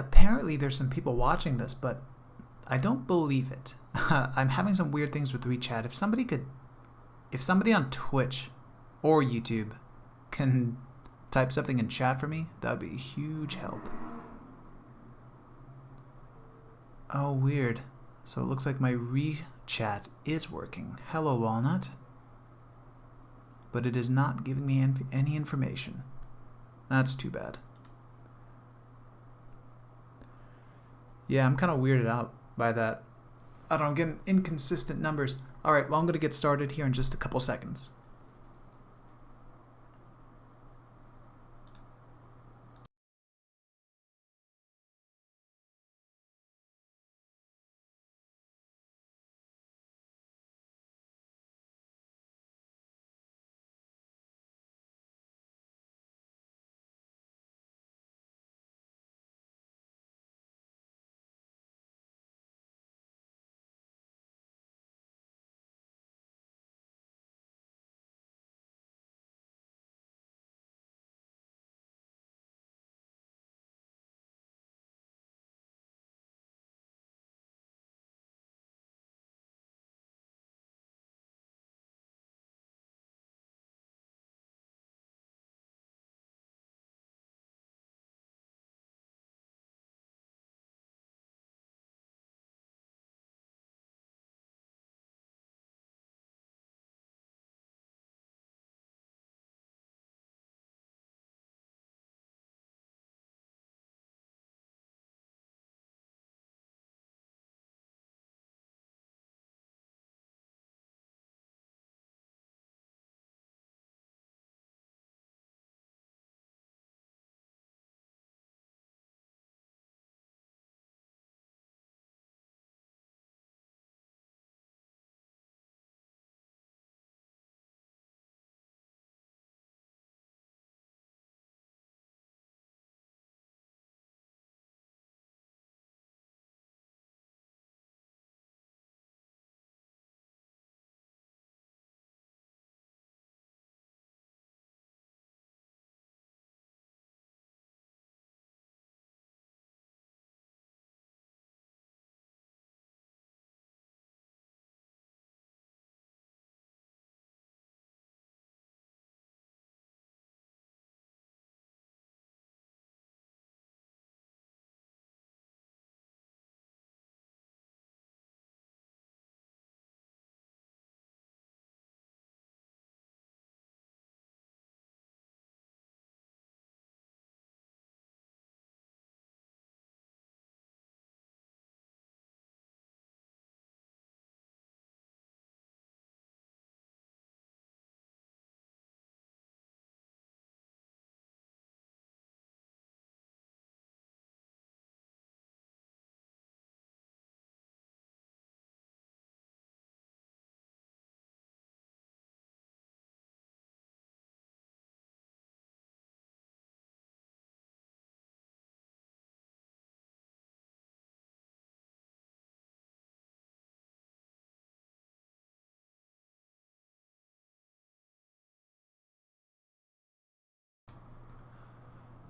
apparently there's some people watching this, but I don't believe it. I'm having some weird things with WeChat. If somebody on Twitch or YouTube can type something in chat for me, that would be a huge help. Oh, weird. So it looks like my WeChat is working. Hello, Walnut. But it is not giving me any information. That's too bad. Yeah, I'm kind of weirded out by that. I don't know, I'm getting inconsistent numbers. Alright, well, I'm going to get started here in just a couple seconds.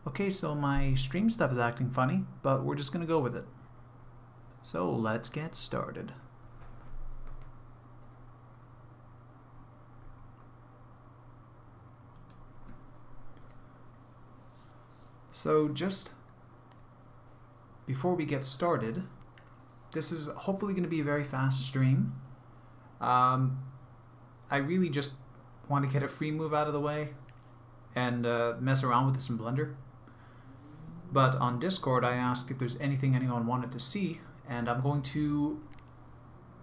Okay, so my stream stuff is acting funny, but we're just going to go with it. So let's get started. So just before we get started, this is hopefully going to be a very fast stream. I really just want to get a Freemove out of the way and mess around with this in Blender. But on Discord, I asked if there's anything anyone wanted to see, and I'm going to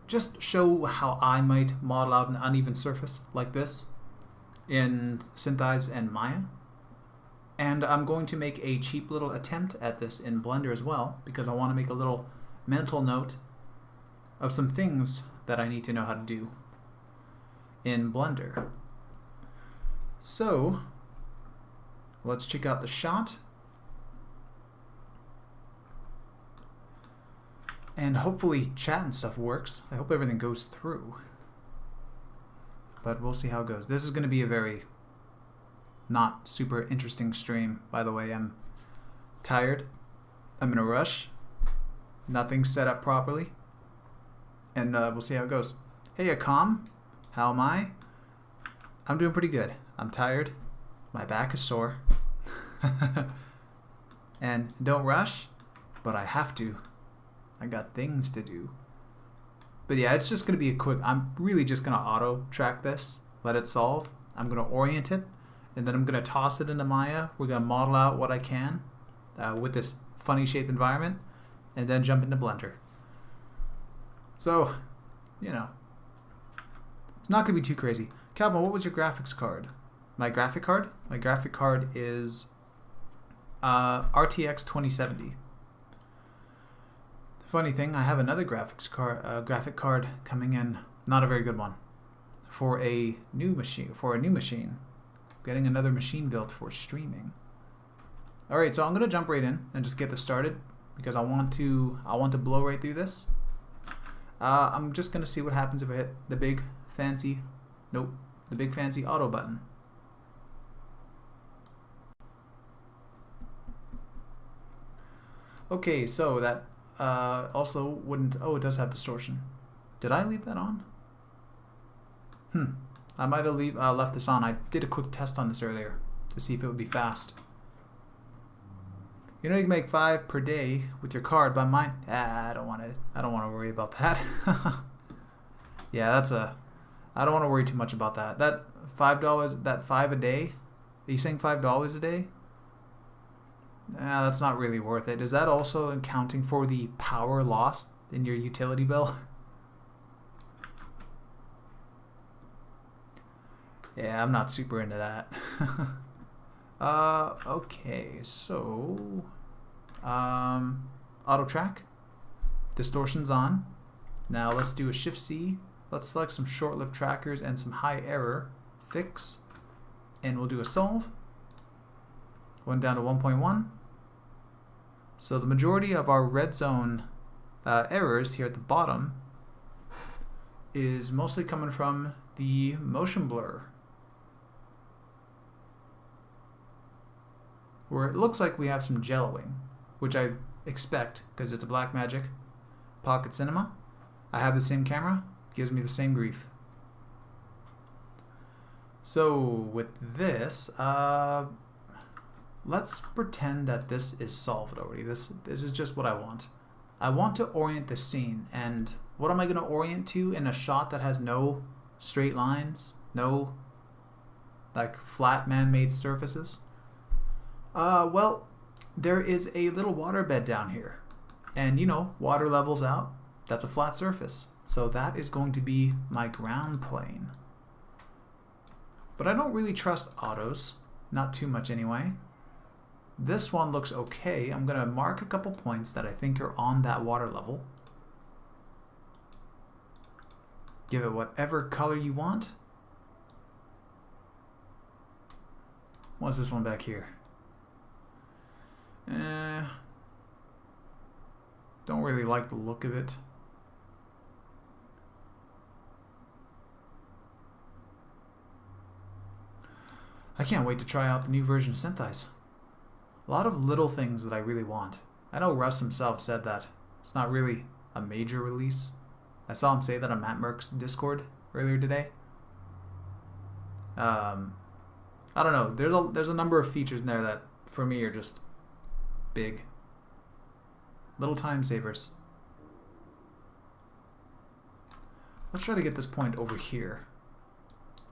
just show how I might model out an uneven surface like this in Syntheyes and Maya. And I'm going to make a cheap little attempt at this in Blender as well, because I want to make a little mental note of some things that I need to know how to do in Blender. So let's check out the shot. And hopefully chat and stuff works. I hope everything goes through. But we'll see how it goes. This is going to be a very not super interesting stream, by the way. I'm tired. I'm in a rush. Nothing's set up properly. And we'll see how it goes. Hey, Akam. How am I? I'm doing pretty good. I'm tired. My back is sore. And don't rush, but I have to. I got things to do. But yeah, it's just going to be a quick... I'm really just going to auto-track this. Let it solve. I'm going to orient it. And then I'm going to toss it into Maya. We're going to model out what I can with this funny shaped environment. And then jump into Blender. So, you know. It's not going to be too crazy. Calvin, what was your graphics card? My graphic card? My graphic card is RTX 2070. Funny thing, I have another graphic card coming in, not a very good one, for a new machine. Getting another machine built for streaming. All right, so I'm gonna jump right in and just get this started because I want to blow right through this. I'm just gonna see what happens if I hit the big fancy auto button. Okay, so that also wouldn't... Oh, it does have distortion. Did I leave that on? I might have left this on. I did a quick test on this earlier to see if it would be fast. You know you can make 5 per day with your card, but mine... I don't want to worry about that. Yeah, that's a... I don't want to worry too much about that. That $5, that 5 a day? Are you saying $5 a day? That's not really worth it. Is that also accounting for the power lost in your utility bill? Yeah, I'm not super into that. Okay, so auto track, distortion's on. Now let's do a Shift C. Let's select some short-lived trackers and some high error fix, and we'll do a solve. Went down to 1.1. So the majority of our red zone errors here at the bottom is mostly coming from the motion blur, where it looks like we have some jelloing, which I expect because it's a Blackmagic Pocket Cinema. I have the same camera, gives me the same grief. So with this, let's pretend that this is solved already. This is just what I want. I want to orient the scene, and what am I going to orient to in a shot that has no straight lines, no like flat man-made surfaces? Well, there is a little water bed down here, and you know, water levels out. That's a flat surface, so that is going to be my ground plane. But I don't really trust autos, not too much anyway. This one looks okay. I'm going to mark a couple points that I think are on that water level. Give it whatever color you want. What's this one back here? Don't really like the look of it. I can't wait to try out the new version of Syntheyes. A lot of little things that I really want. I know Russ himself said that it's not really a major release. I saw him say that on Matt Merck's Discord earlier today. I don't know. There's a number of features in there that for me are just big. Little time savers. Let's try to get this point over here.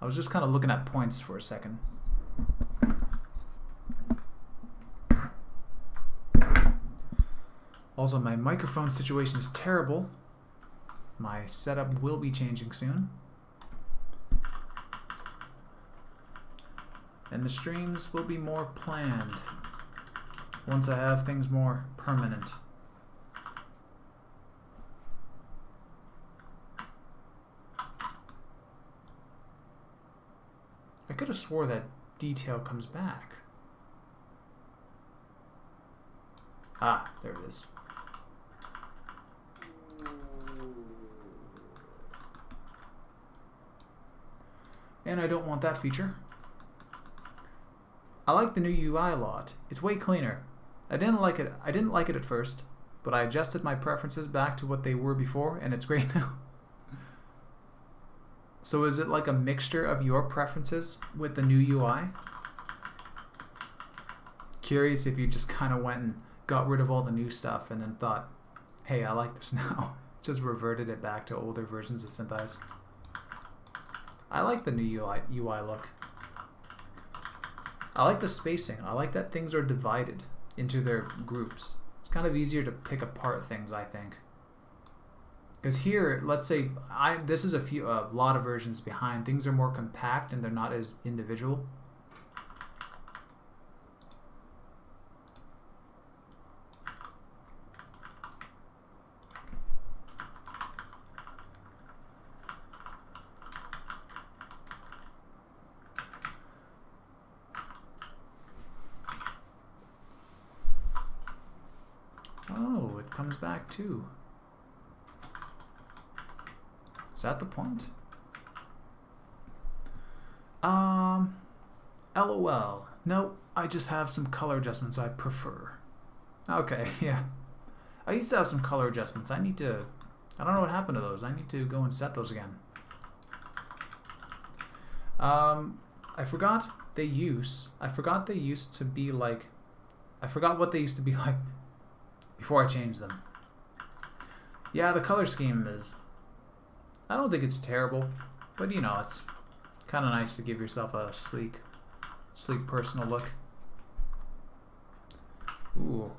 I was just kind of looking at points for a second. Also, my microphone situation is terrible. My setup will be changing soon. And the streams will be more planned once I have things more permanent. I could have swore that detail comes back. Ah, there it is. And I don't want that feature. I like the new UI a lot. It's way cleaner. I didn't like it. I didn't like it at first, but I adjusted my preferences back to what they were before, and it's great now. So is it like a mixture of your preferences with the new UI? Curious if you just kind of went and got rid of all the new stuff and then thought, hey, I like this now. Just reverted it back to older versions of Syntheyes. I like the new UI look. I like the spacing. I like that things are divided into their groups. It's kind of easier to pick apart things, I think. Because here, let's say, this is a lot of versions behind. Things are more compact and they're not as individual. Oh, it comes back too. Is that the point? LOL. No, I just have some color adjustments I prefer. Okay, yeah. I used to have some color adjustments. I don't know what happened to those. I need to go and set those again. I forgot they used to be like, I forgot what they used to be like before I changed them. Yeah, the color scheme is, I don't think it's terrible, but you know, it's kind of nice to give yourself a sleek personal look. Ooh.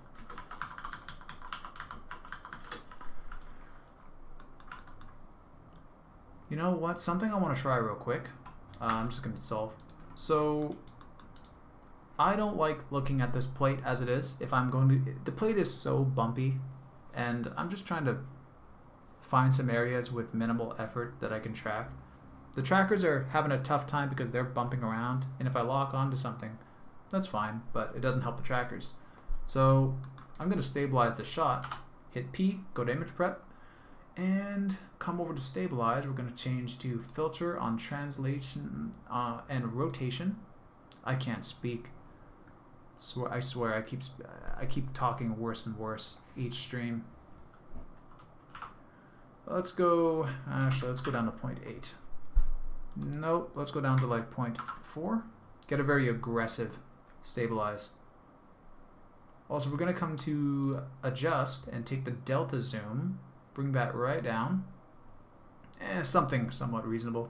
You know what? Something I want to try real quick. I'm just going to solve. So, I don't like looking at this plate as it is. If I'm going to, the plate is so bumpy, and I'm just trying to find some areas with minimal effort that I can track. The trackers are having a tough time because they're bumping around, and if I lock onto something, that's fine, but it doesn't help the trackers. So I'm going to stabilize the shot, hit P, go to image prep, and come over to stabilize. We're going to change to filter on translation and rotation. I can't speak. I swear I keep talking worse and worse each stream. Let's go, actually let's go down to 0.8. Nope, let's go down to like 0.4. Get a very aggressive stabilize. Also, we're going to come to adjust and take the delta zoom, bring that right down. Something somewhat reasonable.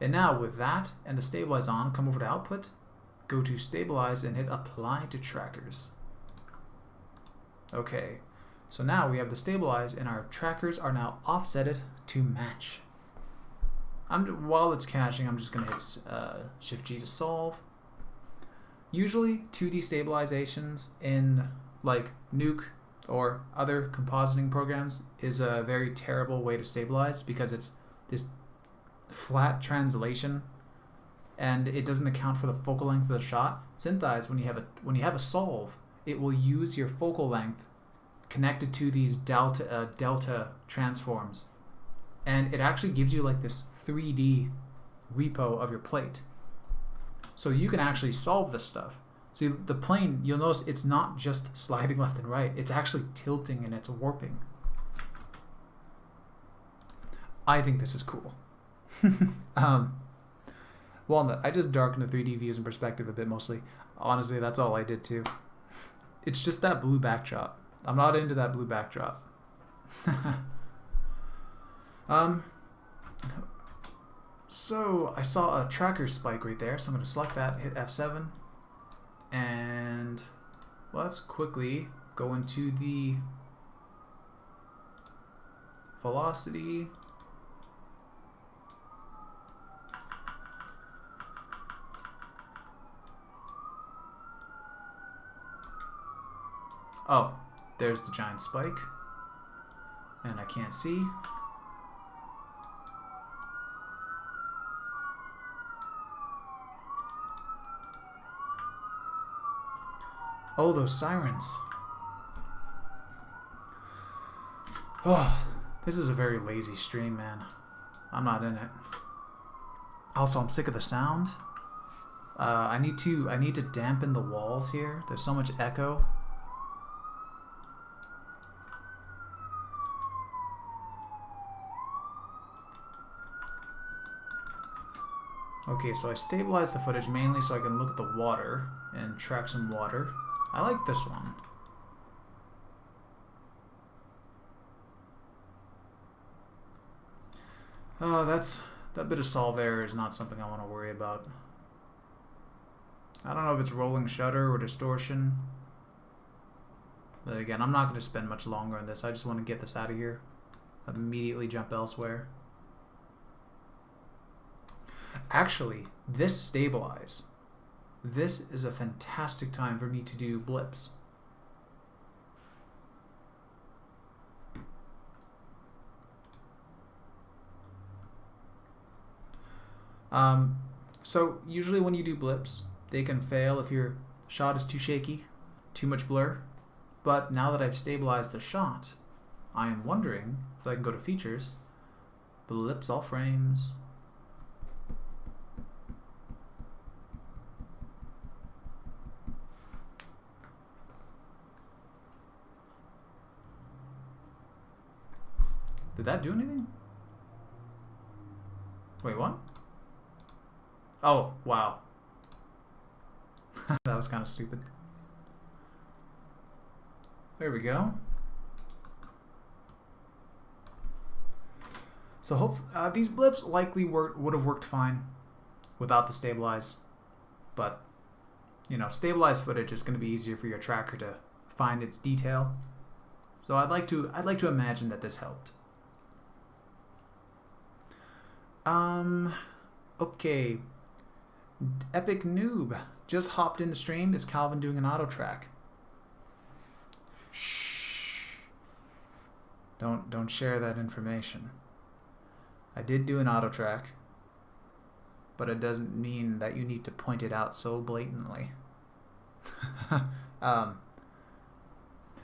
And now with that and the stabilize on, come over to output, go to stabilize and hit apply to trackers. Okay, so now we have the stabilize and our trackers are now offsetted to match. While it's caching, I'm just going to hit Shift G to solve. Usually 2D stabilizations in like Nuke or other compositing programs is a very terrible way to stabilize because it's this flat translation and it doesn't account for the focal length of the shot. Syntheyes, when you have a solve, it will use your focal length connected to these delta transforms, and it actually gives you like this 3D repo of your plate. So you can actually solve this stuff. See, the plane, you'll notice it's not just sliding left and right, it's actually tilting and it's warping. I think this is cool. Walnut, I just darkened the 3D views and perspective a bit mostly. Honestly, that's all I did too. It's just that blue backdrop. I'm not into that blue backdrop. So I saw a tracker spike right there, so I'm going to select that, hit F7, and let's quickly go into the velocity. Oh, there's the giant spike, and I can't see. Oh, those sirens. Oh, this is a very lazy stream, man. I'm not in it. Also, I'm sick of the sound. I need to dampen the walls here. There's so much echo. Okay, so I stabilized the footage mainly so I can look at the water and track some water. I like this one. Oh, that bit of solve error is not something I want to worry about. I don't know if it's rolling shutter or distortion. But again, I'm not going to spend much longer on this. I just want to get this out of here. Immediately jump elsewhere. Actually, this stabilize. This is a fantastic time for me to do blips. So usually when you do blips, they can fail if your shot is too shaky, too much blur. But now that I've stabilized the shot, I am wondering if I can go to features, blips all frames. Did that do anything? Wait, what? Oh, wow. That was kind of stupid. There we go. So these blips likely would have worked fine without the stabilize, but you know, stabilized footage is going to be easier for your tracker to find its detail. So I'd like to imagine that this helped. Okay. Epic Noob just hopped in the stream. Is Calvin doing an auto track? Shh. Don't share that information. I did do an auto track, but it doesn't mean that you need to point it out so blatantly.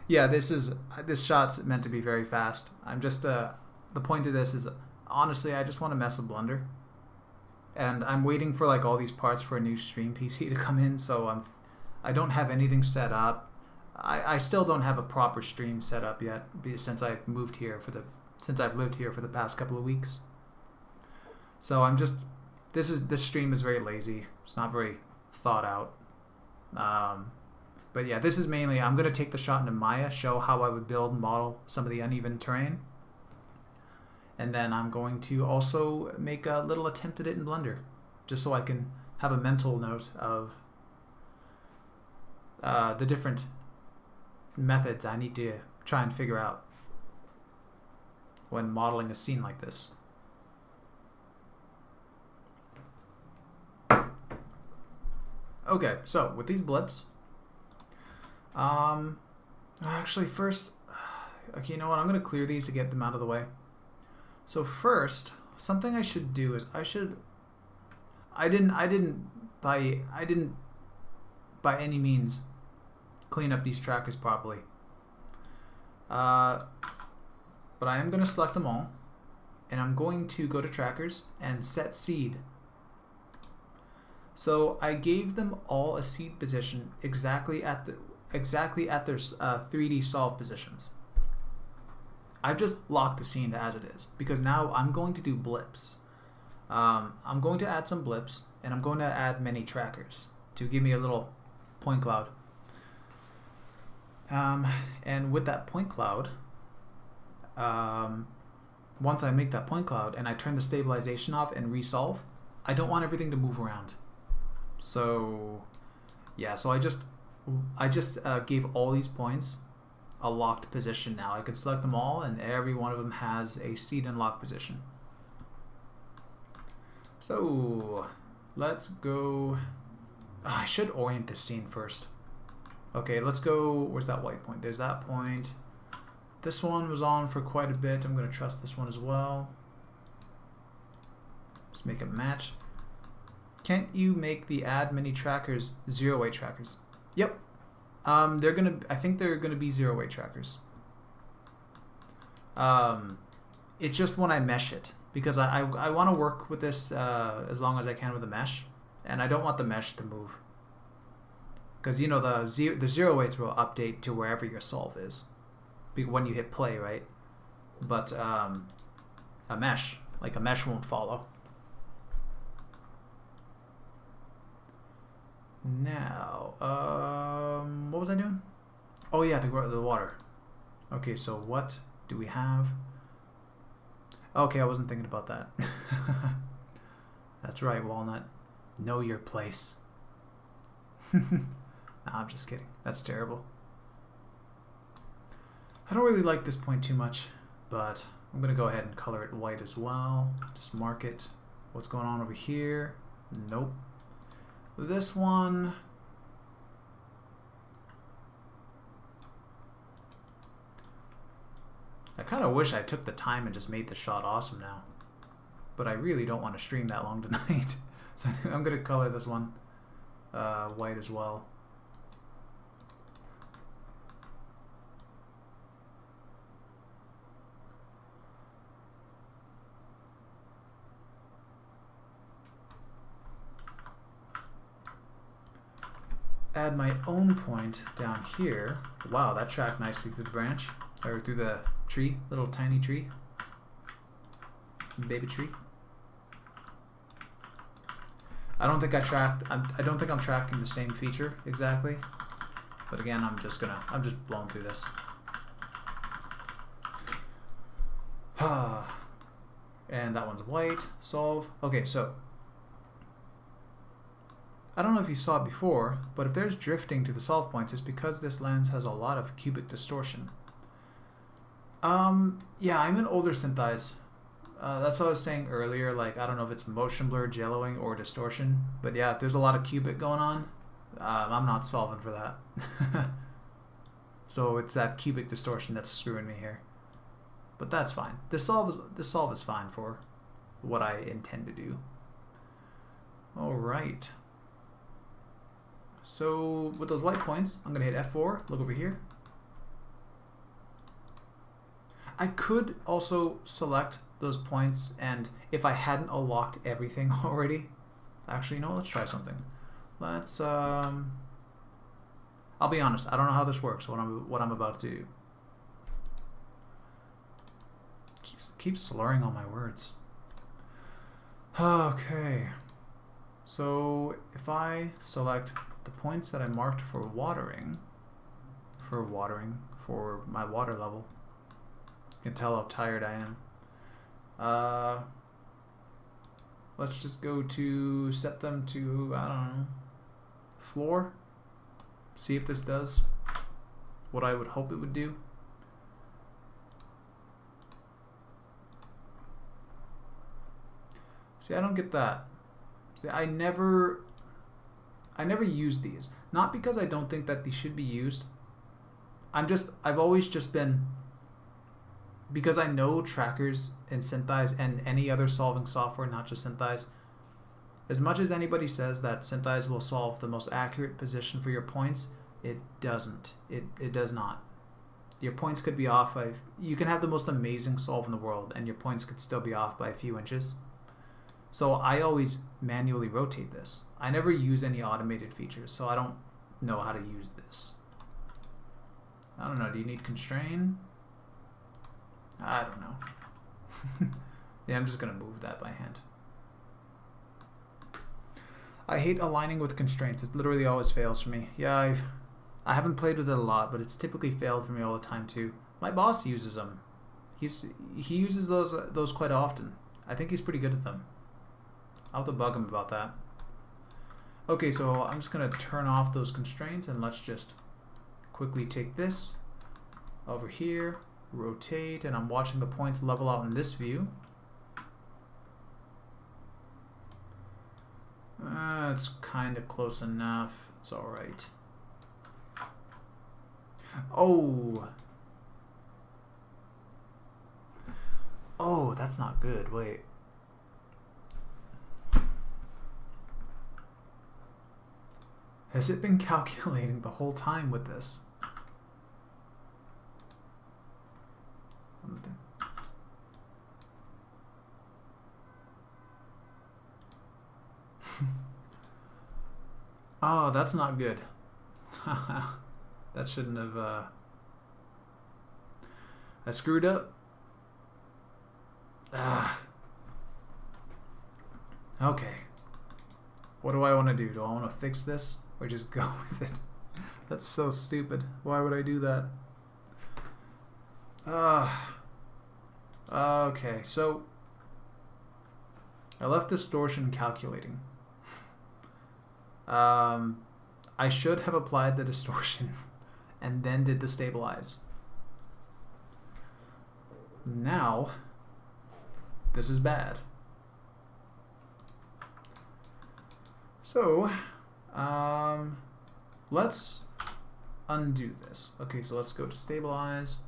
Yeah, this shot's meant to be very fast. I'm just the point of this is honestly I just want to mess with Blender. And I'm waiting for like all these parts for a new stream PC to come in, so I don't have anything set up. I still don't have a proper stream set up yet since I've lived here for the past couple of weeks. So I'm just this stream is very lazy. It's not very thought out. But yeah, this is mainly I'm gonna take the shot into Maya, show how I would build and model some of the uneven terrain. And then I'm going to also make a little attempt at it in Blender, just so I can have a mental note of the different methods I need to try and figure out when modeling a scene like this. Okay, so with these blips, actually first, okay, you know what? I'm going to clear these to get them out of the way. So first, something I should do is I didn't by any means clean up these trackers properly. But I am going to select them all, and I'm going to go to trackers and set seed. So I gave them all a seed position exactly at their 3D solve positions. I've just locked the scene as it is because now I'm going to do blips. I'm going to add some blips, and I'm going to add many trackers to give me a little point cloud. And with that point cloud, once I make that point cloud and I turn the stabilization off and resolve, I don't want everything to move around. So yeah, so I just gave all these points a locked position now. I can select them all, and every one of them has a seed and lock position. So let's go. Oh, I should orient this scene first. Okay, let's go. Where's that white point? There's that point. This one was on for quite a bit. I'm going to trust this one as well. Just make it match. Can't you make the add many trackers 0-way trackers? Yep. I think they're gonna be 0-way trackers. It's just when I mesh it, because I want to work with this as long as I can with the mesh, and I don't want the mesh to move, because you know the 0-ways will update to wherever your solve is when you hit play, right? But a mesh won't follow. Now, what was I doing? Oh yeah, the water. Okay, so what do we have? Okay, I wasn't thinking about that. That's right, Walnut. Know your place. Nah, I'm just kidding. That's terrible. I don't really like this point too much, but I'm going to go ahead and color it white as well. Just mark it. What's going on over here? Nope. This one... I kind of wish I took the time and just made the shot awesome now. But I really don't want to stream that long tonight. So I'm going to color this one white as well. Add my own point down here. Wow, that tracked nicely through the branch, or through the tree, little tiny tree, baby tree. I don't think I don't think I'm tracking the same feature exactly, but again, I'm just blowing through this. And that one's white. Solve. Okay, so I don't know if you saw it before, but if there's drifting to the solve points, it's because this lens has a lot of cubic distortion. Yeah, I'm in older Syntheyes. That's what I was saying earlier, like, I don't know if it's motion blur, jelloing, or distortion, but yeah, if there's a lot of cubic going on, I'm not solving for that. So it's that cubic distortion that's screwing me here. But that's fine. This solve is fine for what I intend to do. Alright. So with those white points, I'm going to hit F4, look over here. I could also select those points, and if I hadn't unlocked everything already, actually, no, let's try something. Let's, I'll be honest, I don't know how this works, what I'm about to do. Keep slurring all my words. Okay, so if I select the points that I marked for watering for my water level, you can tell how tired I am. Let's just go to set them to, I don't know, floor. See if this does what I would hope it would do. See, I don't get that. See, I never use these. Not because I don't think that these should be used. I've always just been, because I know trackers in Syntheyes and any other solving software, not just Syntheyes, as much as anybody says that Syntheyes will solve the most accurate position for your points, it doesn't. It does not. Your points could be off by, you can have the most amazing solve in the world and your points could still be off by a few inches. So I always manually rotate this. I never use any automated features, so I don't know how to use this. I don't know, do you need constrain? I don't know. Yeah, I'm just gonna move that by hand. I hate aligning with constraints. It literally always fails for me. Yeah, I haven't played with it a lot, but it's typically failed for me all the time too. My boss uses them. He uses those quite often. I think he's pretty good at them. I'll have to bug him about that. Okay, so I'm just gonna turn off those constraints and let's just quickly take this over here, rotate, and I'm watching the points level out in this view. It's kind of close enough. It's all right. Oh, that's not good. Wait. Has it been calculating the whole time with this? Oh, that's not good. That shouldn't have, I screwed up. Okay. What do I want to do? Do I want to fix this or just go with it? That's so stupid. Why would I do that? Okay, so I left distortion calculating. I should have applied the distortion and then did the stabilize. Now, this is bad. So, let's undo this. Okay, so let's go to stabilize.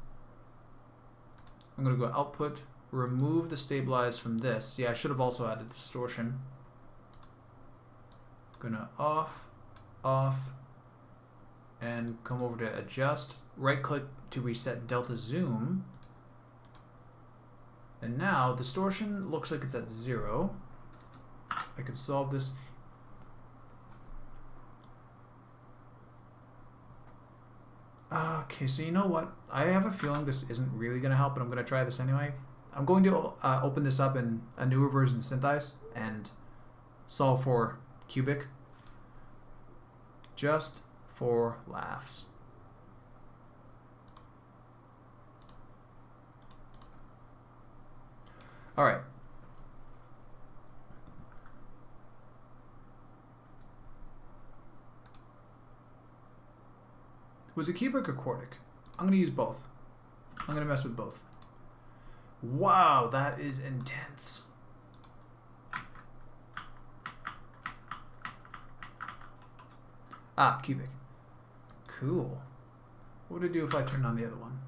I'm going to go output, remove the stabilize from this. See, I should have also added distortion. Gonna off, and come over to adjust. Right click to reset delta zoom. And now distortion looks like it's at 0. I can solve this. Okay, so you know what? I have a feeling this isn't really going to help, but I'm going to try this anyway. I'm going to open this up in a newer version of Syntheyes and solve for cubic, just for laughs. All right. Was it cubic or quartic? I'm going to use both. I'm going to mess with both. Wow, that is intense. Ah, cubic. Cool. What would it do if I turned on the other one?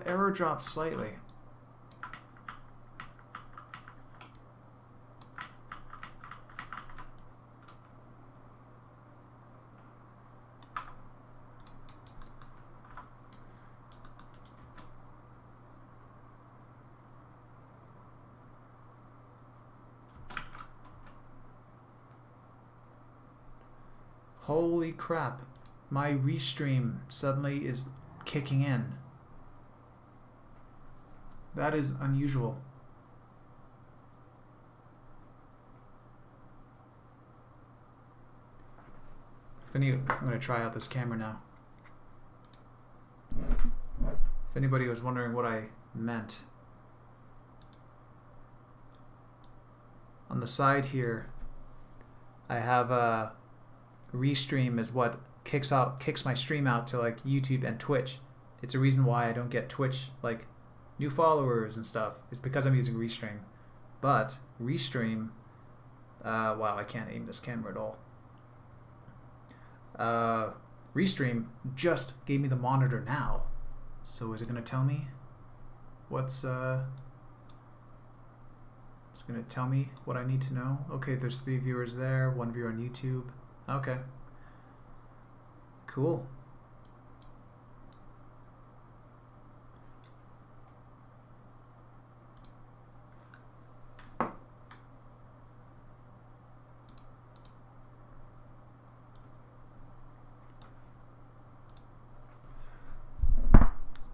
Error dropped slightly. Holy crap, my restream suddenly is kicking in. That is unusual. I'm going to try out this camera now. If anybody was wondering what I meant, on the side here, I have a restream is what kicks my stream out to like YouTube and Twitch. It's a reason why I don't get Twitch like new followers and stuff. It's because I'm using restream. But restream, wow, I can't aim this camera at all. Restream just gave me the monitor now. So is it going to tell me what's it's going to tell me what I need to know? Okay, there's 3 viewers there, 1 viewer on YouTube. Okay. Cool.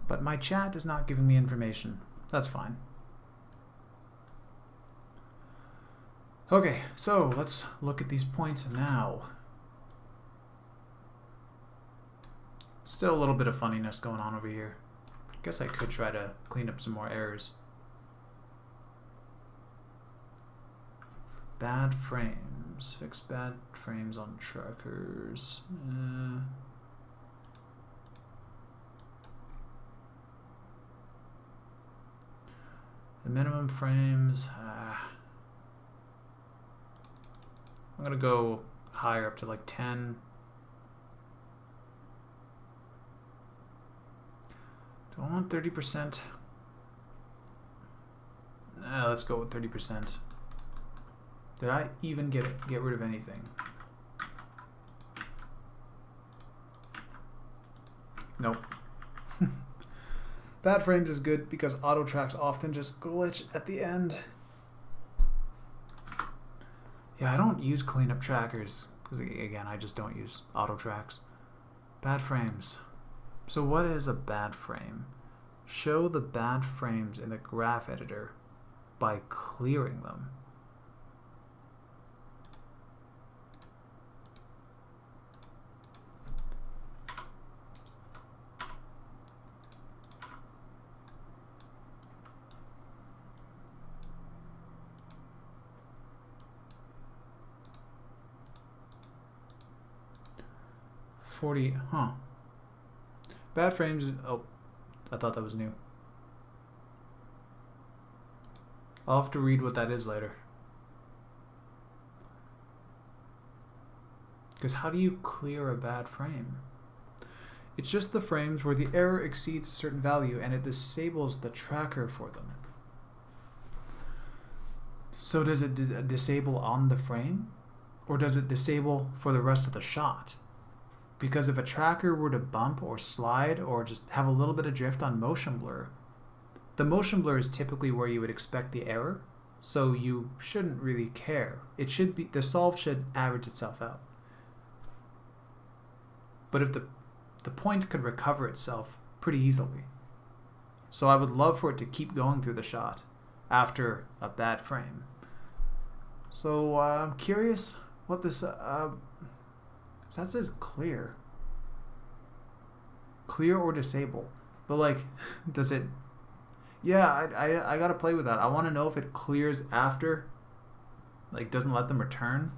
But my chat is not giving me information. That's fine. Okay, so let's look at these points now. Still a little bit of funniness going on over here. Guess I could try to clean up some more errors. Bad frames. Fix bad frames on trackers. The minimum frames. I'm gonna go higher, up to like 10. Do I want 30%? Let's go with 30%. Did I even get rid of anything? Nope. Bad frames is good because auto tracks often just glitch at the end. Yeah, I don't use cleanup trackers because again, I just don't use auto tracks. Bad frames. So what is a bad frame? Show the bad frames in the graph editor by clearing them. 40, huh. Bad frames, oh, I thought that was new. I'll have to read what that is later. Because how do you clear a bad frame? It's just the frames where the error exceeds a certain value and it disables the tracker for them. So does it disable on the frame? Or does it disable for the rest of the shot? Because if a tracker were to bump or slide or just have a little bit of drift on motion blur, the motion blur is typically where you would expect the error, so you shouldn't really care. It should be, the solve should average itself out. But if the point could recover itself pretty easily. So I would love for it to keep going through the shot after a bad frame. So I'm curious what this, so that says clear. Clear or disable. But like, does it, yeah, I gotta play with that. I want to know if it clears after, like doesn't let them return.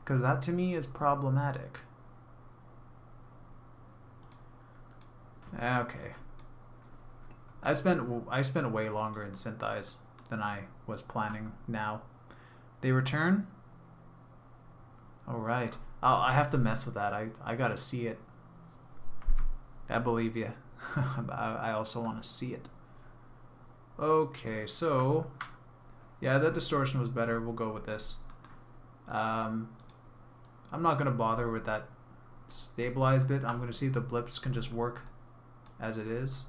Because that to me is problematic. Okay. I spent way longer in Syntheyes than I was planning now. They return? Alright. I have to mess with that. I gotta see it. I believe you. I also want to see it. Okay, so yeah, that distortion was better. We'll go with this. I'm not gonna bother with that stabilized bit. I'm gonna see if the blips can just work as it is.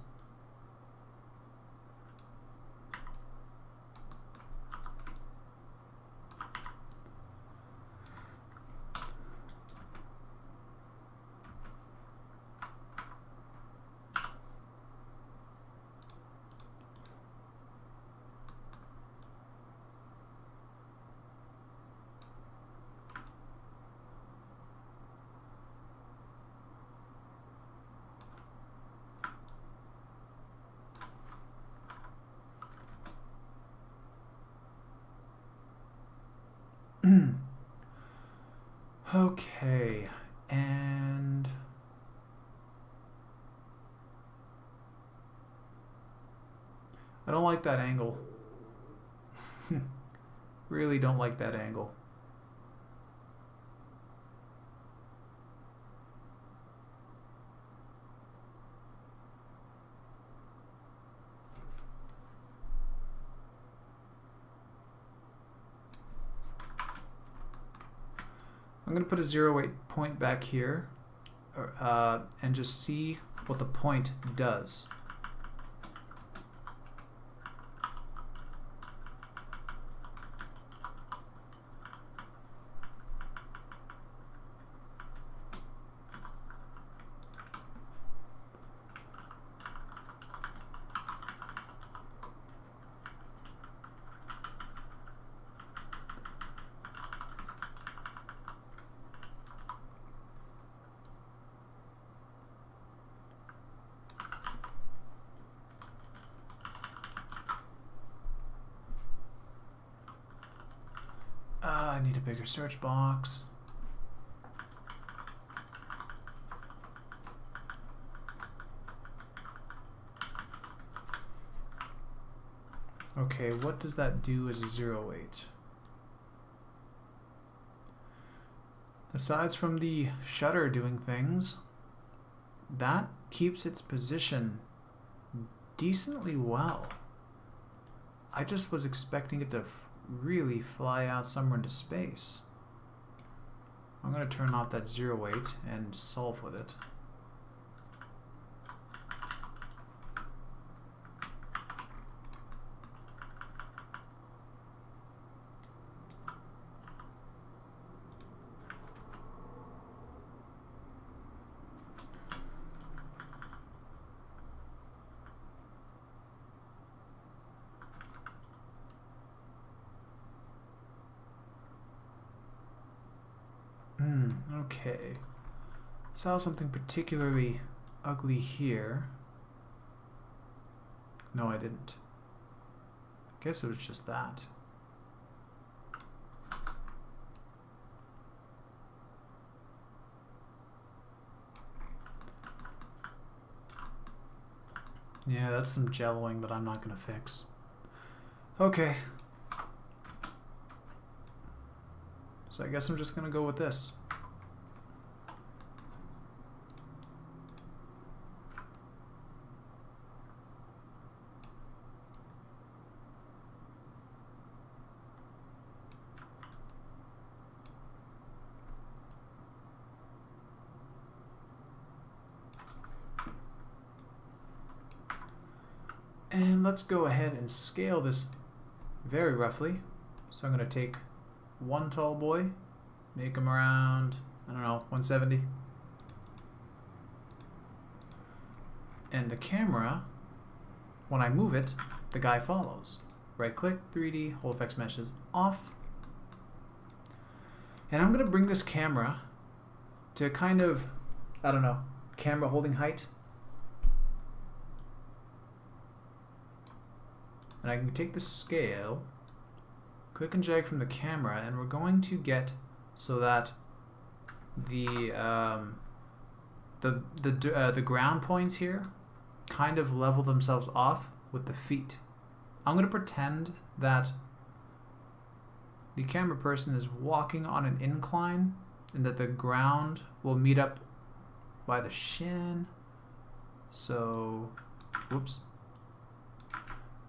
Okay, and I don't like that angle. Really don't like that angle. I'm going to put a 0.8 point back here and just see what the point does. I need a bigger search box. Okay, what does that do as a 0.8? Aside from the shutter doing things, that keeps its position decently well. I just was expecting it to really fly out somewhere into space. I'm going to turn off that 0.8 and solve with it. Okay, saw something particularly ugly here. No, I didn't. Guess it was just that. Yeah, that's some jelloing that I'm not going to fix. Okay. So I guess I'm just going to go with this. And let's go ahead and scale this very roughly. So I'm going to take one tall boy, make him around, I don't know, 170. And the camera, when I move it, the guy follows. Right click, 3D, Whole Effects Mesh is off. And I'm going to bring this camera to kind of, I don't know, camera holding height. And I can take the scale, click and drag from the camera, and we're going to get so that the ground points here kind of level themselves off with the feet. I'm going to pretend that the camera person is walking on an incline and that the ground will meet up by the shin. So, whoops.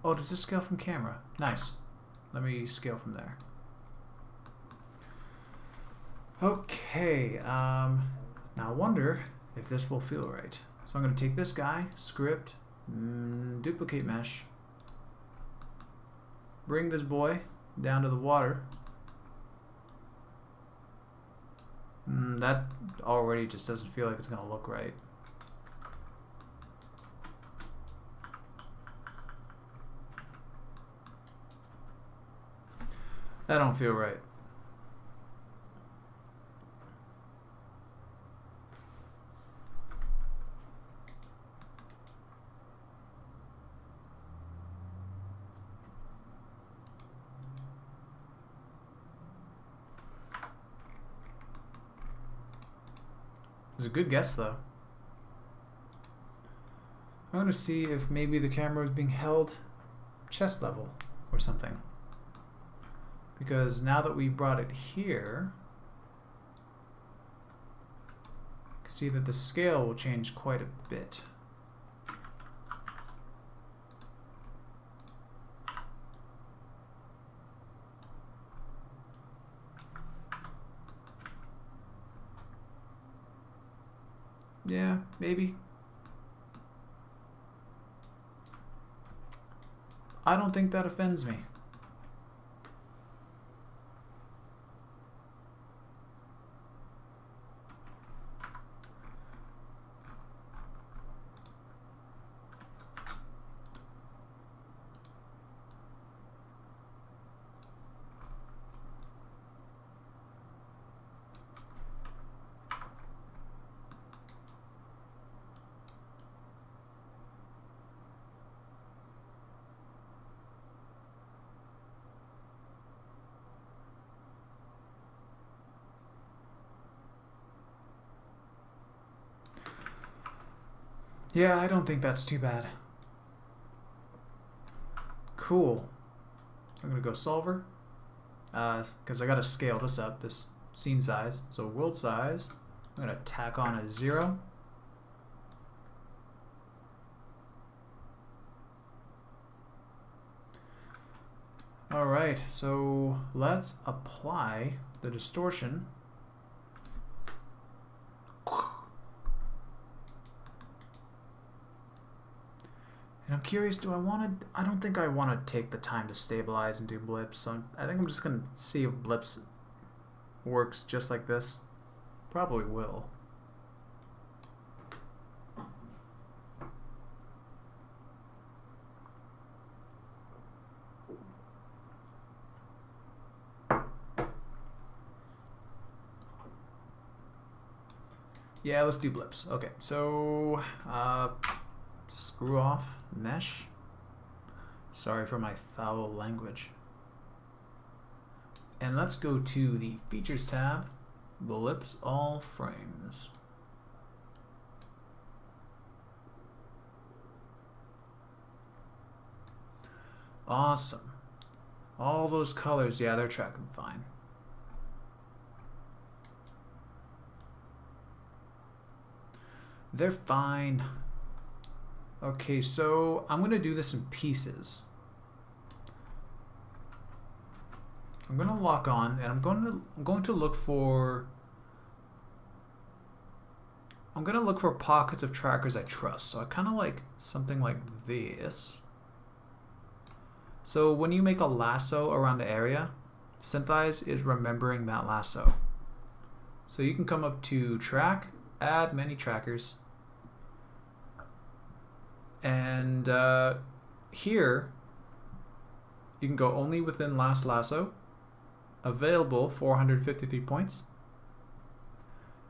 Oh, does this scale from camera? Nice. Let me scale from there. Okay, now I wonder if this will feel right. So I'm going to take this guy, script, duplicate mesh, bring this boy down to the water. That already just doesn't feel like it's going to look right. That don't feel right. It's a good guess, though. I'm going to see if maybe the camera is being held chest level or something. Because now that we brought it here, you can see that the scale will change quite a bit. Yeah, maybe. I don't think that offends me. Yeah, I don't think that's too bad. Cool. So I'm going to go solver, because I got to scale this up, this scene size. So world size, I'm going to tack on a 0. Alright, so let's apply the distortion. And I'm curious, I don't think I want to take the time to stabilize and do blips, so I think I'm just going to see if blips works just like this. Probably will. Yeah, let's do blips. Okay, so screw off mesh. Sorry for my foul language. And let's go to the Features tab, Blips All Frames. Awesome. All those colors, yeah, they're tracking fine. They're fine. Okay, so I'm gonna do this in pieces. I'm gonna lock on, and I'm going to look for pockets of trackers I trust. So I kind of like something like this. So when you make a lasso around the area, Syntheyes is remembering that lasso. So you can come up to track, add many trackers, and here you can go only within last lasso, available 453 points,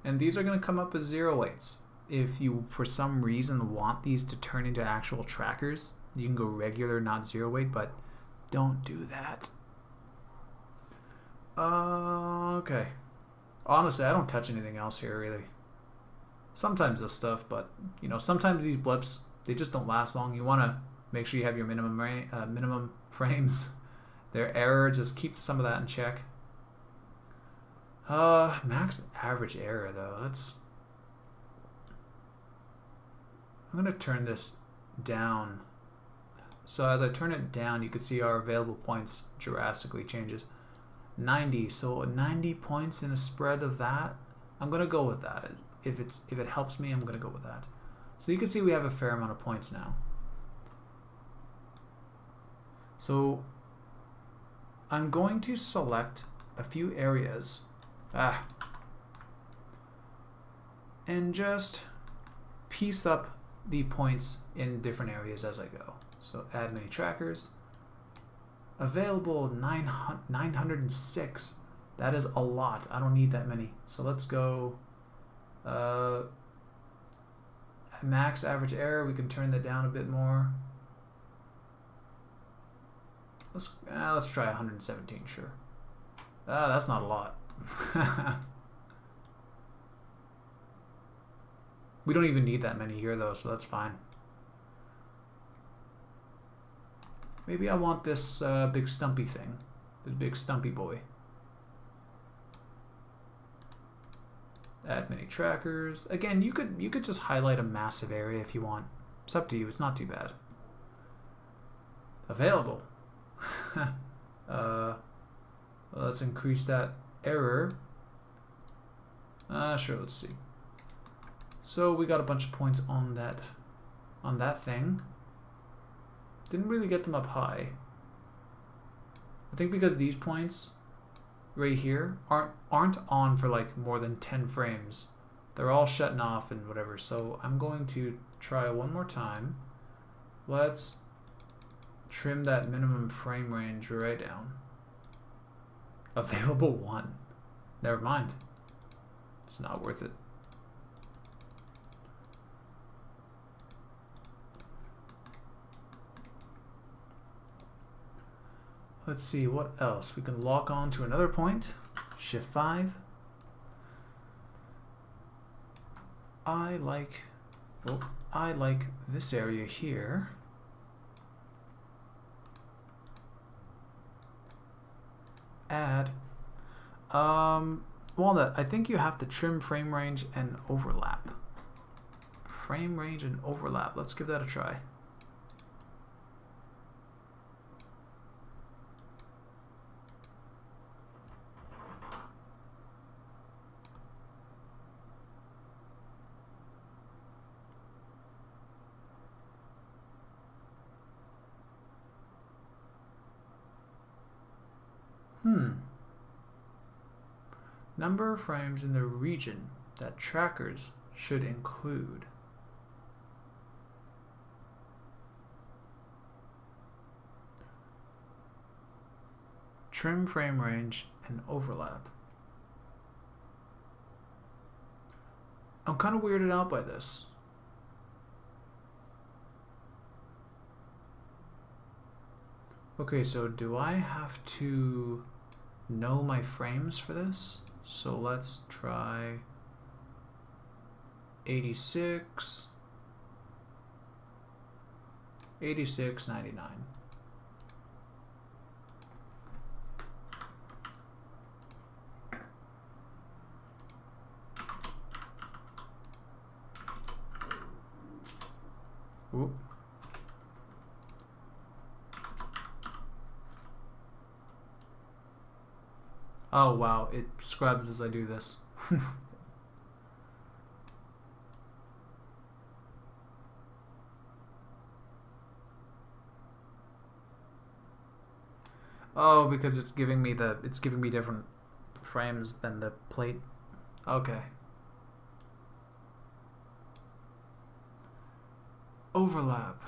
and these are going to come up as 0.8s. If you for some reason want these to turn into actual trackers, you can go regular, not 0.8, but don't do that. Okay. Honestly, I don't touch anything else here, really. Sometimes this stuff, but, you know, sometimes these blips, they just don't last long. You want to make sure you have your minimum frames. Their error, just keep some of that in check. Max average error, though. I'm going to turn this down. So as I turn it down, you can see our available points drastically changes. 90, so 90 points in a spread of that. I'm gonna go with that. If it helps me, I'm gonna go with that. So you can see we have a fair amount of points now. So I'm going to select a few areas and just piece up the points in different areas as I go. So add many trackers. Available 906. That is a lot. I don't need that many. So let's go max average error. We can turn that down a bit more. Let's try 117. Sure. That's not a lot. We don't even need that many here though, so that's fine. Maybe I want this big stumpy thing, this big stumpy boy. Add many trackers. Again, you could just highlight a massive area if you want. It's up to you. It's not too bad. Available. Let's increase that error. Sure. Let's see. So we got a bunch of points on that thing. Didn't really get them up high. I think because these points right here aren't on for like more than 10 frames. They're all shutting off and whatever. So I'm going to try one more time. Let's trim that minimum frame range right down. Available 1. Never mind. It's not worth it. Let's see what else. We can lock on to another point. Shift 5. I like this area here. Add. Walnut, I think you have to trim frame range and overlap. Frame range and overlap. Let's give that a try. Number of frames in the region that trackers should include. Trim frame range and overlap. I'm kind of weirded out by this. Okay, so do I have to know my frames for this? So let's try 86, 86, 99. Ooh. Oh wow, it scrubs as I do this. Oh, because it's giving me different frames than the plate. Okay. Overlap.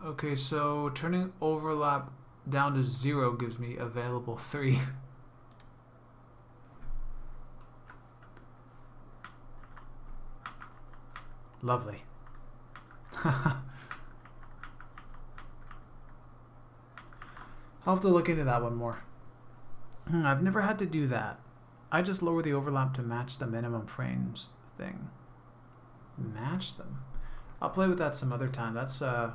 Okay, so turning overlap down to 0 gives me available 3. Lovely. I'll have to look into that one more. I've never had to do that. I just lower the overlap to match the minimum frames thing. Match them? I'll play with that some other time. That's I'm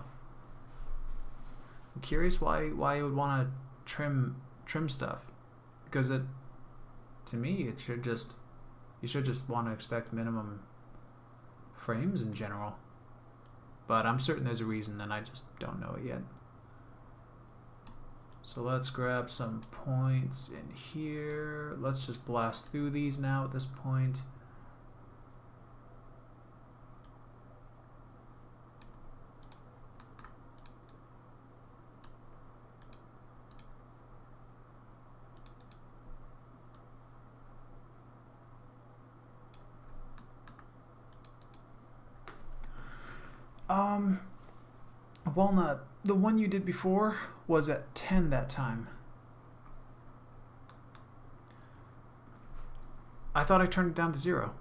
curious why you would want to trim stuff, because it, to me, it should just, you should just want to expect minimum frames in general. But I'm certain there's a reason and I just don't know it yet. So let's grab some points in here. Let's just blast through these now at this point. Walnut, the one you did before was at 10 that time. I thought I turned it down to 0.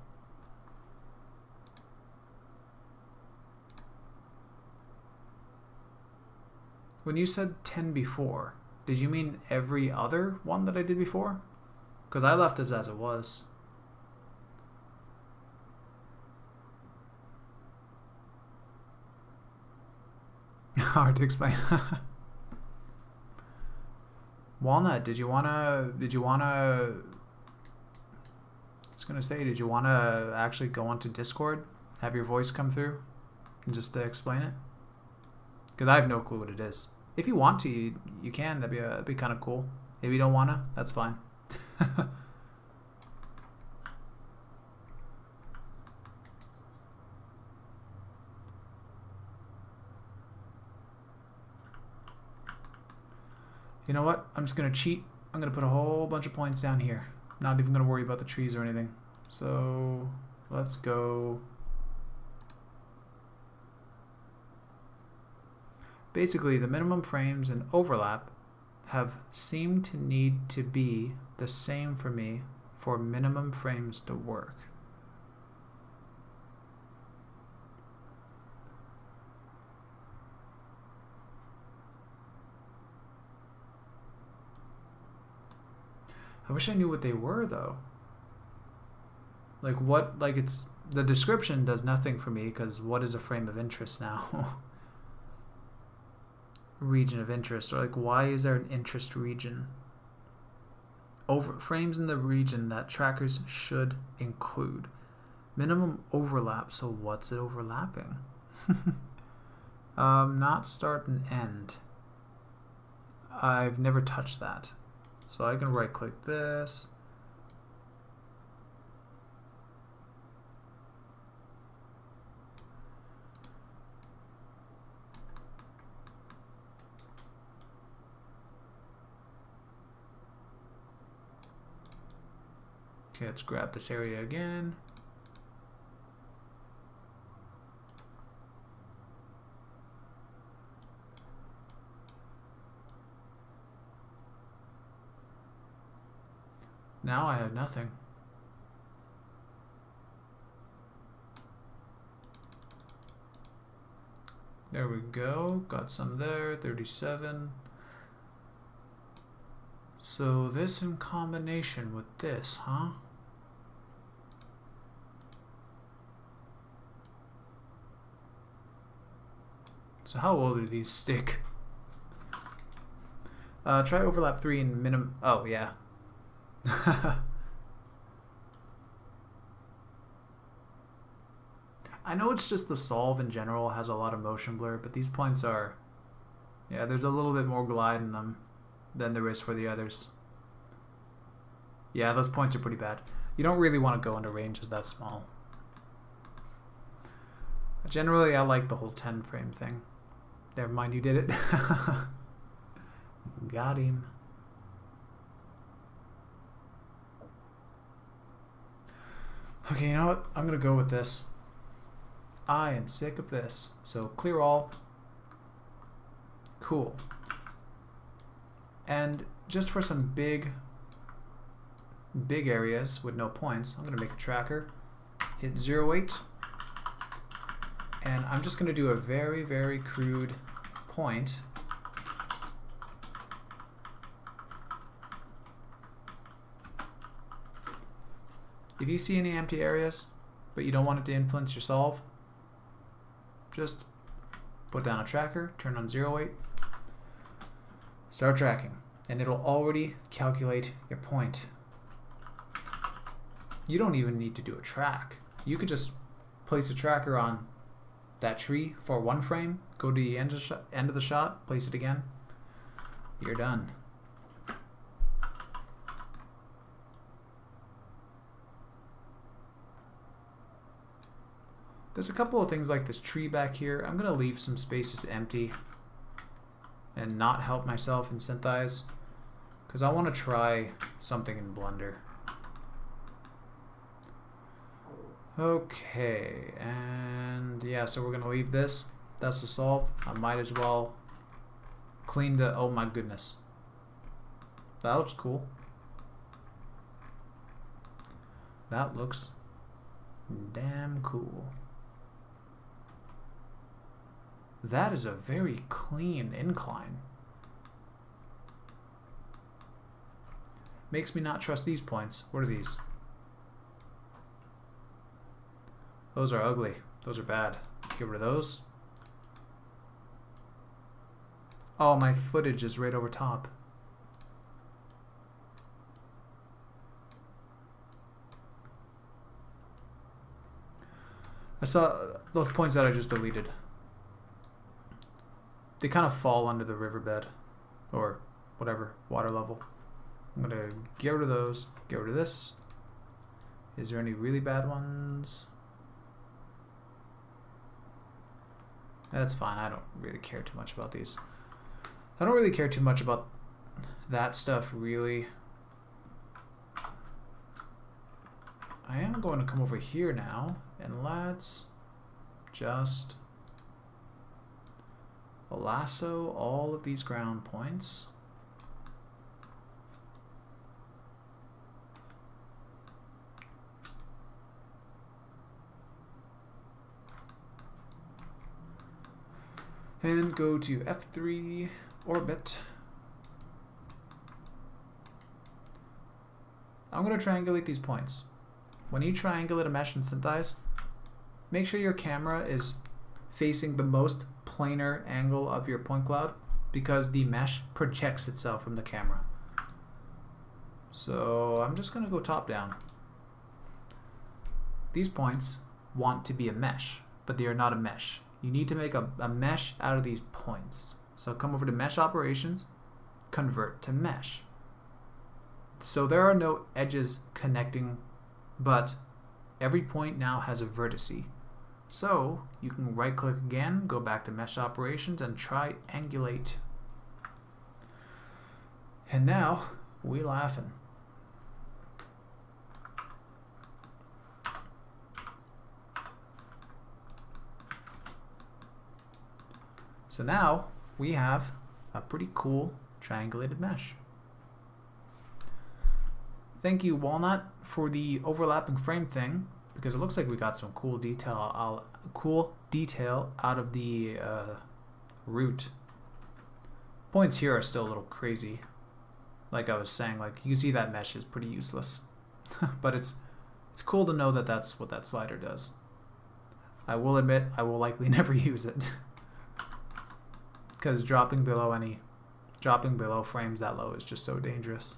When you said 10 before, did you mean every other one that I did before? Because I left this as it was. Hard to explain. Walnut, did you wanna did you wanna actually go onto Discord, have your voice come through and just explain it? Because I have no clue what it is. If you want to, you can. That'd be kind of cool. If you don't wanna, that's fine. You know what? I'm just going to cheat. I'm going to put a whole bunch of points down here. Not even going to worry about the trees or anything. So let's go. Basically, the minimum frames and overlap have seemed to need to be the same for me for minimum frames to work. I wish I knew what they were, though. Like what, like it's, the description does nothing for me, because what is a frame of interest now? Region of interest, or like why is there an interest region? Over frames in the region that trackers should include. Minimum overlap, so what's it overlapping? Not start and end. I've never touched that. So I can right click this. Okay, let's grab this area again. Now I have nothing. There we go. Got some there. 37. So this in combination with this, huh? So how well do these stick? Try overlap 3 and minimum. Oh, yeah. I know it's just the solve in general has a lot of motion blur, but these points are, yeah, there's a little bit more glide in them than there is for the others. Yeah, those points are pretty bad. You don't really want to go into ranges that small. Generally, I like the whole 10 frame thing. Never mind, you did it. Got him. Okay, you know what? I'm going to go with this. I am sick of this. So clear all. Cool. And just for some big areas with no points, I'm going to make a tracker. Hit 0.8. And I'm just going to do a very, very crude point. If you see any empty areas, but you don't want it to influence your solve, just put down a tracker, turn on 0.8, start tracking, and it'll already calculate your point. You don't even need to do a track. You could just place a tracker on that tree for one frame, go to the end of the shot, place it again, you're done. There's a couple of things like this tree back here. I'm going to leave some spaces empty and not help myself in Syntheyes because I want to try something in Blender. Okay, and yeah, so we're going to leave this. That's the solve. I might as well clean the, oh my goodness. That looks cool. That looks damn cool. That is a very clean incline. Makes me not trust these points. What are these? Those are ugly. Those are bad. Get rid of those. Oh, my footage is right over top. I saw those points that I just deleted. They kind of fall under the riverbed or whatever, water level. I'm going to get rid of those, get rid of this. Is there any really bad ones? That's fine. I don't really care too much about these. I don't really care too much about that stuff, really. I am going to come over here now, and let's just lasso all of these ground points. And go to F3, orbit. I'm going to triangulate these points. When you triangulate a mesh in Syntheyes, make sure your camera is facing the most planar angle of your point cloud because the mesh projects itself from the camera. So I'm just going to go top down. These points want to be a mesh, but they are not a mesh. You need to make a mesh out of these points. So come over to Mesh Operations, Convert to Mesh. So there are no edges connecting, but every point now has a vertice. So you can right click again, go back to Mesh Operations and triangulate. And now we laughing. So now we have a pretty cool triangulated mesh. Thank you, Walnut, for the overlapping frame thing, because it looks like we got some cool detail out of the root. Points here are still a little crazy. Like I was saying, like you see that mesh is pretty useless, but it's cool to know that that's what that slider does. I will admit I will likely never use it. Because dropping below frames that low is just so dangerous.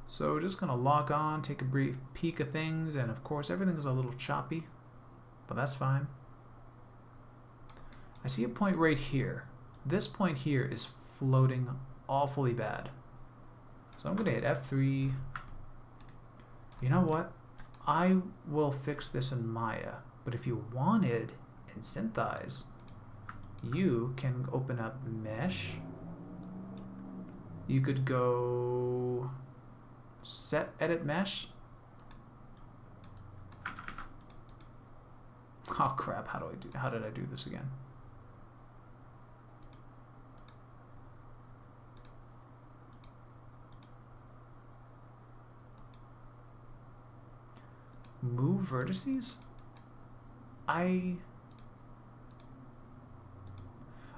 So we're just gonna log on, take a brief peek of things, and of course everything is a little choppy, but that's fine. I see a point right here. This point here is floating awfully bad. So I'm gonna hit F3. You know what? I will fix this in Maya, but if you wanted in Syntheyes, you can open up Mesh. You could go Set Edit Mesh. Oh crap, how did I do this again? Move vertices?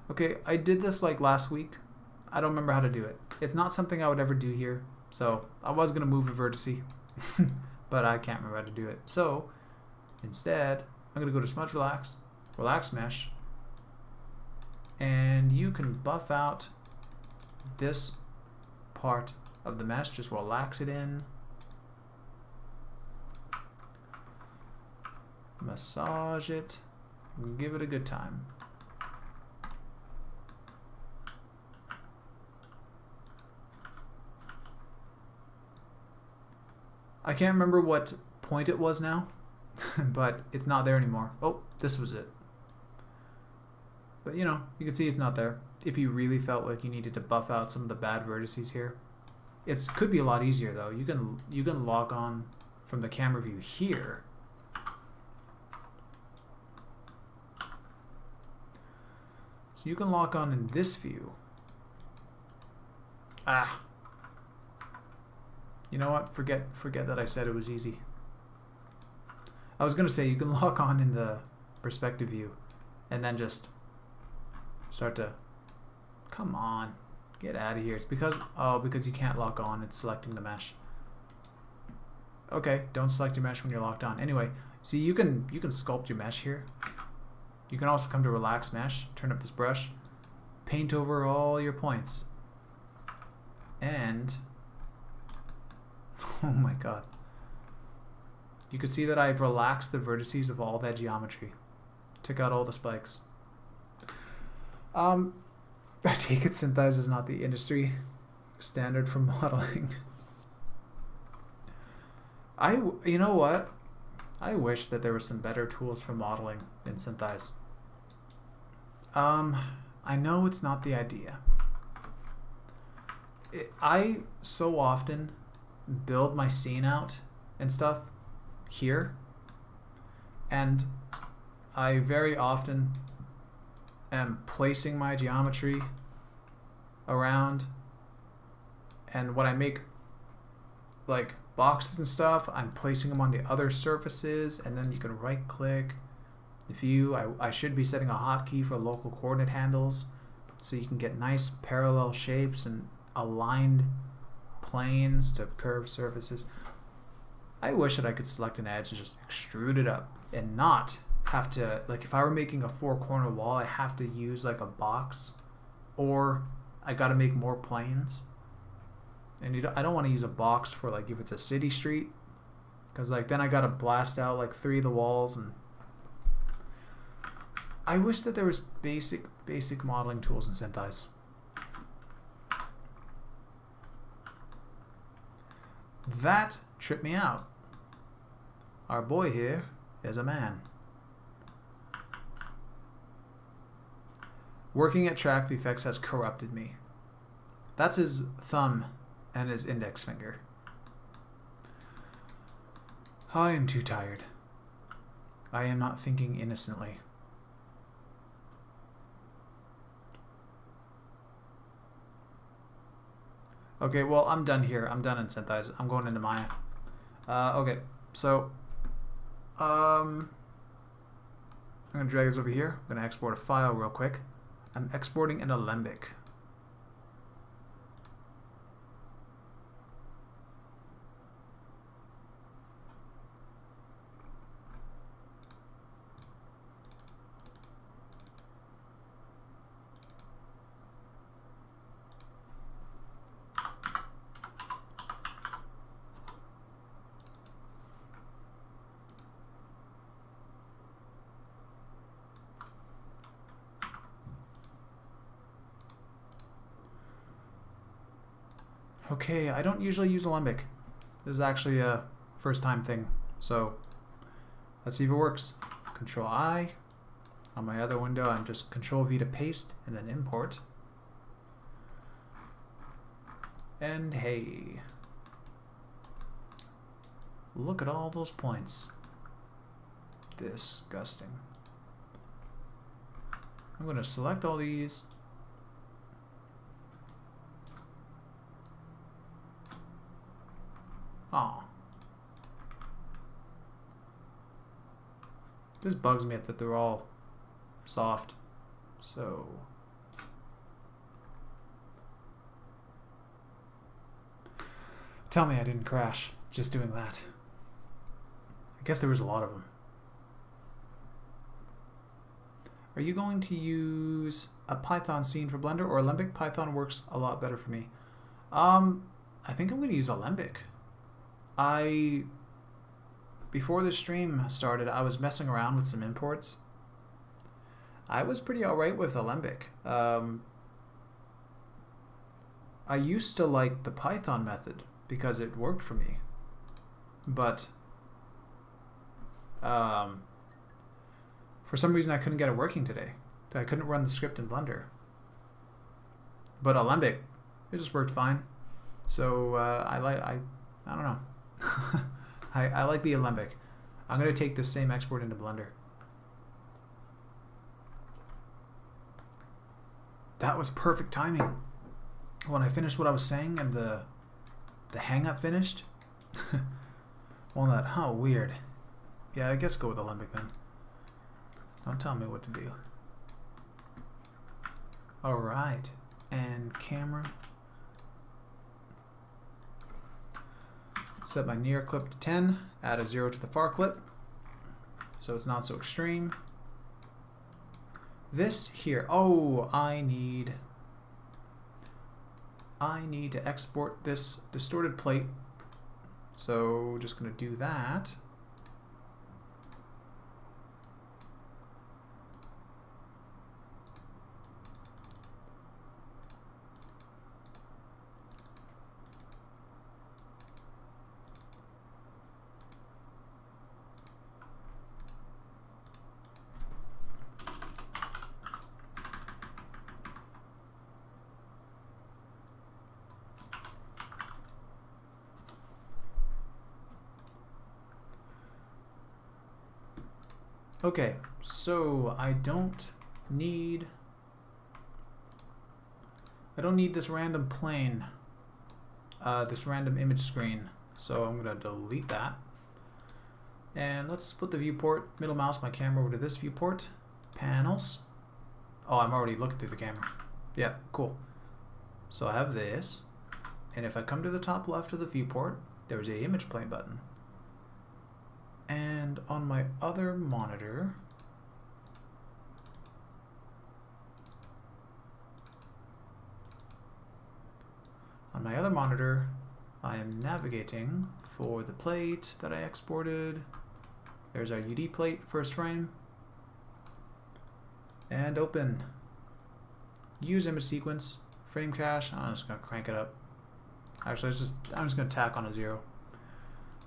Okay, I did this like last week. I don't remember how to do it. It's not something I would ever do here. So I was gonna move a vertice, but I can't remember how to do it. So instead, I'm gonna go to Smudge Relax, Relax Mesh, and you can buff out this part of the mesh. Just relax it in. Massage it, give it a good time. I can't remember what point it was now, but it's not there anymore. Oh, this was it. But you know, you can see it's not there. If you really felt like you needed to buff out some of the bad vertices here, it could be a lot easier though. You can log on from the camera view here. So you can lock on in this view. Ah. You know what? Forget that I said it was easy. I was gonna say you can lock on in the perspective view and then just start to, come on, get out of here. It's because you can't lock on, it's selecting the mesh. Okay, don't select your mesh when you're locked on. Anyway, see you can sculpt your mesh here. You can also come to Relax Mesh, turn up this brush, paint over all your points. And, oh my god. You can see that I've relaxed the vertices of all that geometry. Took out all the spikes. I take it Syntheyes is not the industry standard for modeling. You know what? I wish that there were some better tools for modeling in Syntheyes. I know it's not the idea. I so often build my scene out and stuff here, and I very often am placing my geometry around, and when I make like boxes and stuff, I'm placing them on the other surfaces, and then you can right click the view. I should be setting a hotkey for local coordinate handles so you can get nice parallel shapes and aligned planes to curved surfaces. I wish that I could select an edge and just extrude it up and not have to, like if I were making a 4-corner wall, I have to use like a box, or I got to make more planes. And I don't want to use a box for like if it's a city street, because like then I got to blast out like 3 of the walls. And I wish that there was basic modeling tools in Syntheyes. That tripped me out. Our boy here is a man. Working at Track VFX has corrupted me. That's his thumb and his index finger. I am too tired. I am not thinking innocently. Okay, well, I'm done here. I'm done in Syntheyes. I'm going into Maya. Okay, so I'm going to drag this over here. I'm going to export a file real quick. I'm exporting an alembic. Okay, I don't usually use Alembic. This is actually a first time thing. So let's see if it works. Control I. On my other window, I'm just Control V to paste and then import. And hey, look at all those points. Disgusting. I'm going to select all these. Oh. This bugs me that they're all soft. So tell me I didn't crash just doing that. I guess there was a lot of them. Are you going to use a Python scene for Blender or Alembic? Python works a lot better for me. I think I'm going to use Alembic. Before the stream started, I was messing around with some imports. I was pretty alright with Alembic. I used to like the Python method because it worked for me. But for some reason I couldn't get it working today. I couldn't run the script in Blender. But Alembic, it just worked fine. So I don't know. I like the Alembic. I'm going to take this same export into Blender. That was perfect timing. When I finished what I was saying and the hang-up finished. Well, that, huh, weird. Yeah, I guess go with Alembic then. Don't tell me what to do. Alright. And camera. Set my near clip to 10, add a 0 to the far clip, so it's not so extreme. This here, oh, I need to export this distorted plate, so just going to do that. Okay, so I don't need this random plane, this random image screen. So I'm gonna delete that. And let's split the viewport, middle mouse my camera over to this viewport, panels. Oh, I'm already looking through the camera. Yeah, cool. So I have this, and if I come to the top left of the viewport, there's a image plane button. And on my other monitor, I am navigating for the plate that I exported. There's our UD plate, first frame. And open. Use image sequence, frame cache. I'm just going to crank it up. Actually, I'm just going to tack on a 0.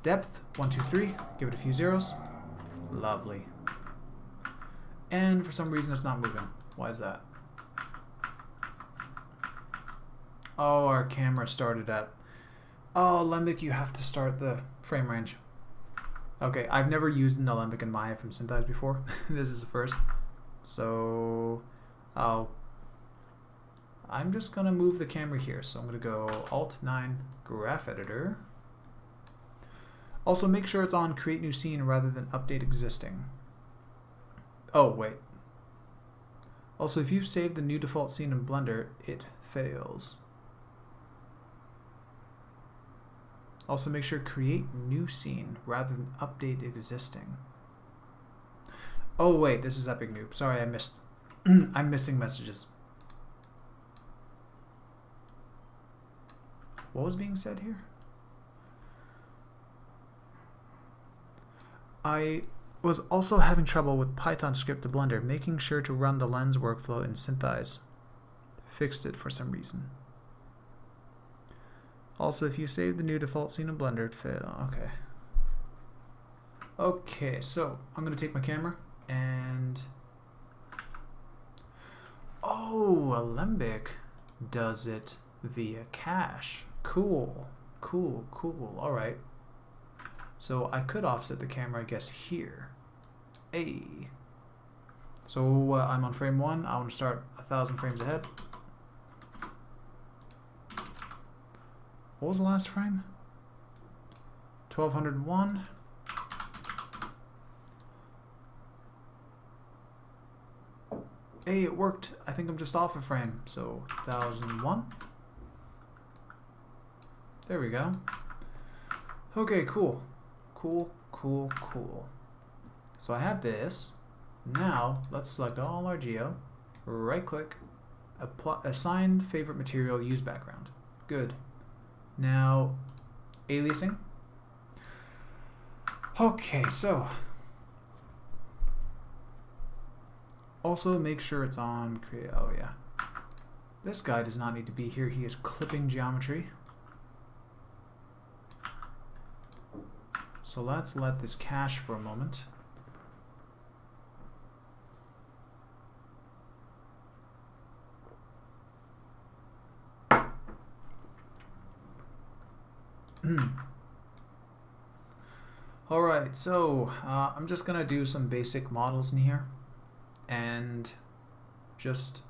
Depth, 1, 2, 3. Give it a few zeros. Lovely. And for some reason it's not moving. Why is that? Oh, our camera started at... Oh, Alembic, you have to start the frame range. Okay, I've never used an Alembic in Maya from Syntheyes before. This is the first. So, I'm just going to move the camera here. So I'm going to go Alt-9, Graph Editor. Also, make sure it's on Create New Scene rather than Update Existing. Oh, wait. Also, if you save the new default scene in Blender, it fails. Also, make sure Create New Scene rather than Update Existing. Oh, wait, this is Epic Noob. Sorry, I missed. I'm missing messages. What was being said here? I was also having trouble with Python script to Blender, making sure to run the lens workflow in Syntheyes. Fixed it for some reason. Also, if you save the new default scene in Blender, it fail. Okay. Okay, so I'm gonna take my camera and Alembic does it via cache. Cool, cool, cool. All right. So I could offset the camera, I guess, here. Hey. So I'm on frame 1. I want to start 1,000 frames ahead. What was the last frame? 1201. Hey, it worked. I think I'm just off a frame. So 1001. There we go. Okay, cool. Cool, cool, cool. So I have this. Now let's select all our geo. Right click. Apply, assign favorite material, use background. Good. Now aliasing. Okay, so also make sure it's on create. Oh yeah. This guy does not need to be here. He is clipping geometry. So let's let this cache for a moment. Alright, so I'm just gonna do some basic models in here and just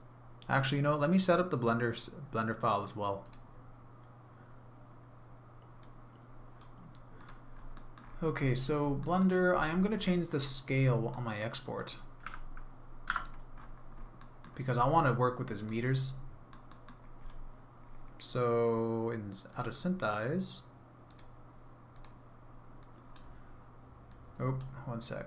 actually, you know, let me set up the Blender file as well. Okay, so Blender, I am gonna change the scale on my export because I want to work with his meters. So out of Syntheyes. Oh, one sec.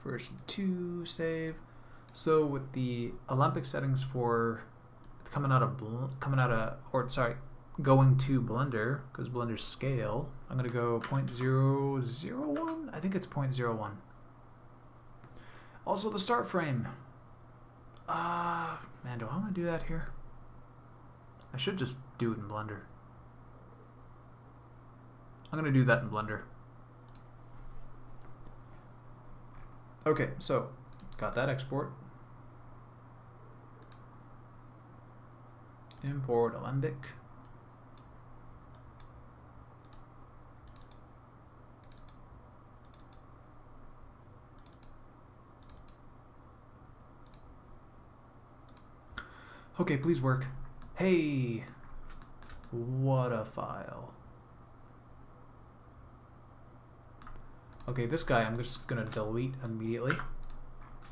Version 2 save. So with the Olympic settings for going to Blender, because Blender's scale, I'm gonna go 0.001. I think it's 0.01. Also the start frame. Man, do I want to do that here? I should just do it in Blender. I'm gonna do that in Blender. Okay, so got that export. Import Alembic. Okay, please work. Hey, what a file. Okay, this guy I'm just gonna delete immediately.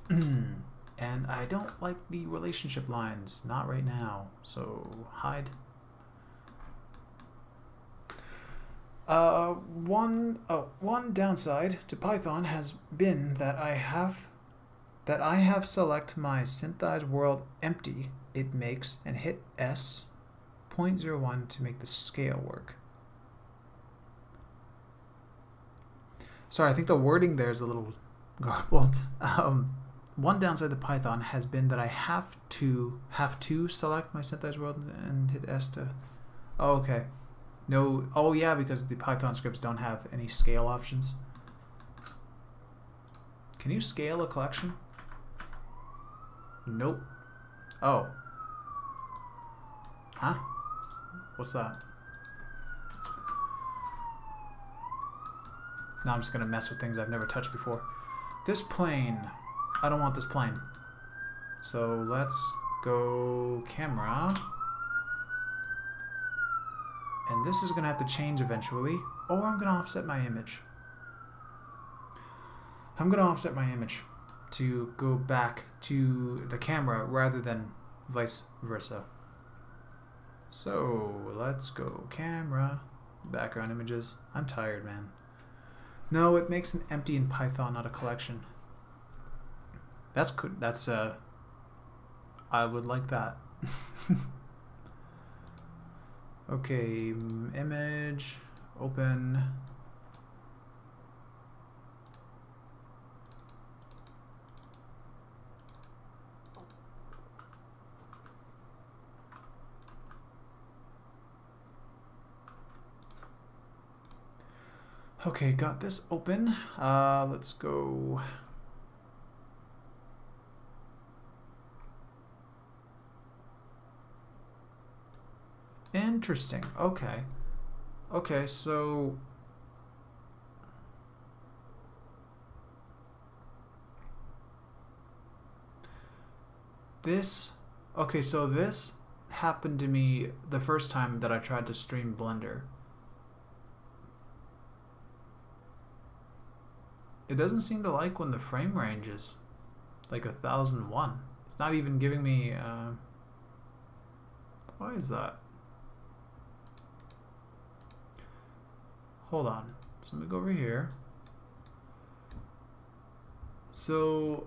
And I don't like the relationship lines, not right now, so hide. One downside to Python has been that I have select my Syntheyes world empty, it makes, and hit S 0.01 to make the scale work. Sorry, I think the wording there is a little garbled. One downside to Python has been that I have to select my Syntheyes world and hit S to. Oh, okay. No. Oh, yeah, because the Python scripts don't have any scale options. Can you scale a collection? Nope. Oh. Huh? What's that? Now I'm just gonna mess with things I've never touched before. This plane. I don't want this plane. So let's go camera. And this is gonna have to change eventually. Or I'm gonna offset my image. I'm gonna offset my image to go back to the camera rather than vice versa. So let's go camera, background images. I'm tired, man. No, it makes an empty in Python, not a collection. That's good. That's I would like that. Okay, image, open. Okay, got this open. Let's go. Interesting. Okay. Okay, so this, okay, so this happened to me the first time that I tried to stream Blender. It doesn't seem to like when the frame range is like 1001. It's not even giving me, why is that? Hold on. So let me go over here. So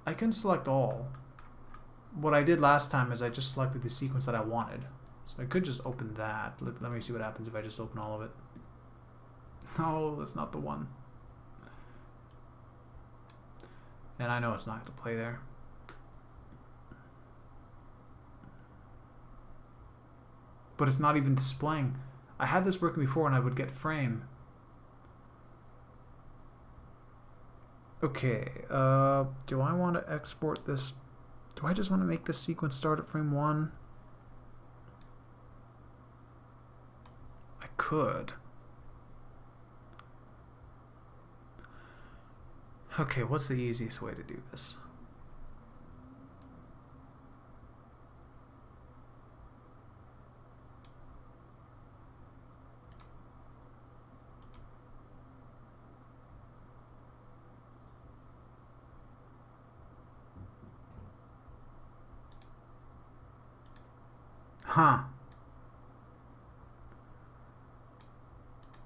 I can select all. What I did last time is I just selected the sequence that I wanted. So I could just open that. Let me see what happens if I just open all of it. No, that's not the one. And I know it's not going to play there. But it's not even displaying. I had this working before and I would get frame. Okay, do I want to export this? Do I just want to make this sequence start at frame 1? I could. Okay, what's the easiest way to do this? Huh.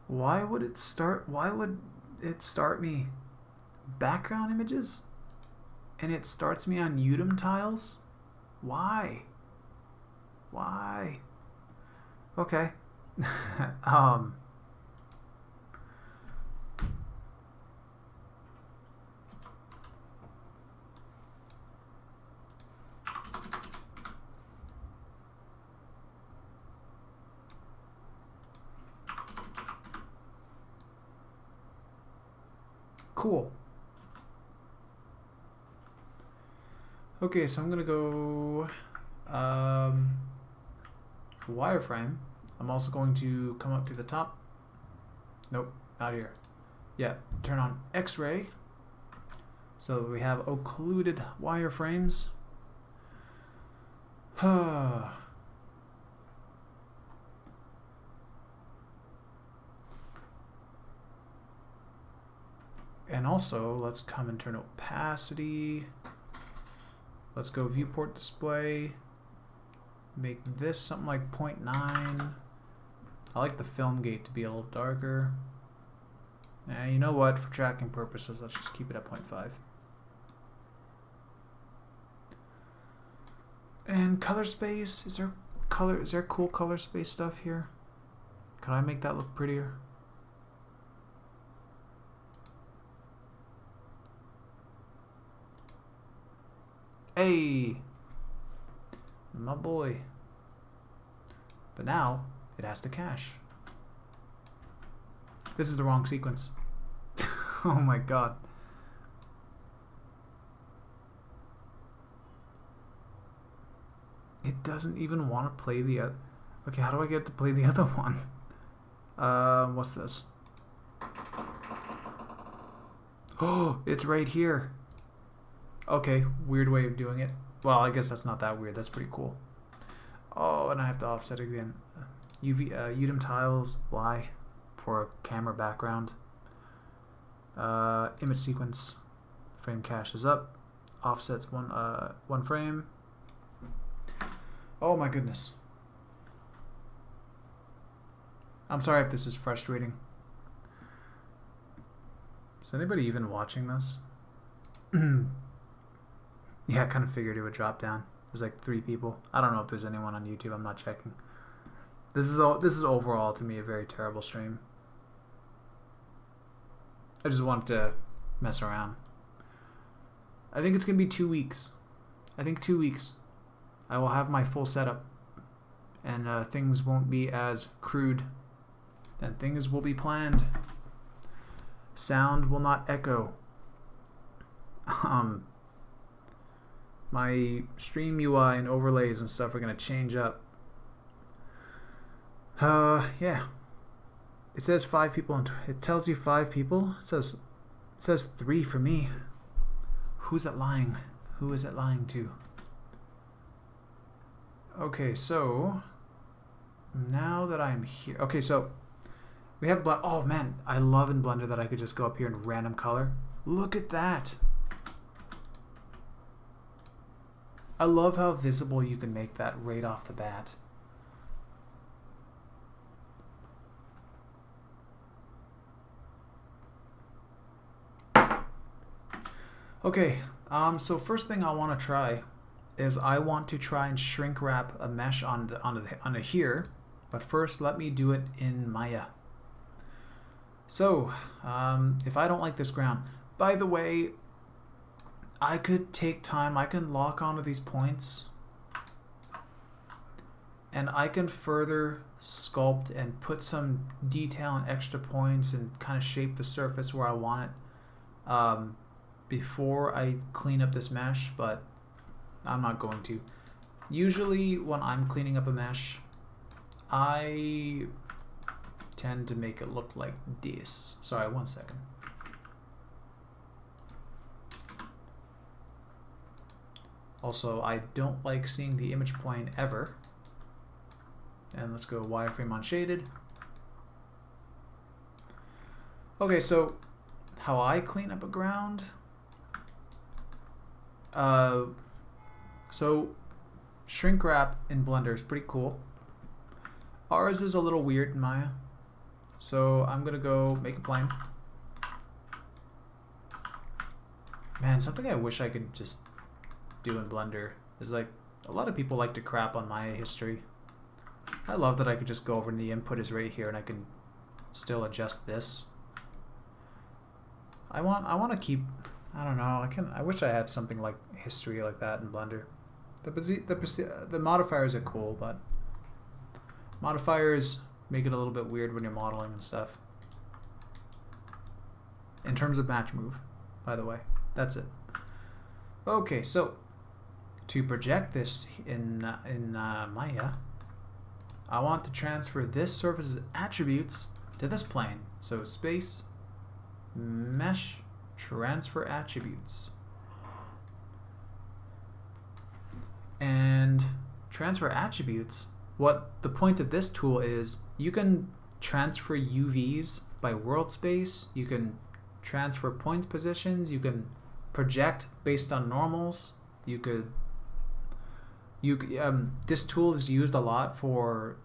Why would it start me background images? And it starts me on Udemy tiles? Why? Why? Okay. Cool. Okay, so I'm gonna go wireframe. I'm also going to come up to the top. Nope, not here. Yeah, turn on X-ray. So we have occluded wireframes. And also, let's come and turn opacity. Let's go viewport display. Make this something like 0.9. I like the film gate to be a little darker. You know what? For tracking purposes, let's just keep it at 0.5. And color space. Is there cool color space stuff here? Could I make that look prettier? Hey, my boy. But now it has to cache. This is the wrong sequence. Oh my god. It doesn't even want to play the other. Okay, how do I get to play the other one? What's this? Oh, it's right here. Okay, weird way of doing it. Well, I guess that's not that weird. That's pretty cool. Oh, and I have to offset again. Udemy tiles, Y for a camera background. Image sequence, frame cache is up. Offsets one frame. Oh my goodness. I'm sorry if this is frustrating. Is anybody even watching this? Yeah, I kind of figured it would drop down. There's like 3 people. I don't know if there's anyone on YouTube. I'm not checking. This is overall to me a very terrible stream. I just wanted to mess around. I think it's gonna be 2 weeks. I think 2 weeks. I will have my full setup. and things won't be as crude, and things will be planned. Sound will not echo. My stream UI and overlays and stuff are going to change up. Yeah. It says 5 people, and it tells you 5 people. It says 3 for me. Who's it lying? Who is it lying to? Okay, so now that I'm here. Okay, so we have oh man, I love in Blender that I could just go up here and random color. Look at that. I love how visible you can make that right off the bat. Okay, so first thing I want to try is I want to try and shrink wrap a mesh onto here, but first let me do it in Maya. So, if I don't like this ground, by the way, I could take time, I can lock onto these points, and I can further sculpt and put some detail and extra points and kind of shape the surface where I want it before I clean up this mesh, but I'm not going to. Usually when I'm cleaning up a mesh, I tend to make it look like this. Sorry, 1 second. Also, I don't like seeing the image plane ever. And let's go wireframe on shaded. Okay, so how I clean up a ground. So shrink wrap in Blender is pretty cool. Ours is a little weird in Maya. So I'm gonna go make a plane. Man, something I wish I could just do in Blender is like, a lot of people like to crap on Maya history. I love that I could just go over and the input is right here and I can still adjust this. I want to keep, I don't know, I wish I had something like history like that in Blender. The modifiers are cool, but modifiers make it a little bit weird when you're modeling and stuff. In terms of match move, by the way. That's it. Okay, so to project this in Maya, I want to transfer this surface's attributes to this plane. So space, mesh, transfer attributes. And transfer attributes, what the point of this tool is, you can transfer UVs by world space, you can transfer point positions, you can project based on normals, this tool is used a lot for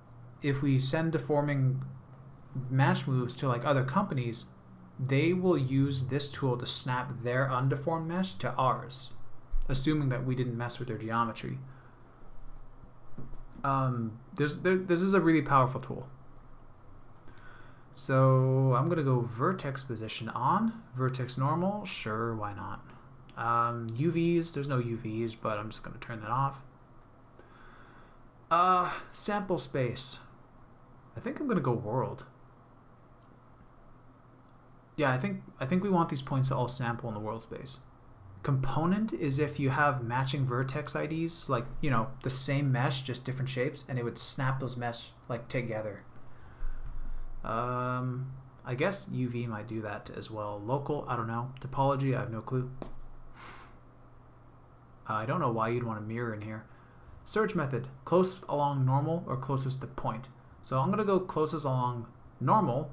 if we send deforming match moves to like other companies, they will use this tool to snap their undeformed mesh to ours, assuming that we didn't mess with their geometry. This is a really powerful tool. So I'm gonna go vertex position on, vertex normal, sure, why not? UVs, there's no UVs, but I'm just gonna turn that off. Sample space. I think I'm gonna go world. Yeah, I think we want these points to all sample in the world space. Component is if you have matching vertex IDs, like, you know, the same mesh, just different shapes, and it would snap those mesh like together. I guess UV might do that as well. Local, I don't know. Topology, I have no clue. I don't know why you'd want a mirror in here. Search method, closest along normal or closest to point. So I'm gonna go closest along normal,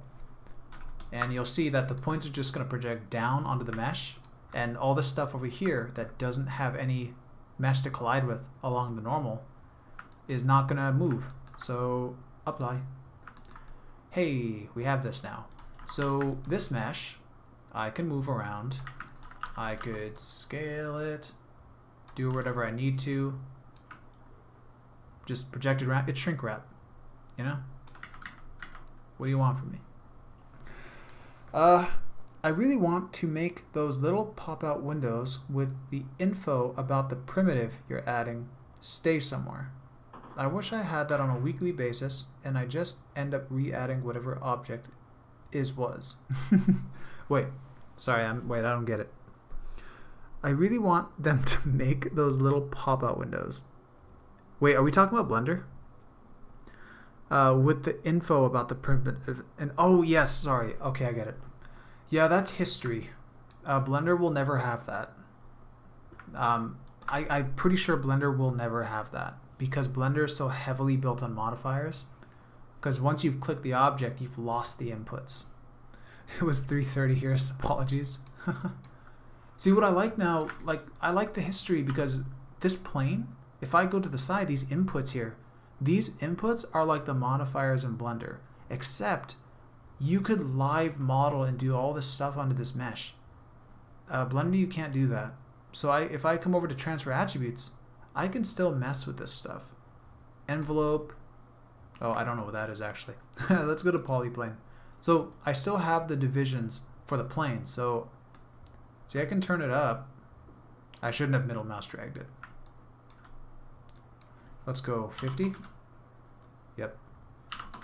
and you'll see that the points are just gonna project down onto the mesh, and all this stuff over here that doesn't have any mesh to collide with along the normal is not gonna move. So apply. Hey, we have this now. So this mesh, I can move around. I could scale it, do whatever I need to. Just project it around. It's shrink wrap, you know? What do you want from me? I really want to make those little pop-out windows with the info about the primitive you're adding stay somewhere. I wish I had that on a weekly basis, and I just end up re-adding whatever object was. Wait, sorry, wait, I don't get it. I really want them to make those little pop-out windows. Wait, are we talking about Blender? With the info about the primitive, and oh yes, sorry. Okay, I get it. Yeah, that's history. Blender will never have that. I'm pretty sure Blender will never have that because Blender is so heavily built on modifiers. Because once you've clicked the object, you've lost the inputs. It was 3:30 here. Apologies. See what I like now? Like I like the history because this plane. If I go to the side, these inputs here. These inputs are like the modifiers in Blender, except you could live model and do all this stuff onto this mesh. Blender, you can't do that. So if I come over to transfer attributes, I can still mess with this stuff. Envelope. Oh, I don't know what that is actually. Let's go to polyplane. So I still have the divisions for the plane. So see, I can turn it up. I shouldn't have middle mouse dragged it. Let's go 50. Yep.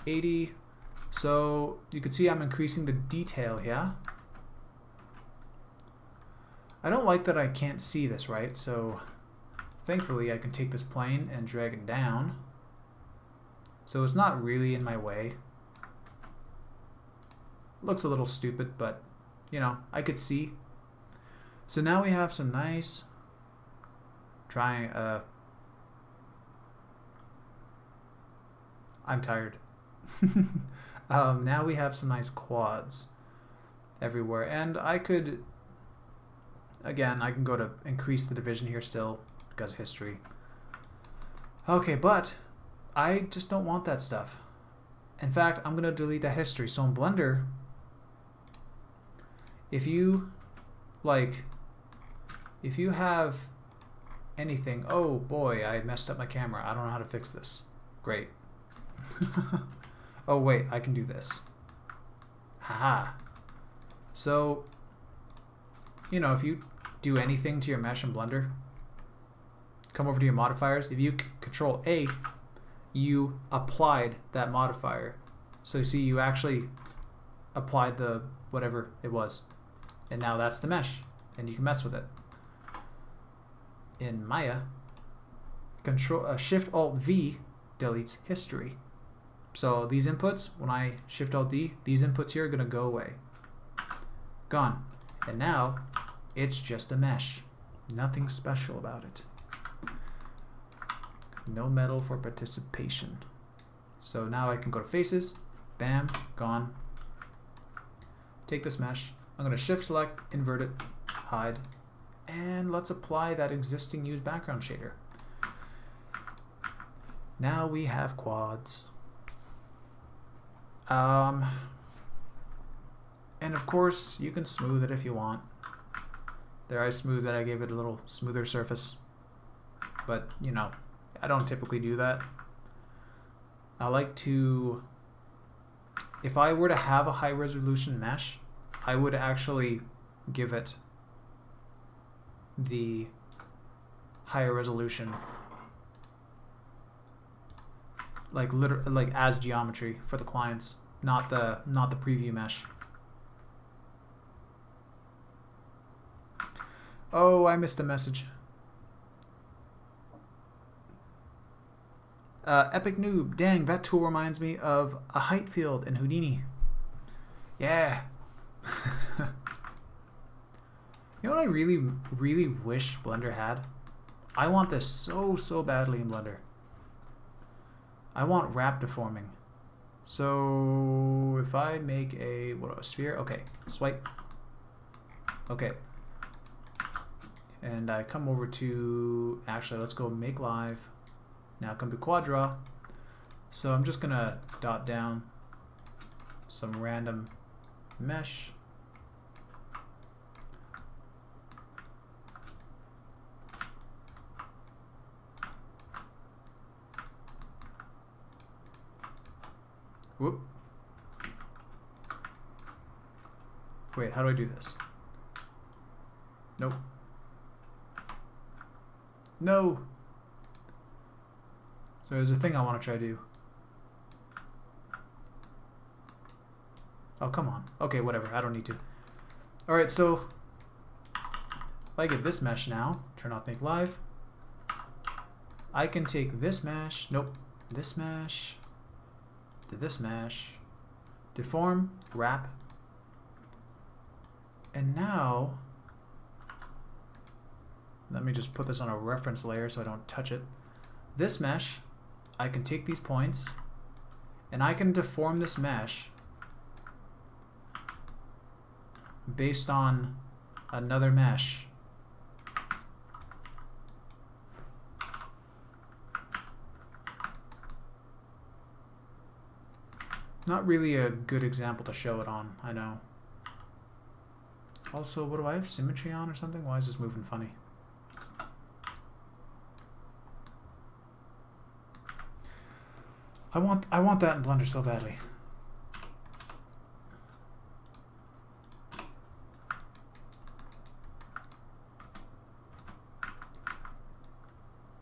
80. So you can see I'm increasing the detail here. I don't like that I can't see this, right? So thankfully I can take this plane and drag it down. So it's not really in my way. Looks a little stupid, but you know, I could see. So now we have some nice I'm tired. Now we have some nice quads everywhere, and I could, again, I can go to increase the division here still because history. Okay, but I just don't want that stuff. In fact, I'm gonna delete that history. So in Blender, if you have anything, oh boy, I messed up my camera. I don't know how to fix this. Great. Oh wait, I can do this. Haha. So, you know, if you do anything to your mesh in Blender, come over to your modifiers. If you Control A, you applied that modifier. So you see, you actually applied the whatever it was, and now that's the mesh, and you can mess with it. In Maya, Shift Alt V deletes history. So these inputs, when I Shift Alt D, these inputs here are going to go away. Gone. And now it's just a mesh. Nothing special about it. No medal for participation. So now I can go to faces. Bam. Gone. Take this mesh. I'm going to Shift Select, invert it, hide. And let's apply that existing use background shader. Now we have quads. And of course, you can smooth it if you want. There, I smoothed it. I gave it a little smoother surface. But, you know, I don't typically do that. I like to, if I were to have a high resolution mesh, I would actually give it the higher resolution, like as geometry for the clients, not the preview mesh. Oh, I missed a message. Epic Noob, dang, that tool reminds me of a height field in Houdini. Yeah. You know what I really, really wish Blender had? I want this so badly in Blender. I want wrap deforming. So if I make a sphere, okay, swipe. Okay. And I come over to, actually, let's go make live. Now come to quad draw. So I'm just gonna dot down some random mesh. Whoop. Wait, how do I do this? Nope. No. So there's a thing I want to try to do. Oh, come on. Okay, whatever. I don't need to. Alright, so if I get this mesh now, turn off make live, I can take this mesh, nope, this mesh, to this mesh, deform, wrap, and now, let me just put this on a reference layer so I don't touch it. This mesh, I can take these points, and I can deform this mesh based on another mesh. Not really a good example to show it on, I know. Also, what do I have symmetry on or something? Why is this moving funny? I want that in Blender so badly.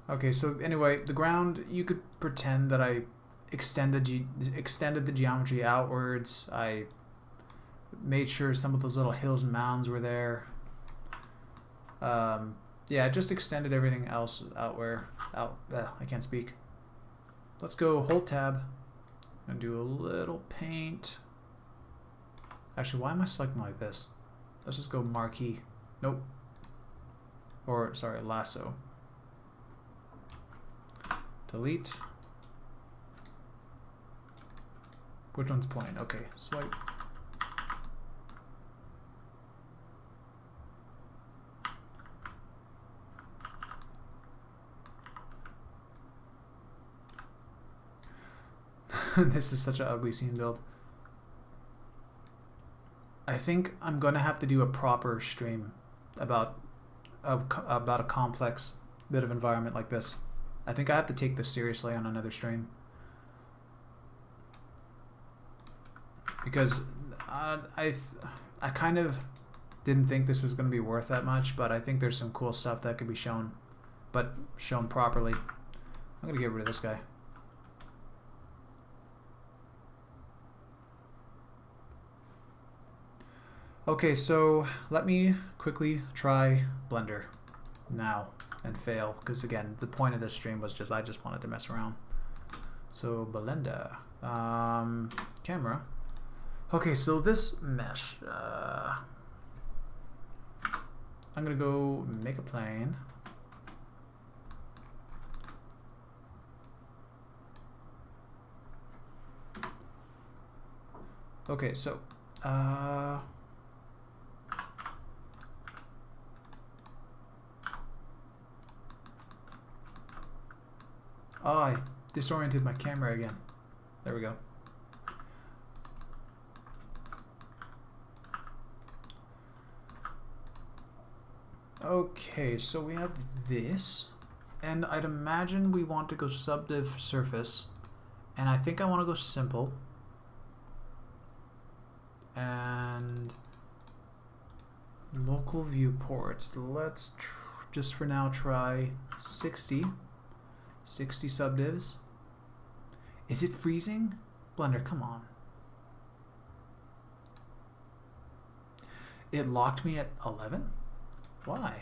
Okay, so anyway, the ground, you could pretend that I extended the geometry outwards. I made sure some of those little hills and mounds were there. Yeah, just extended everything else I can't speak. Let's go hold tab and do a little paint. Actually, why am I selecting like this? Let's just go marquee. Nope. Or, sorry, lasso. Delete. Which one's plain? Okay, swipe. This is such an ugly scene build. I think I'm gonna have to do a proper stream about a complex bit of environment like this. I think I have to take this seriously on another stream. Because I kind of didn't think this was going to be worth that much, but I think there's some cool stuff that could be shown, but shown properly. I'm going to get rid of this guy. Okay, so let me quickly try Blender now and fail, because again, the point of this stream was I just wanted to mess around. So Blender, camera. Okay, so this mesh, I'm gonna go make a plane. Okay, so oh, I disoriented my camera again. There we go. Okay, so we have this, and I'd imagine we want to go subdiv surface, and I think I want to go simple, and local viewports. Let's just for now try 60 subdivs. Is it freezing? Blender, come on. It locked me at 11? Why?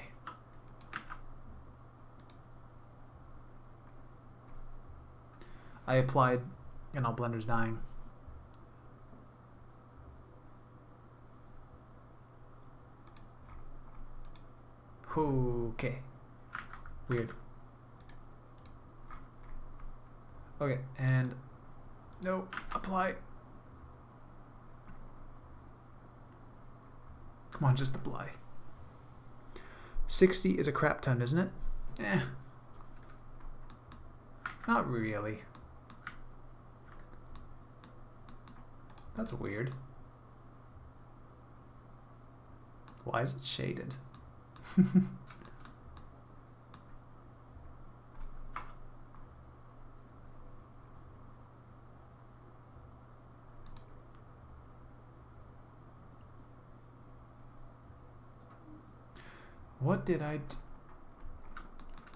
I applied, and now Blender's dying. Okay. Weird. Okay, and no, apply. Come on, just apply. 60 is a crap ton, isn't it? Eh. Not really. That's weird. Why is it shaded? What did I do?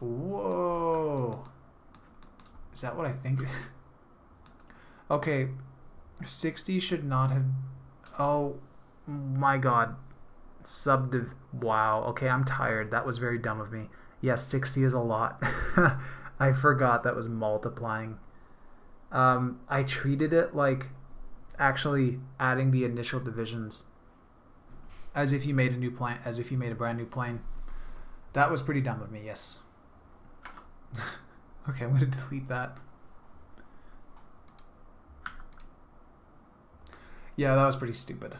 Whoa. Is that what I think? Okay, 60 should not have... Oh my god. Wow, okay, I'm tired. That was very dumb of me. Yes, 60 is a lot. I forgot that was multiplying. I treated it like actually adding the initial divisions as if you made a new plane, as if you made a brand new plane. That was pretty dumb of me, yes. Okay, I'm going to delete that. Yeah, that was pretty stupid.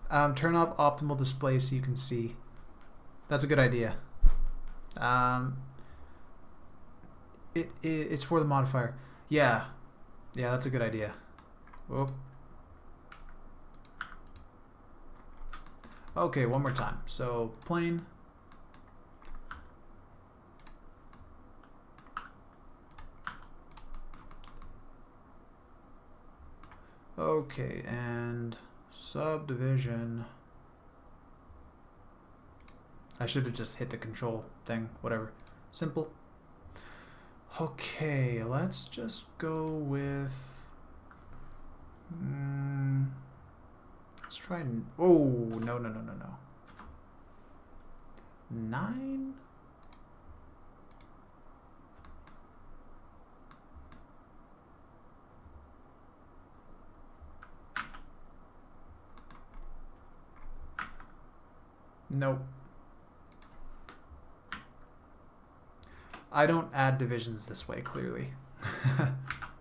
Turn off optimal display so you can see. That's a good idea. It's for the modifier. Yeah, that's a good idea. Whoop. Okay, one more time. So plane. Okay, and subdivision. I should have just hit the control thing, whatever. Simple. Okay, let's just go with... let's try... Oh, no. 9? Nope. I don't add divisions this way, clearly.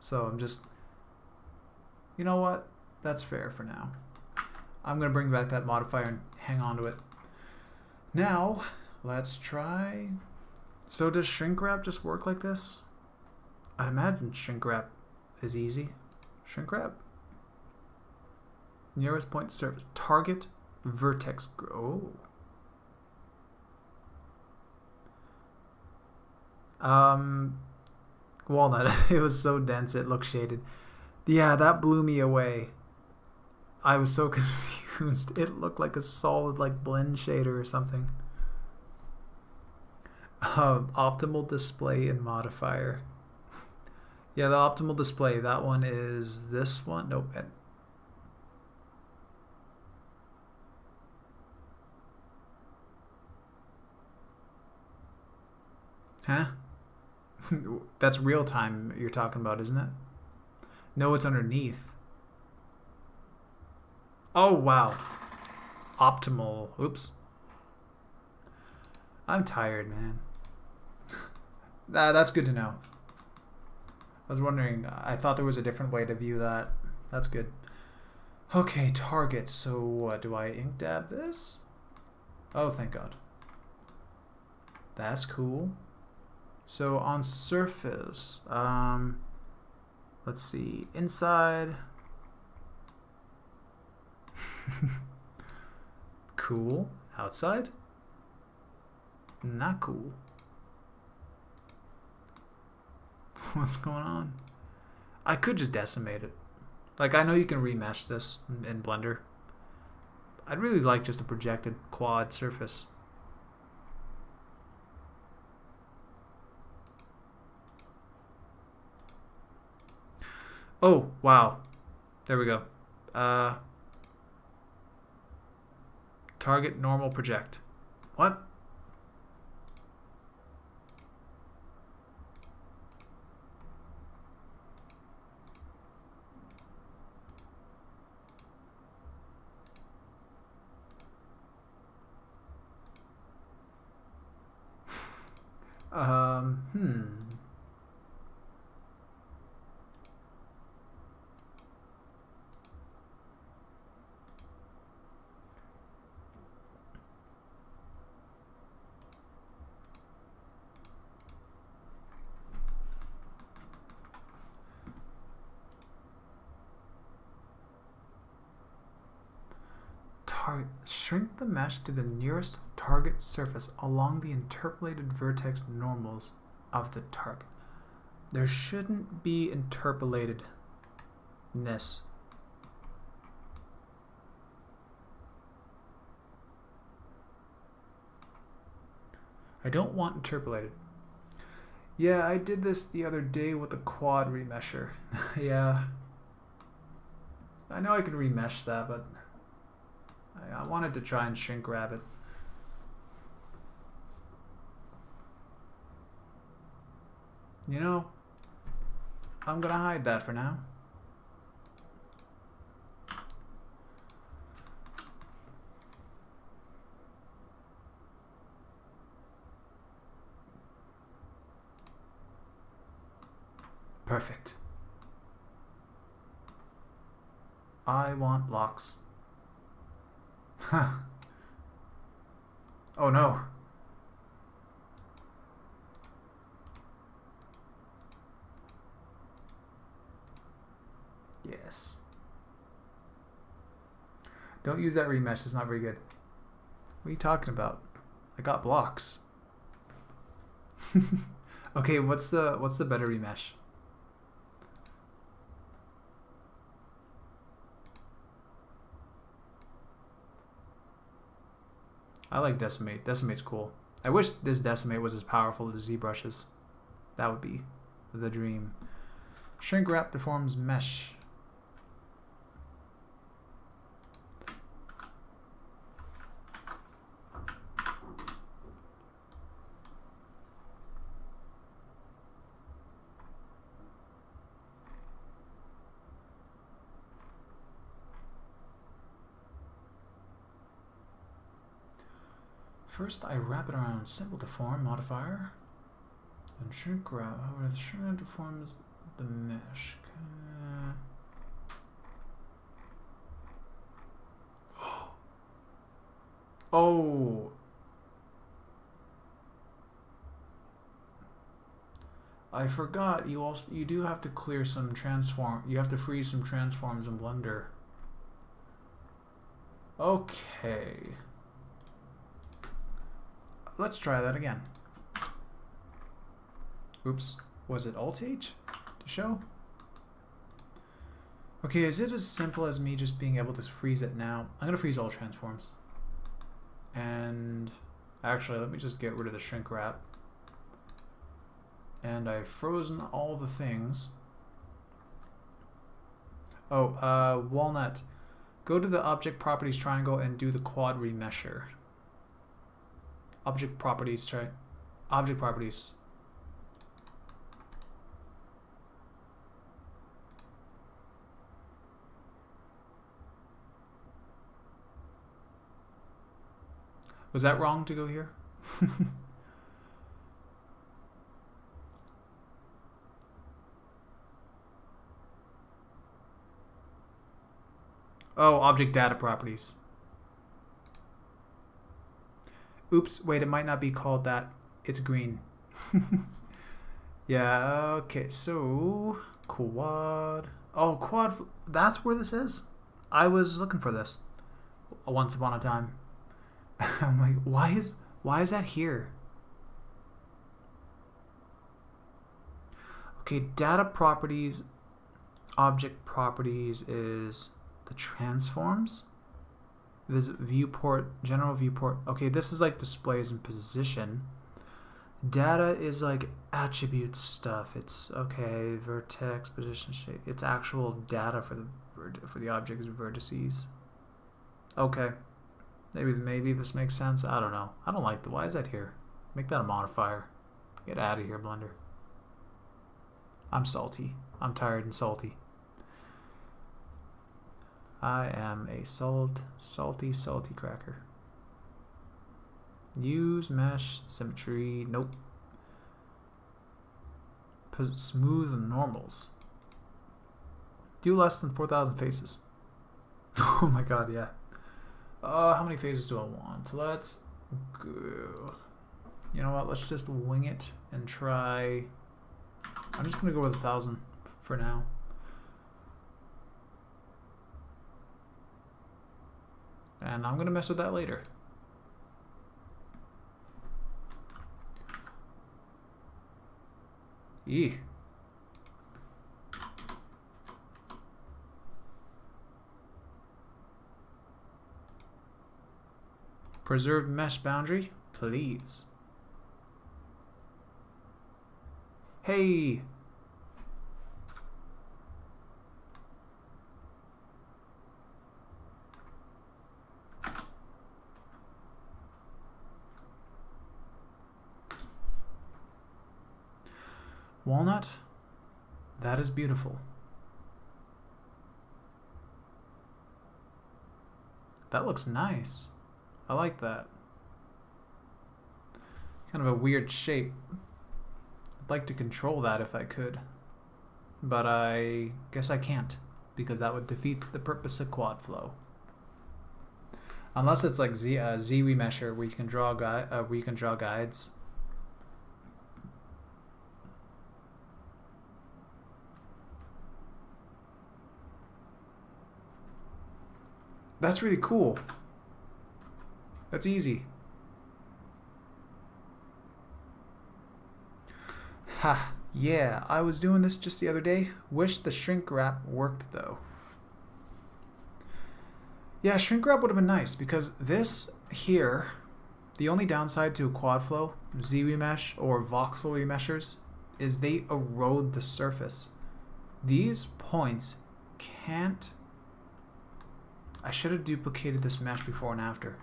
So I'm just... You know what? That's fair for now. I'm going to bring back that modifier and hang on to it. Now, let's try... So does shrink wrap just work like this? I'd imagine shrink wrap is easy. Shrink wrap. Nearest point to surface. Target vertex. Oh. Walnut. It was so dense it looked shaded. Yeah, that blew me away. I was so confused. It looked like a solid like blend shader or something. Optimal display and modifier. Yeah, the optimal display. That one is this one. Nope. Huh? That's real time you're talking about, isn't it? No, it's underneath. Oh, wow. Optimal. Oops. I'm tired, man. That's good to know. I was wondering, I thought there was a different way to view that. That's good. Okay, target. So do I ink dab this? Oh, thank God. That's cool. So on surface, let's see, inside. Cool. Outside? Not cool. What's going on? I could just decimate it. Like, I know you can remesh this in Blender. I'd really like just a projected quad surface. Oh, wow. There we go. Target, normal, project. What? Shrink the mesh to the nearest target surface along the interpolated vertex normals of the target. There shouldn't be interpolatedness. I don't want interpolated. Yeah, I did this the other day with the quad remesher. Yeah. I know I could remesh that, but I wanted to try and shrink wrap it. You know, I'm gonna hide that for now. Perfect. I want blocks. Oh no. Yes. Don't use that remesh, it's not very good. What are you talking about? I got blocks. Okay, what's the better remesh? I like Decimate. Decimate's cool. I wish this Decimate was as powerful as ZBrush's. That would be the dream. Shrink wrap deforms mesh. First, I wrap it around simple deform modifier, and shrink wrap. However, the shrink wrap deforms the mesh. Oh, I forgot. You do have to clear some transform. You have to freeze some transforms in Blender. Okay. Let's try that again. Oops. Was it Alt-H to show? Okay, is it as simple as me just being able to freeze it now? I'm going to freeze all transforms. And actually, let me just get rid of the shrink wrap. And I've frozen all the things. Oh, Walnut. Go to the Object Properties triangle and do the quad remesher. Object Properties, try. Object Properties. Was that wrong to go here? Oh, Object Data Properties. Oops, wait, it might not be called that. It's green. Yeah, okay, so quad. Oh, quad, that's where this is? I was looking for this once upon a time. I'm like, why is that here? Okay, data properties, object properties is the transforms. Visit viewport, general viewport. Okay, this is like displays and position. Data is like attribute stuff. It's okay, vertex, position, shape. It's actual data for the object's vertices. Okay, maybe this makes sense. I don't know. I don't like the. Why is that here? Make that a modifier. Get out of here, Blender. I'm salty. I'm tired and salty. I am a salty cracker. Use mesh symmetry. Nope. Smooth and normals. Do less than 4,000 faces. Oh my god, yeah. How many faces do I want? Let's go. You know what? Let's just wing it and try. I'm just gonna go with 1,000 for now. And I'm gonna mess with that later. Eee. Preserve mesh boundary, please. Hey! Walnut? That is beautiful. That looks nice. I like that. Kind of a weird shape. I'd like to control that if I could. But I guess I can't, because that would defeat the purpose of quad flow. Unless it's like Z remesher where you can draw guides. That's really cool. That's easy. Ha, yeah, I was doing this just the other day. Wish the shrink wrap worked though. Yeah, shrink wrap would have been nice because this here, the only downside to a quad flow, Z remesh or voxel remeshers, is they erode the surface. These points can't. I should have duplicated this mesh before and after.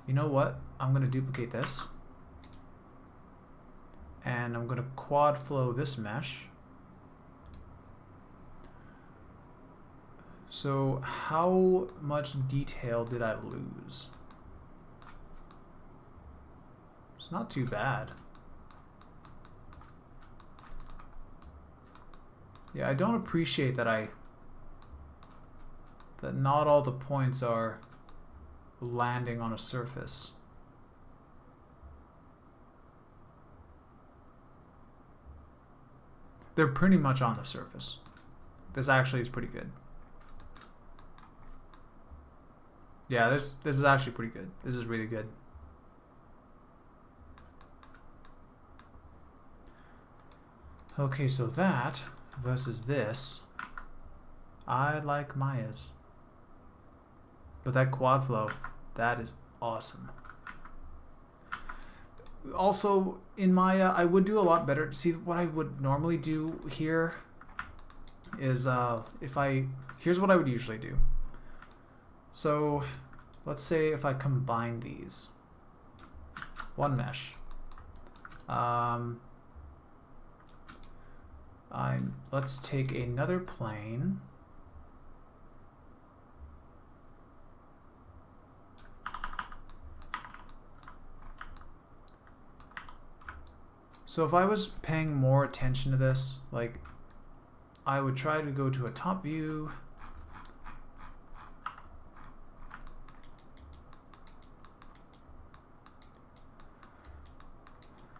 You know what? I'm going to duplicate this. And I'm going to quad flow this mesh. So how much detail did I lose? It's not too bad. Yeah, I don't appreciate that that not all the points are landing on a surface. They're pretty much on the surface. This actually is pretty good. Yeah, this is actually pretty good. This is really good. Okay, so that versus this, I like Maya's. But that quad flow, that is awesome. Also, in Maya, I would do a lot better. See, what I would normally do here is here's what I would usually do. So, let's say if I combine these, one mesh. Let's take another plane. So if I was paying more attention to this, like, I would try to go to a top view.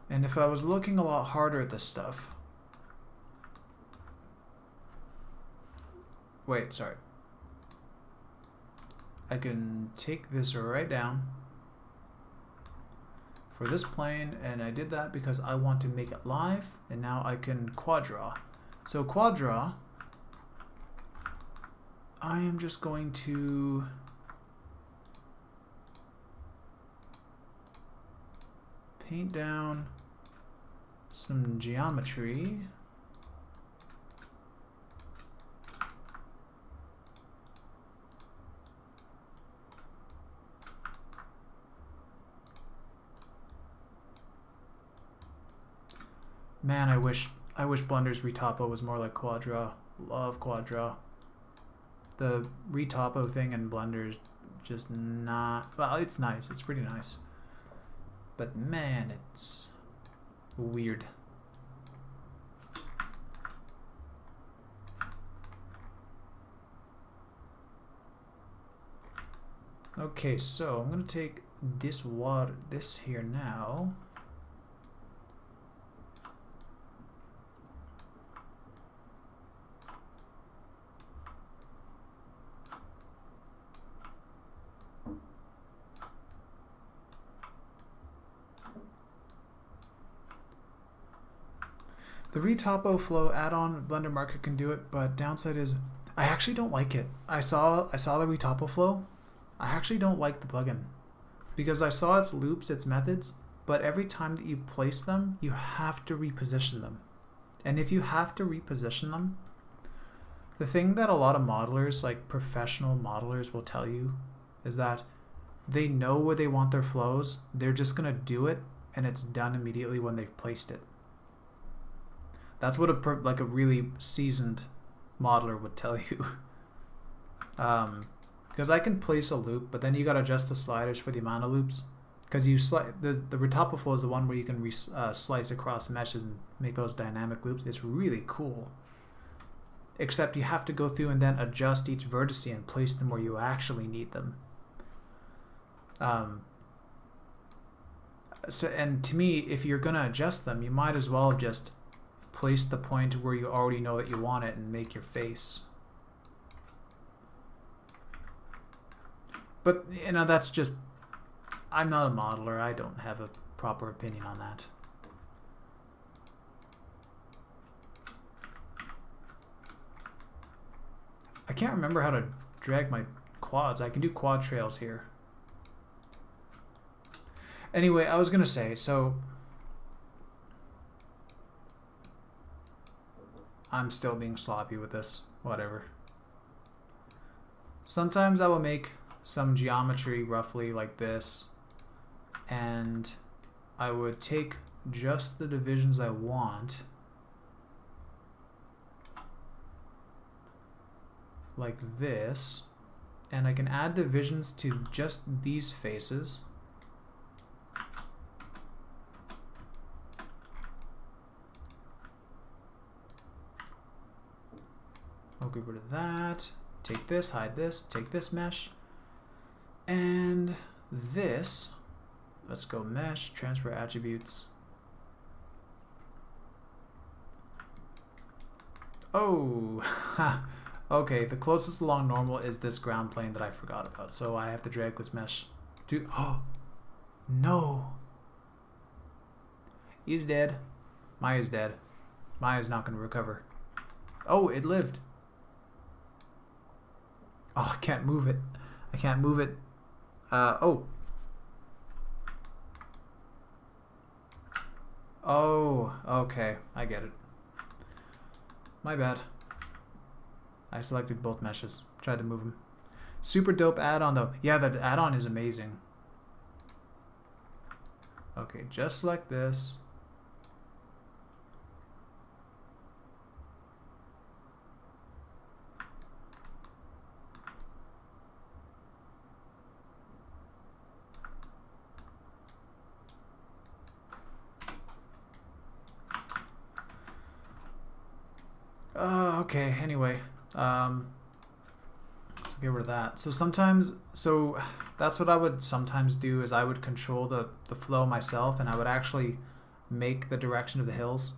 And if I was looking a lot harder at this stuff. Wait, sorry. I can take this right down for this plane, and I did that because I want to make it live, and now I can quad draw. So quad draw, I am just going to paint down some geometry. Man, I wish Blender's retopo was more like quad draw. Love quad draw. The retopo thing in Blender is just not, well, it's nice. It's pretty nice. But man, it's weird. Okay, so I'm gonna take this here now. The retopo flow add-on Blender Market can do it, but downside is I actually don't like it. I saw the retopo flow. I actually don't like the plugin because I saw its loops, its methods, but every time that you place them, you have to reposition them. And if you have to reposition them, the thing that a lot of modelers, like professional modelers, will tell you is that they know where they want their flows. They're just going to do it, and it's done immediately when they've placed it. That's what a really seasoned modeler would tell you. Because I can place a loop, but then you got to adjust the sliders for the amount of loops. Because the retopple flow is the one where you can slice across meshes and make those dynamic loops. It's really cool. Except you have to go through and then adjust each vertex and place them where you actually need them. And to me, if you're going to adjust them, you might as well just place the point where you already know that you want it and make your face. But, you know, that's just... I'm not a modeler. I don't have a proper opinion on that. I can't remember how to drag my quads. I can do quad trails here. Anyway, I was going to say, so... I'm still being sloppy with this. Whatever. Sometimes I will make some geometry roughly like this, and I would take just the divisions I want, like this, and I can add divisions to just these faces. I'll get rid of that. Take this, hide this, take this mesh. And this, let's go mesh, transfer attributes. Oh, okay, the closest along normal is this ground plane that I forgot about. So I have to drag this mesh to, oh, no. He's dead. Maya's dead. Maya's not going to recover. Oh, it lived. Oh, I can't move it. I can't move it. Oh. Oh, okay. I get it. My bad. I selected both meshes. Tried to move them. Super dope add-on though. Yeah, the add-on is amazing. Okay, just like this. Okay, anyway, so get rid of that. So sometimes, so that's what I would sometimes do, is I would control the flow myself, and I would actually make the direction of the hills,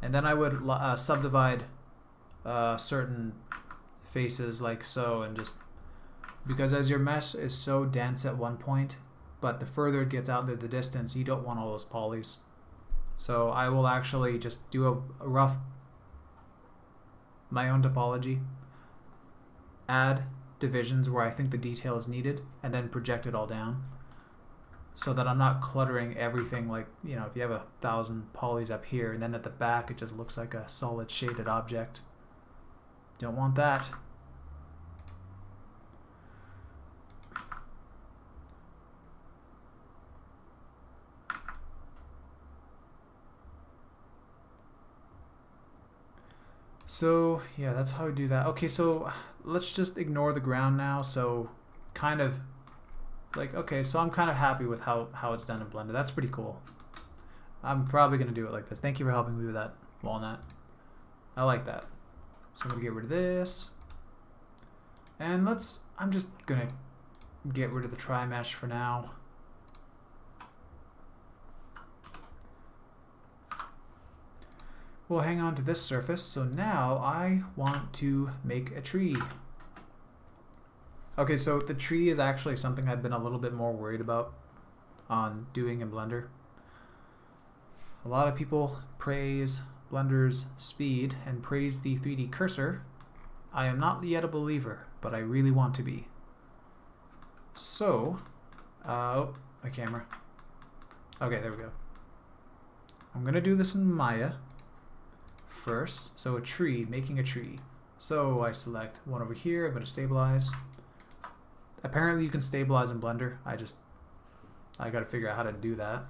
and then I would subdivide certain faces like so, and just, because as your mesh is so dense at one point, but the further it gets out into the distance, you don't want all those polys. So I will actually just do a rough, my own topology, add divisions where I think the detail is needed, and then project it all down so that I'm not cluttering everything. Like, you know, if you have 1,000 polys up here and then at the back it just looks like a solid shaded object. Don't want that. So yeah, that's how we do that. Okay, so let's just ignore the ground now. So kind of like, okay, so I'm kind of happy with how it's done in Blender. That's pretty cool. I'm probably gonna do it like this. Thank you for helping me with that, Walnut. I like that. So I'm gonna get rid of this. And I'm just gonna get rid of the tri-mesh for now. We'll hang on to this surface. So now I want to make a tree. Okay, so the tree is actually something I've been a little bit more worried about on doing in Blender. A lot of people praise Blender's speed and praise the 3D cursor. I am not yet a believer, but I really want to be. So, oh, my camera. Okay, there we go. I'm gonna do this in Maya. first. So a tree, making a tree. So I select one over here, I'm going to stabilize. Apparently you can stabilize in Blender. I got to figure out how to do that.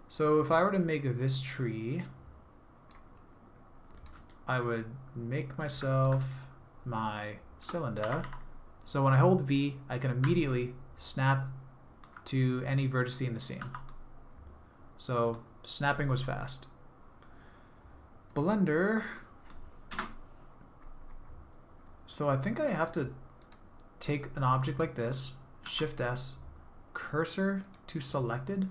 So if I were to make this tree, I would make myself my cylinder. So when I hold V, I can immediately snap to any vertex in the scene. So snapping was fast. Blender. So I think I have to take an object like this, Shift S, cursor to selected,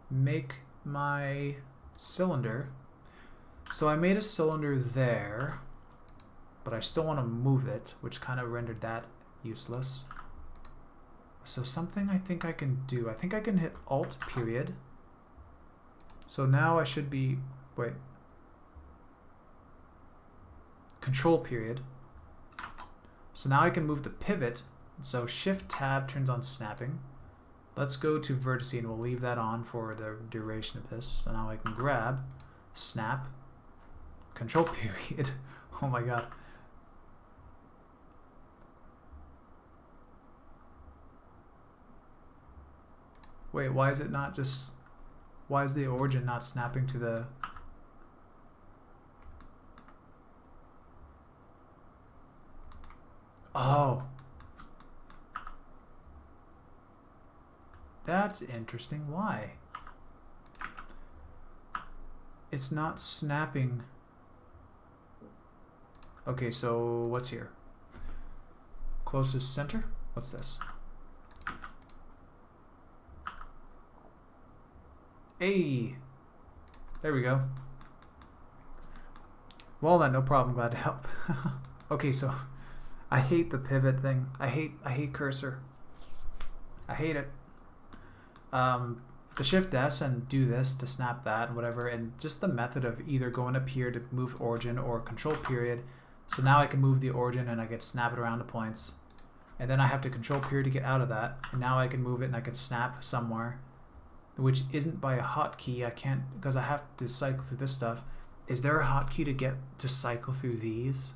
make my cylinder. So I made a cylinder there, but I still want to move it, which kind of rendered that useless. So something I think I can do, I think I can hit Alt period. So now I should be, wait, Control period. So now I can move the pivot. So Shift Tab turns on snapping. Let's go to vertex and we'll leave that on for the duration of this. So now I can grab, snap, Control period. Oh my god. Wait, why is it not just, why is the origin not snapping to the, oh. That's interesting. Why? It's not snapping. Okay, so what's here? Closest center? What's this? Hey! There we go. Well then, no problem. Glad to help. Okay, so I hate the pivot thing. I hate cursor. I hate it. The Shift S and do this to snap that and whatever, and just the method of either going up here to move origin or Control period. So now I can move the origin and I can snap it around to points, and then I have to Control period to get out of that, and now I can move it and I can snap somewhere, which isn't by a hotkey. I can't, because I have to cycle through this stuff. Is there a hotkey to get to cycle through these?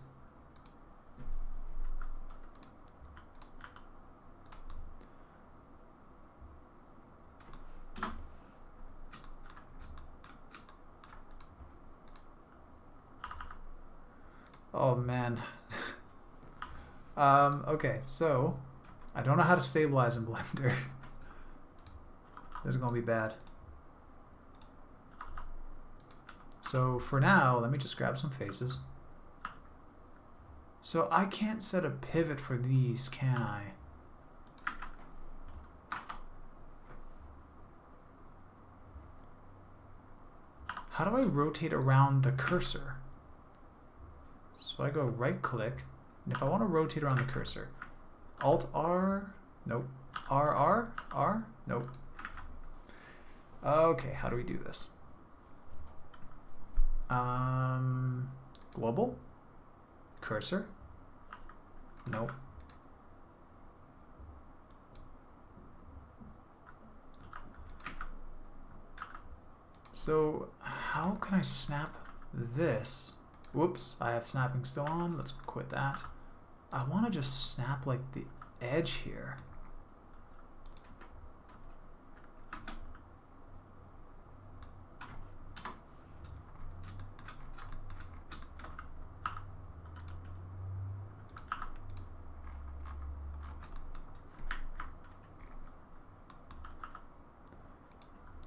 Oh man. Okay, so I don't know how to stabilize in Blender. This is gonna be bad. So for now, let me just grab some faces. So I can't set a pivot for these, can I? How do I rotate around the cursor? So I go right click, and if I want to rotate around the cursor, Alt R, nope. R, nope. Okay, how do we do this? Global, cursor, nope. So how can I snap this? Whoops, I have snapping still on. Let's quit that. I want to just snap like the edge here.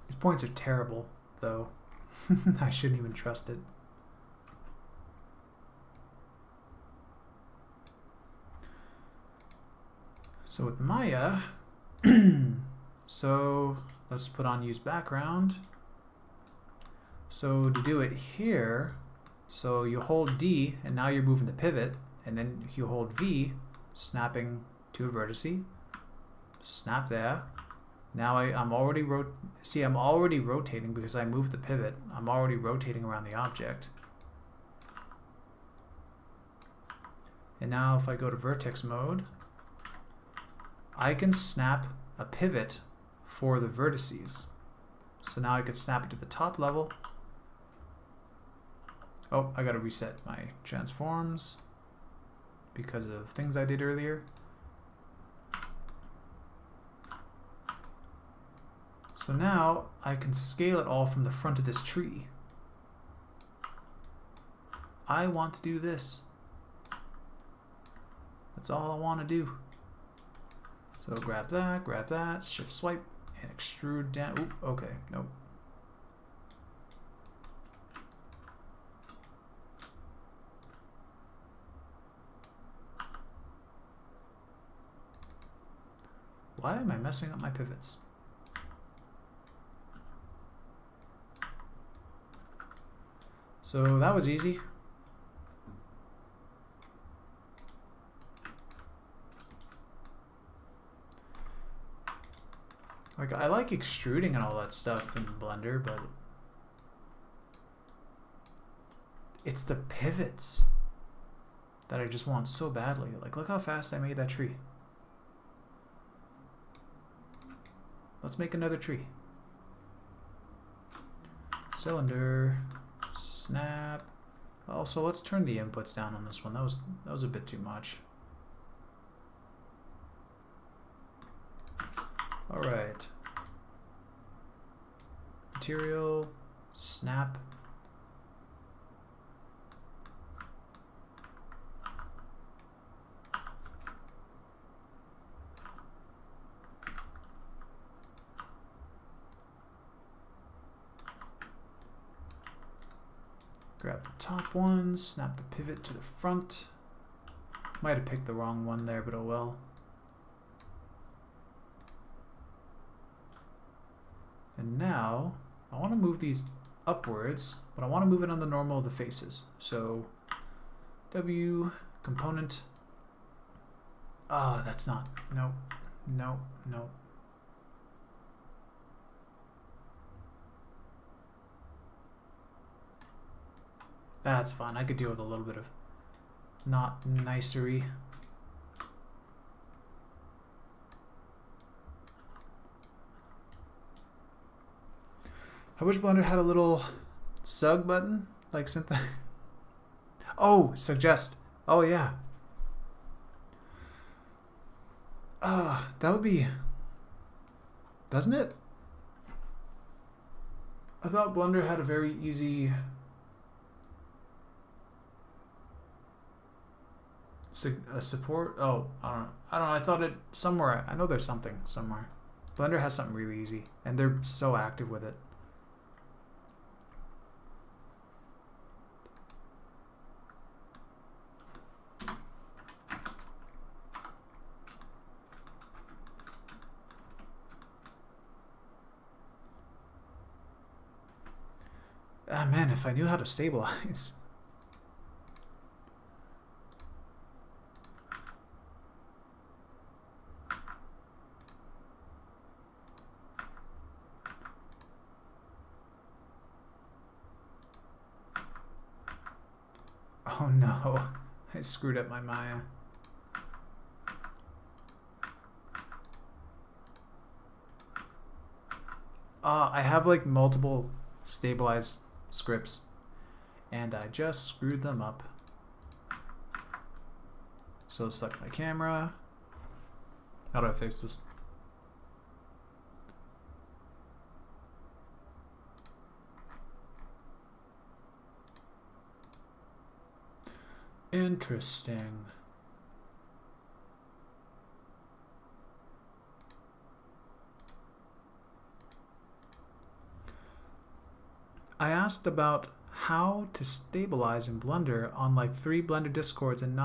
These points are terrible, though. I shouldn't even trust it. So with Maya, so let's put on use background. So to do it here, so you hold D and now you're moving the pivot, and then you hold V, snapping to a vertex. Snap there. Now I'm already I'm already rotating because I moved the pivot. I'm already rotating around the object. And now if I go to vertex mode, I can snap a pivot for the vertices. So now I could snap it to the top level. Oh, I gotta reset my transforms because of things I did earlier. So now I can scale it all from the front of this tree. I want to do this. That's all I want to do. So grab that, shift swipe, and extrude down. Oop, okay, nope. Why am I messing up my pivots? So that was easy. Like, I like extruding and all that stuff in Blender, but it's the pivots that I just want so badly. Like, look how fast I made that tree. Let's make another tree. Cylinder, snap. Also, let's turn the inputs down on this one. That was a bit too much. All right. Material, snap. Grab the top one, snap the pivot to the front. Might have picked the wrong one there, but oh well. And now, I want to move these upwards, but I want to move it on the normal of the faces. So, W, component. Oh, that's not, no, no, no. That's fine. I could deal with a little bit of not nicery. I wish Blender had a little sug button like Syntheyes. Oh, suggest. Oh yeah. That would be, doesn't it? I thought Blender had a very easy support. Oh, I don't know. I thought it somewhere. I know there's something somewhere. Blender has something really easy, and they're so active with it. Ah man, if I knew how to stabilize. Oh no, I screwed up my Maya. I have like multiple stabilized scripts and I just screwed them up. So select my camera. How do I fix this? Interesting. I asked about how to stabilize in Blender on like 3 Blender Discords and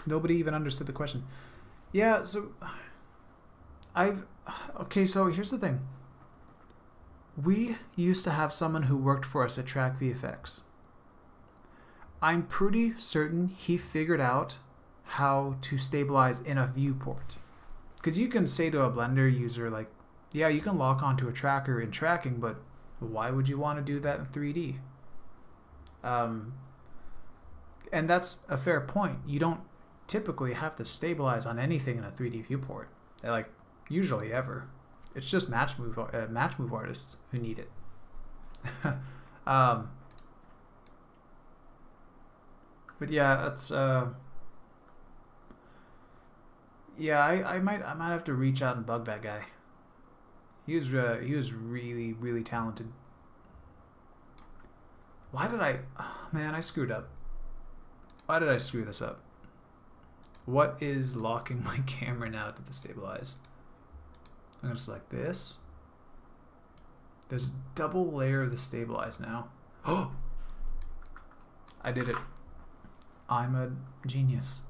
nobody even understood the question. Yeah, so okay, so here's the thing. We used to have someone who worked for us at Track VFX. I'm pretty certain he figured out how to stabilize in a viewport. Because you can say to a Blender user, like, yeah, you can lock onto a tracker in tracking, but why would you want to do that in 3D? And that's a fair point. You don't typically have to stabilize on anything in a 3D viewport. Like, usually ever. It's just match move artists who need it. But yeah, that's yeah, I might have to reach out and bug that guy. He was really really talented. Why did I? Oh, man, I screwed up. Why did I screw this up? What is locking my camera now to the stabilize? I'm gonna select this. There's a double layer of the stabilize now. Oh, I did it. I'm a genius.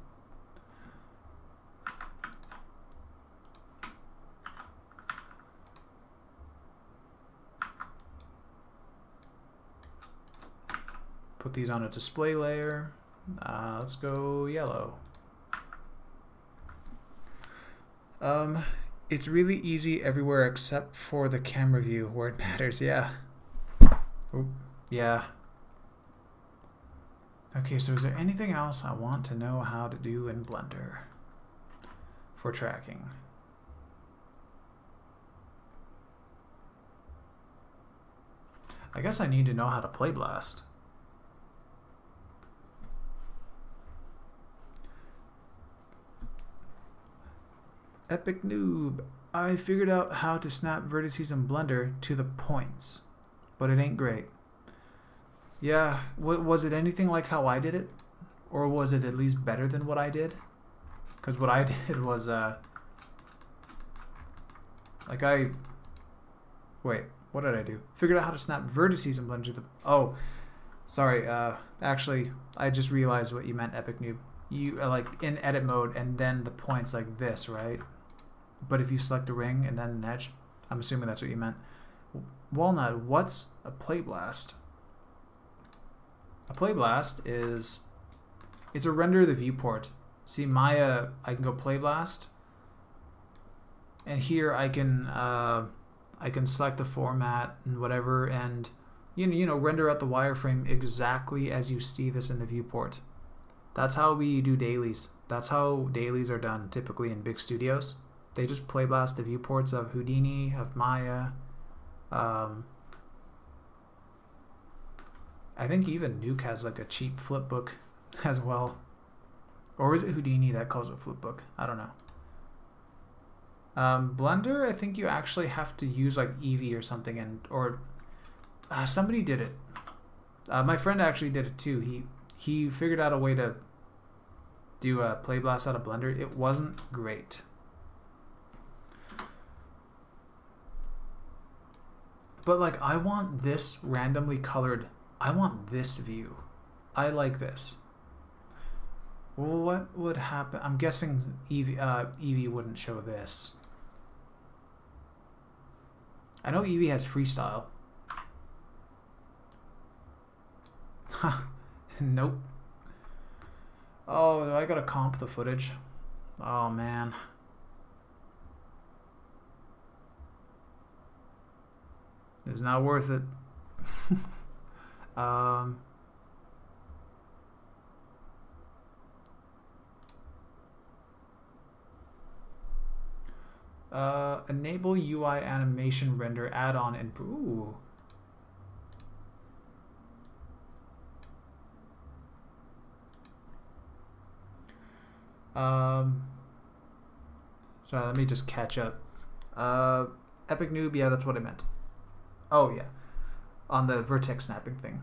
Put these on a display layer. Let's go yellow. It's really easy everywhere except for the camera view where it matters. Yeah. Oop. Yeah. Okay, so is there anything else I want to know how to do in Blender for tracking? I guess I need to know how to play blast. Epic noob. I figured out how to snap vertices in Blender to the points, but it ain't great. Yeah, was it anything like how I did it? Or was it at least better than what I did? Because what I did was, wait, what did I do? Figured out how to snap vertices in Blender to the... Oh, sorry, actually, I just realized what you meant, Epic Noob. You, like, in edit mode, and then the points like this, right? But if you select a ring and then an edge, I'm assuming that's what you meant. Walnut, what's a play blast? A play blast is, it's a render of the viewport. See, Maya, I can go play blast, and here I can select the format and whatever, and you know render out the wireframe exactly as you see this in the viewport. That's how we do dailies. That's how dailies are done typically in big studios. They just play blast the viewports of Houdini, of Maya. I think even Nuke has like a cheap flipbook as well. Or is it Houdini that calls it flipbook? I don't know. Blender, I think you actually have to use like Eevee or something, and or somebody did it. My friend actually did it too. He figured out a way to do a play blast out of Blender. It wasn't great. But like, I want this randomly colored. I want this view. I like this. Well, what would happen? I'm guessing Eevee wouldn't show this. I know Eevee has freestyle. Nope. Oh, I gotta comp the footage. Oh man. It's not worth it. Enable UI animation render add-on and ooh. Sorry, let me just catch up. Epic Noob, yeah, that's what I meant. Oh yeah, on the vertex snapping thing.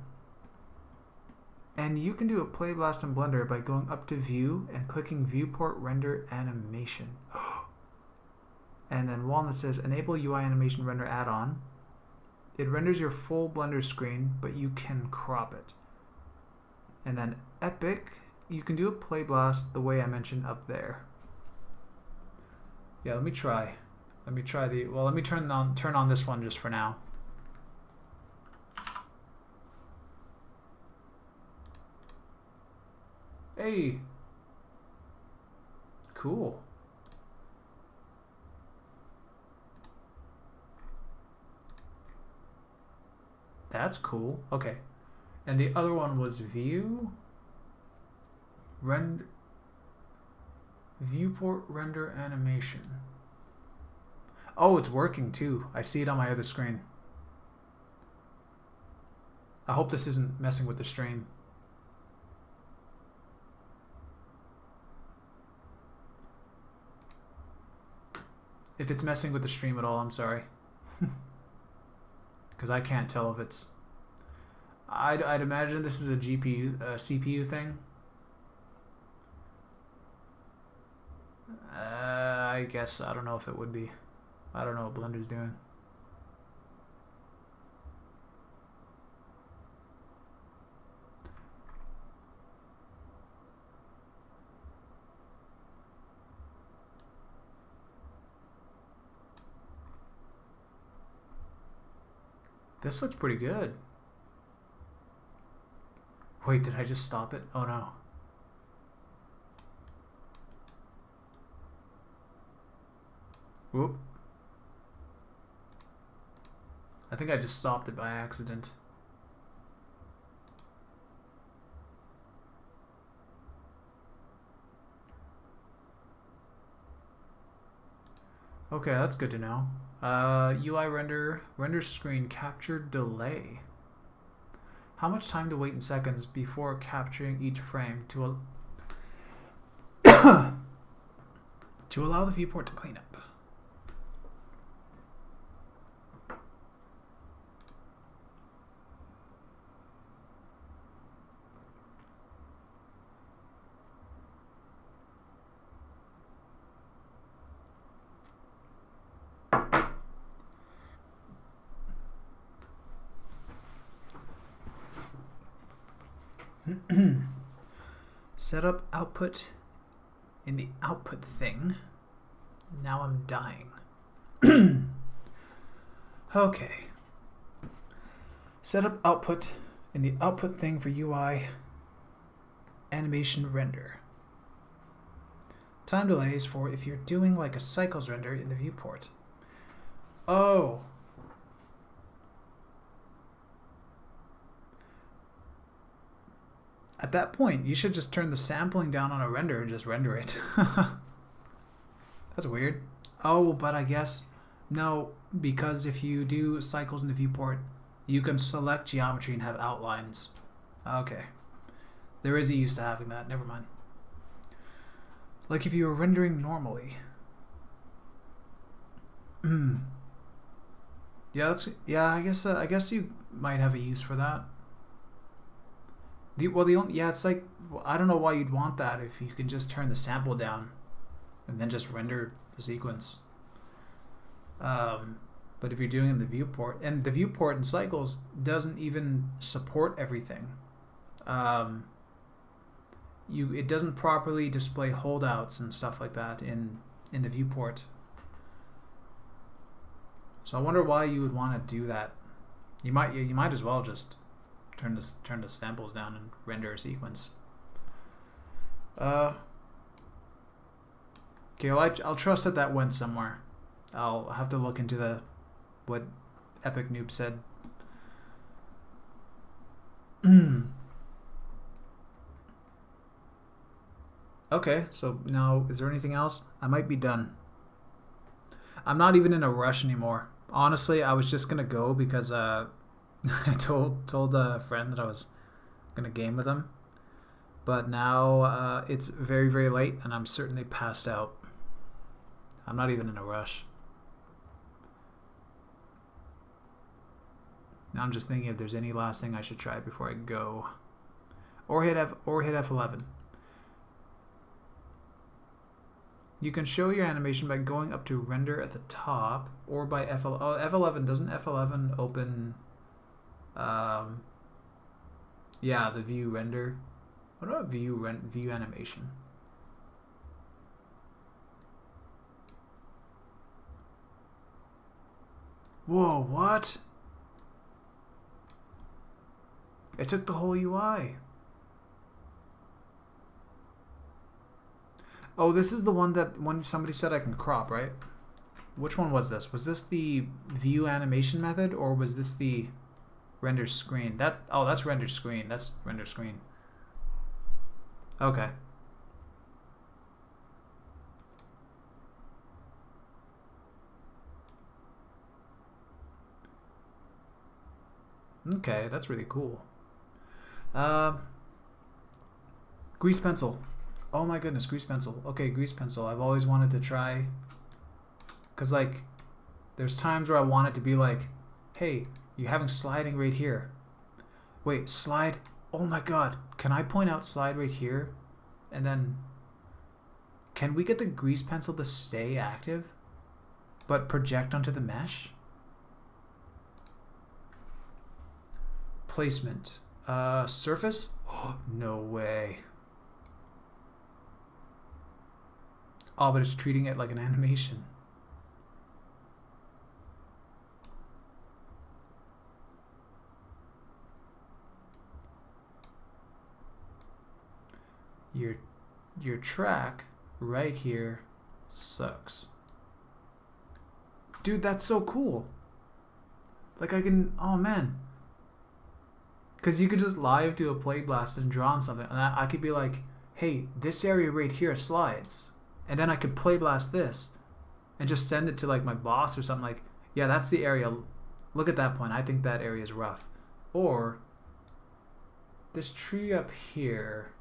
And you can do a play blast in Blender by going up to View and clicking Viewport Render Animation. And then one that says Enable UI Animation Render Add-on. It renders your full Blender screen, but you can crop it. And then Epic, you can do a play blast the way I mentioned up there. Yeah, let me try. Let me try the, well, let me turn on this one just for now. Hey. Cool. That's cool. Okay. And the other one was View, Render, Viewport Render Animation. Oh, it's working too. I see it on my other screen. I hope this isn't messing with the stream. it's messing with the stream at all, I'm sorry. Because I can't tell if it's... I'd imagine this is a CPU thing. I guess, I don't know if it would be. I don't know what Blender's doing. This looks pretty good. Wait, did I just stop it? Oh no. Whoop. I think I just stopped it by accident. Okay, that's good to know. UI render screen capture delay. How much time to wait in seconds before capturing each frame to allow the viewport to clean up? Set up output in the output thing. Now I'm dying. Okay. Set up output in the output thing for UI animation render. Time delays for if you're doing like a cycles render in the viewport. Oh. At that point, you should just turn the sampling down on a render and just render it. That's weird. Oh, but I guess, no, because if you do cycles in the viewport, you can select geometry and have outlines. Okay. There is a use to having that, never mind. Like if you were rendering normally. Yeah, I guess you might have a use for that. It's like, I don't know why you'd want that if you can just turn the sample down and then just render the sequence. But if you're doing it in the viewport, and the viewport in cycles doesn't even support everything. It doesn't properly display holdouts and stuff like that in the viewport. So I wonder why you would want to do that. You might as well just turn the samples down and render a sequence. Okay, well, I'll trust that went somewhere. I'll have to look into what Epic Noob said. Okay, so now is there anything else? I might be done. I'm not even in a rush anymore. Honestly, I was just gonna go because I told a friend that I was gonna game with him, but now it's very, very late and I'm certainly passed out. I'm not even in a rush. Now I'm just thinking if there's any last thing I should try before I go, or hit F11. You can show your animation by going up to render at the top, or by F11. Oh, F11 doesn't F11 open? Yeah, the view render. What about view animation? Whoa, what? It took the whole UI. Oh, this is the one that when somebody said I can crop, right? Which one was this? Was this the view animation method, or was this the render screen? That's render screen. That's render screen. Okay. Okay, that's really cool. Grease pencil. Oh my goodness, grease pencil. Okay, grease pencil. I've always wanted to try Because like, there's times where I want it to be like, hey, you're having sliding right here. Wait, slide. Oh my god. Can I point out slide right here? And then, can we get the grease pencil to stay active, but project onto the mesh? Placement. Surface? Oh, no way. Oh, but it's treating it like an animation. Your track right here sucks. Dude, that's so cool. Like I can, oh man. Because you could just live do a play blast and draw on something. And I could be like, hey, this area right here slides. And then I could play blast this and just send it to like my boss or something like, yeah, that's the area. Look at that point. I think that area is rough. Or this tree up here.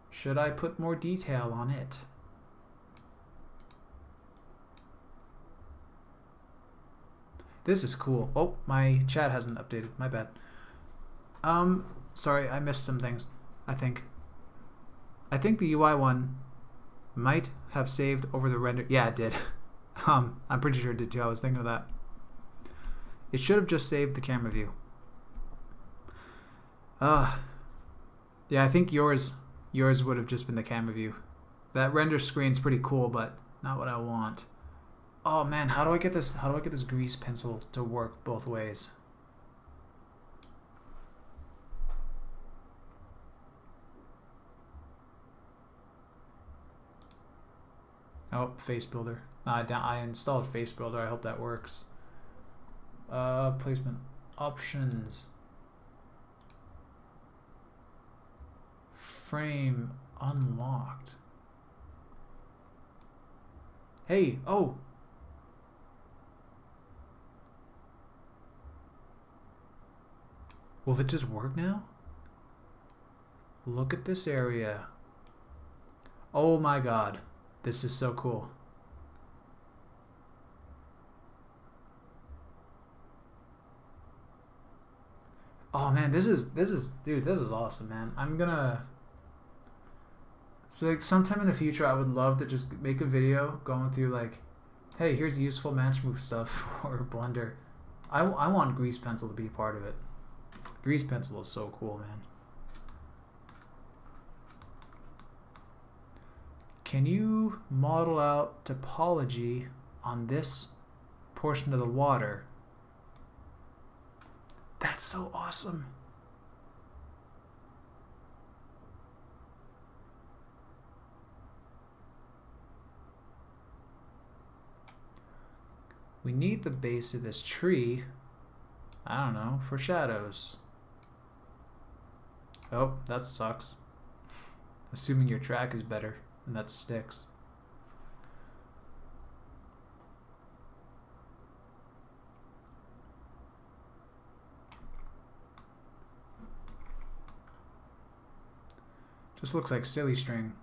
Should I put more detail on it? This is cool. Oh, my chat hasn't updated. My bad. Sorry, I missed some things. I think the UI one might have saved over the render. Yeah, it did. I'm pretty sure it did too. I was thinking of that. It should have just saved the camera view. Yeah, I think yours would have just been the camera view. That render screen's pretty cool, but not what I want. Oh man, how do I get this grease pencil to work both ways? Oh, Face Builder. I installed Face Builder. I hope that works. Placement options. Frame unlocked. Hey, oh. Will it just work now? Look at this area. Oh my god. This is so cool. Oh man, this is awesome, man. I'm gonna, so like sometime in the future I would love to just make a video going through like, hey, here's useful match move stuff for Blender. I want grease pencil to be part of it. Grease pencil is so cool, man. Can you model out topology on this portion of the water? That's so awesome. We need the base of this tree, I don't know, for shadows. Oh, that sucks. Assuming your track is better. And that sticks. Just looks like silly string.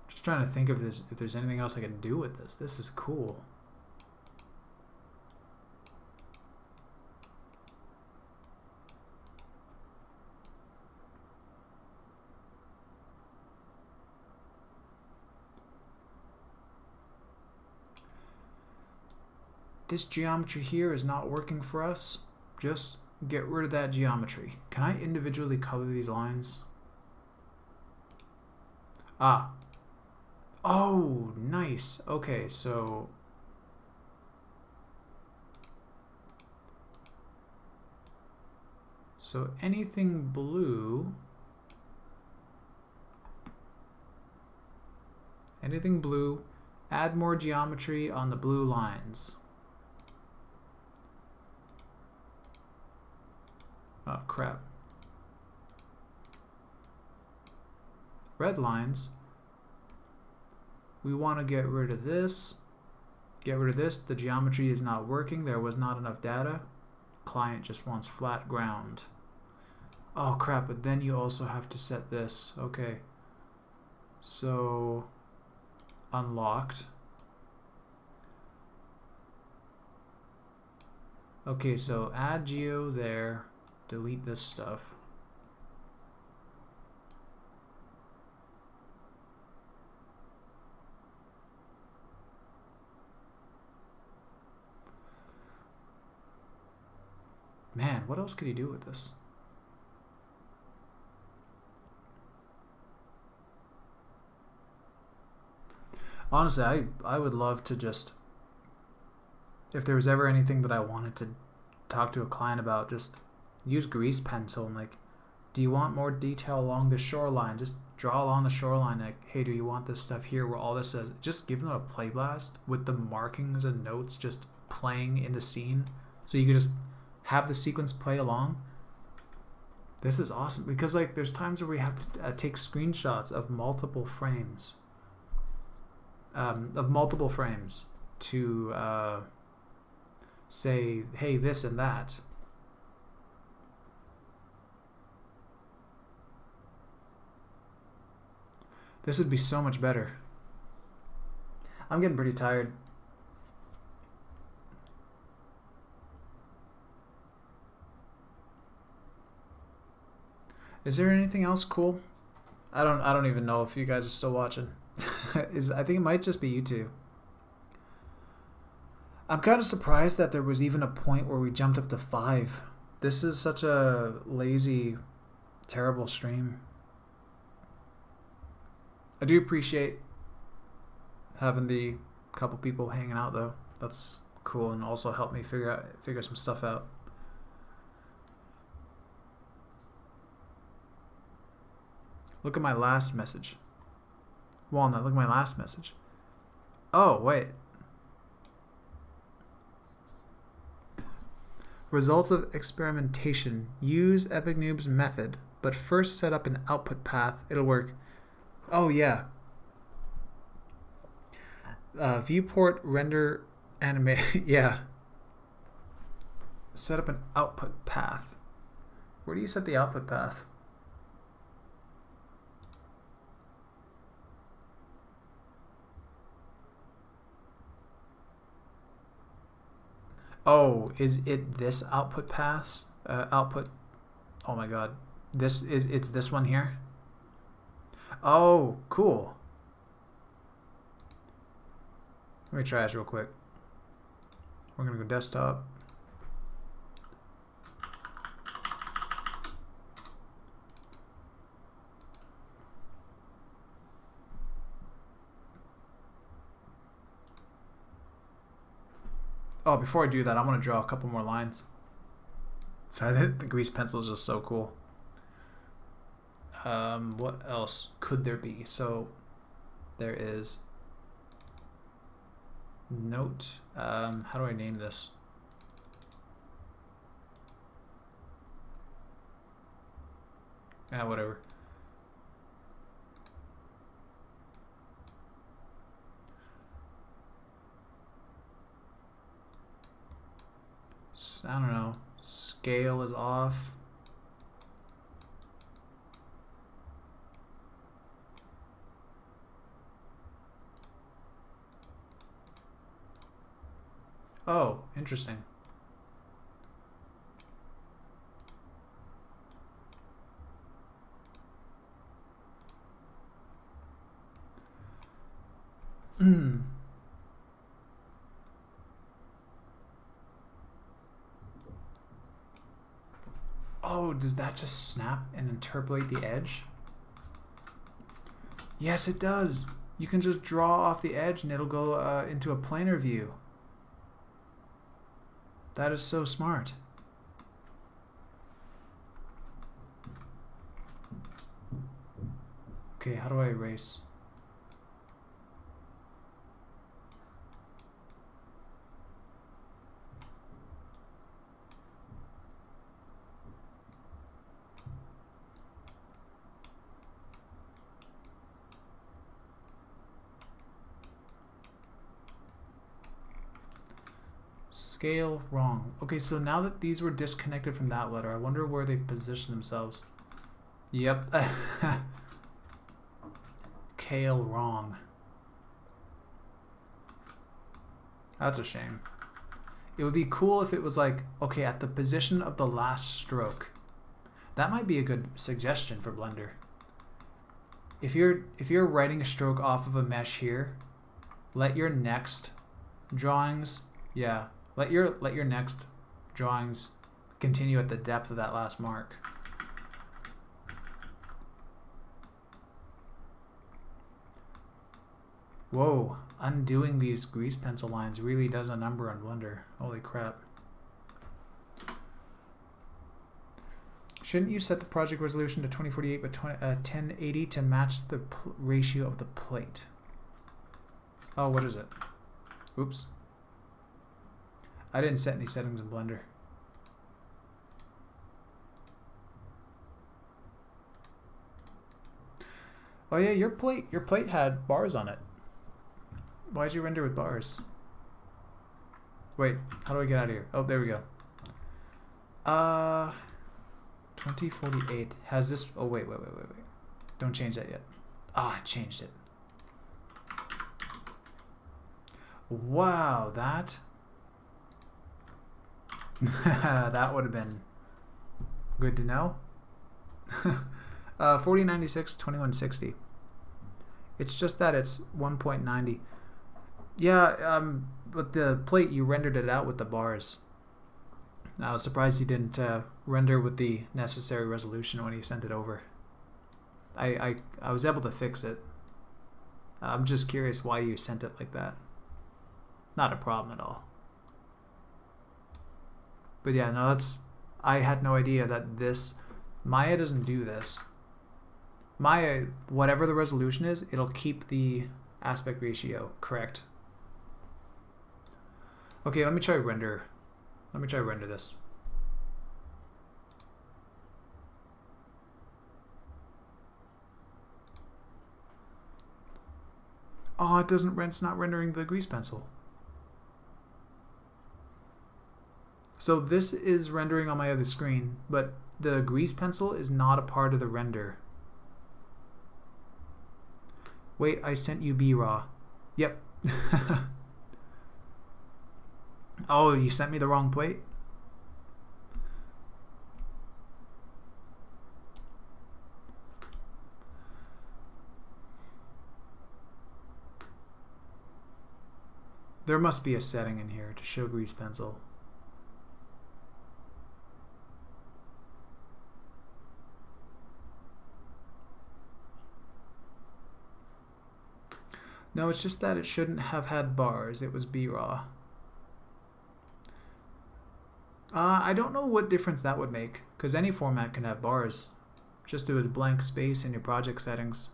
Just trying to think of this, if there's anything else I can do with this. This is cool. This geometry here is not working for us. Just get rid of that geometry. Can I individually color these lines? Ah. Oh, nice. Okay, so anything blue, add more geometry on the blue lines. Oh, crap. Red lines. We want to get rid of this. Get rid of this. The geometry is not working. There was not enough data. client just wants flat ground. Oh crap, but then you also have to set this. Okay. So unlocked. Okay, so add geo there, delete this stuff. Man, what else could he do with this? Honestly, I would love to just, if there was ever anything that I wanted to talk to a client about, just use grease pencil and like, do you want more detail along the shoreline? Just draw along the shoreline. Like, hey, do you want this stuff here where all this is? Just give them a play blast with the markings and notes just playing in the scene, so you could just have the sequence play along. This is awesome because like there's times where we have to take screenshots of multiple frames, to say, hey, this and that. This would be so much better. I'm getting pretty tired. Is there anything else cool? I don't even know if you guys are still watching. I think it might just be you two. I'm kind of surprised that there was even a point where we jumped up to 5. This is such a lazy, terrible stream. I do appreciate having the couple people hanging out though. That's cool and also helped me figure some stuff out. Look at my last message. Walnut, look at my last message. Oh, wait. Results of experimentation. Use Epic Noob's method, but first set up an output path. It'll work. Oh, yeah. Viewport render animate. Yeah. Set up an output path. Where do you set the output path? Oh, is it this output paths? Output. Oh my god. It's this one here? Oh, cool. Let me try this real quick. We're gonna go desktop. Oh, before I do that, I want to draw a couple more lines. Sorry, the grease pencil is just so cool. What else could there be? So there is note. How do I name this? Whatever. I don't know. Scale is off. Oh, interesting. Oh, does that just snap and interpolate the edge? Yes, it does. You can just draw off the edge and it'll go into a planar view. That is so smart. Okay, how do I erase? Scale wrong. Okay, so now that these were disconnected from that letter, I wonder where they position themselves. Yep. Kale wrong. That's a shame. It would be cool if it was like, okay, at the position of the last stroke. That might be a good suggestion for Blender. If you're writing a stroke off of a mesh here, let your next drawings, yeah, let your next drawings continue at the depth of that last mark. Whoa, undoing these grease pencil lines really does a number on Blender. Holy crap. Shouldn't you set the project resolution to 2048 but 1080 to match the ratio of the plate? Oh, what is it? Oops. I didn't set any settings in Blender. Oh yeah, your plate had bars on it. Why'd you render with bars? Wait, how do I get out of here? Oh, there we go. 2048 has this. Oh wait. Don't change that yet. Ah, I changed it. Wow, that that would have been good to know. 4096, 2160. It's just that it's 1.90. Yeah, but the plate, you rendered it out with the bars. I was surprised you didn't render with the necessary resolution when you sent it over. I was able to fix it. I'm just curious why you sent it like that. Not a problem at all. But yeah, no, I had no idea that this, Maya doesn't do this. Maya, whatever the resolution is, it'll keep the aspect ratio correct. Okay, let me try render. Let me try render this. Oh, it's not rendering the grease pencil. So this is rendering on my other screen, but the grease pencil is not a part of the render. Wait, I sent you B-raw. Yep. Oh, you sent me the wrong plate? There must be a setting in here to show grease pencil. No, it's just that it shouldn't have had bars. It was B-raw. I don't know what difference that would make, because any format can have bars. Just do as blank space in your project settings.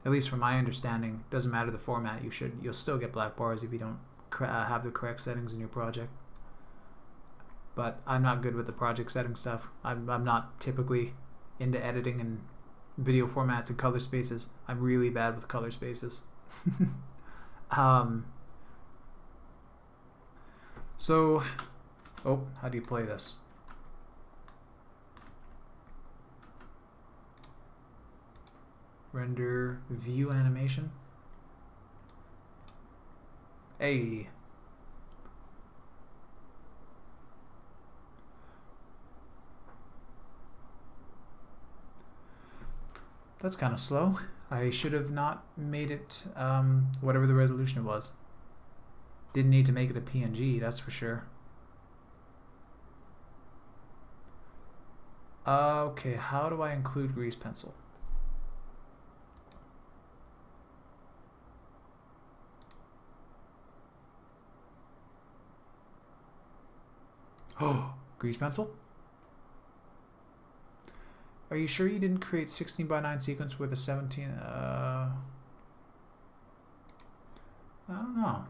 At least from my understanding, doesn't matter the format. You'll still get black bars if you don't have the correct settings in your project. But I'm not good with the project setting stuff. I'm not typically into editing and video formats and color spaces. I'm really bad with color spaces. So, oh, how do you play this? Render view animation. Hey. That's kind of slow. I should have not made it whatever the resolution was. Didn't need to make it a PNG, that's for sure. Okay, how do I include grease pencil? Oh, grease pencil? Are you sure you didn't create 16:9 sequence with a 17? I don't know.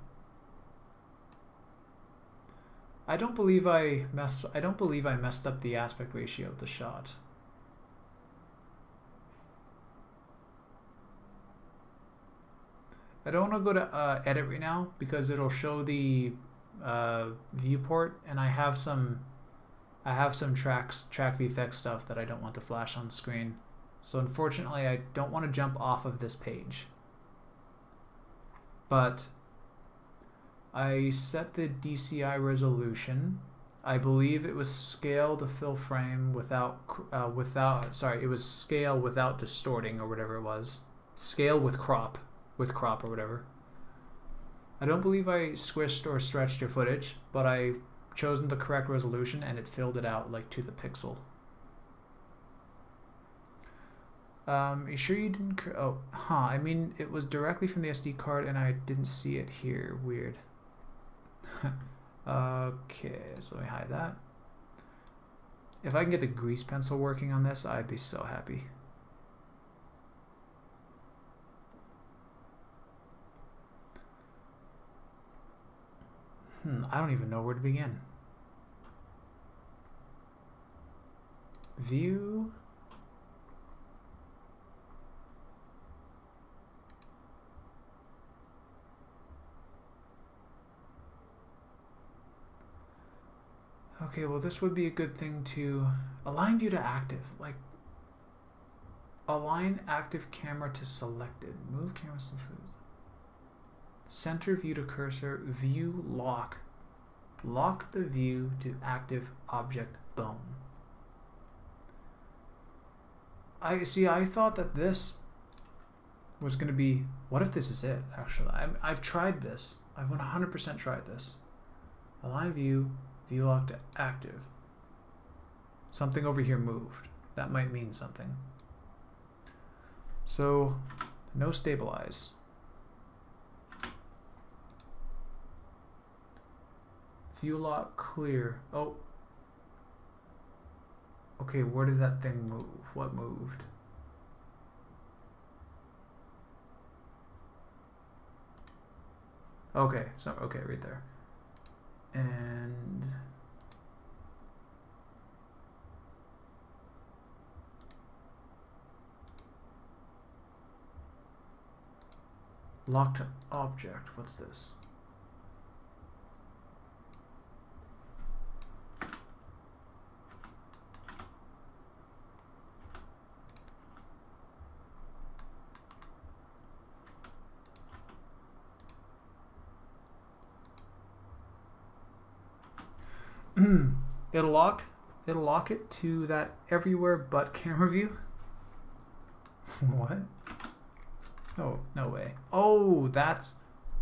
I don't believe I messed up the aspect ratio of the shot. I don't want to go to edit right now because it'll show the viewport, and I have some track VFX stuff that I don't want to flash on screen. So unfortunately, I don't want to jump off of this page. But I set the DCI resolution. I believe it was scale to fill frame without it was scale without distorting or whatever it was. Scale with crop or whatever. I don't believe I squished or stretched your footage, but I chosen the correct resolution and it filled it out like to the pixel. You sure you didn't? I mean, it was directly from the SD card and I didn't see it here. Weird. Okay, so let me hide that. If I can get the grease pencil working on this, I'd be so happy. I don't even know where to begin. View. Okay, well this would be a good thing to align view to active. Like, align active camera to selected. Move camera to selected. Center view to cursor. View lock. Lock the view to active object. Boom. I thought that this was going to be... What if this is it, actually? I've tried this. I've 100% tried this. Align view. View lock to active. Something over here moved. That might mean something. So, no stabilize. View lock clear. Oh. Okay, where did that thing move? What moved? Okay, so okay, right there. And locked object. What's this? It'll lock it to that everywhere but camera view. What? Oh, no way. Oh, that's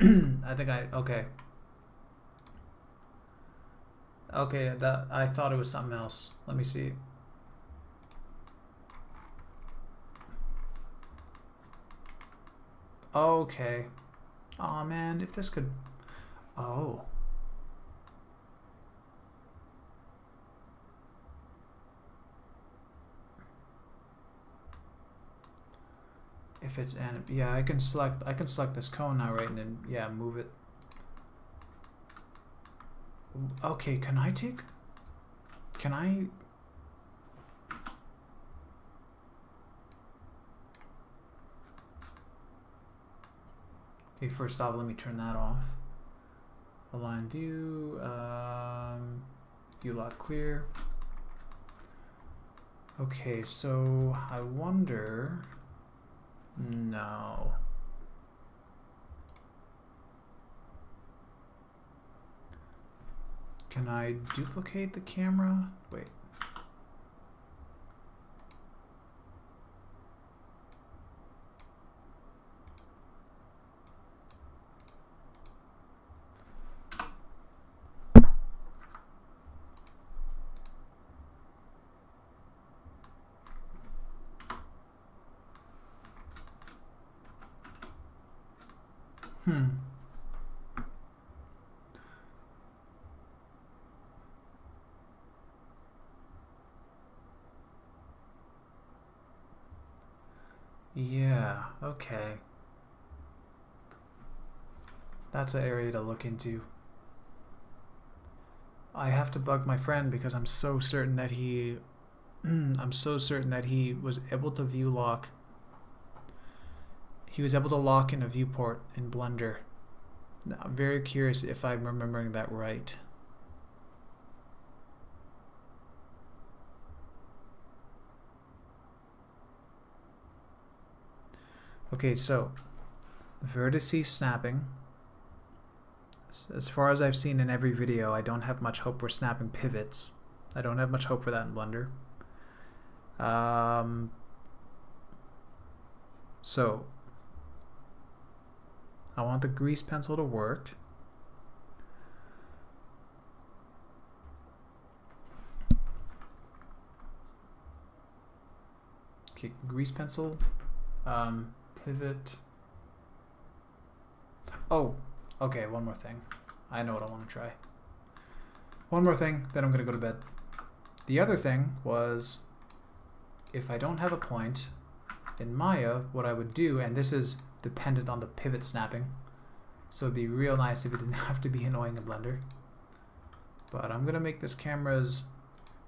okay. Okay, that I thought it was something else. Let me see. Okay. Oh man, if this could... Oh. If it's yeah, I can select this cone now, right, and then yeah, move it. Okay, can I? Okay, first off, let me turn that off. Align view, view lock clear. Okay, so I wonder. No. Can I duplicate the camera? Wait. Yeah, okay. That's an area to look into. I have to bug my friend because I'm so certain that he was able to view lock he was able to lock in a viewport in Blender. Now, I'm very curious if I'm remembering that right. Okay, so vertice snapping. As far as I've seen in every video, I don't have much hope for snapping pivots. I don't have much hope for that in Blender. So I want the grease pencil to work. Okay, grease pencil, pivot. Oh, okay, one more thing. I know what I want to try. One more thing, then I'm going to go to bed. The other thing was, if I don't have a point, in Maya, what I would do, and this is dependent on the pivot snapping, so it'd be real nice if it didn't have to be annoying in Blender. But I'm going to make this camera's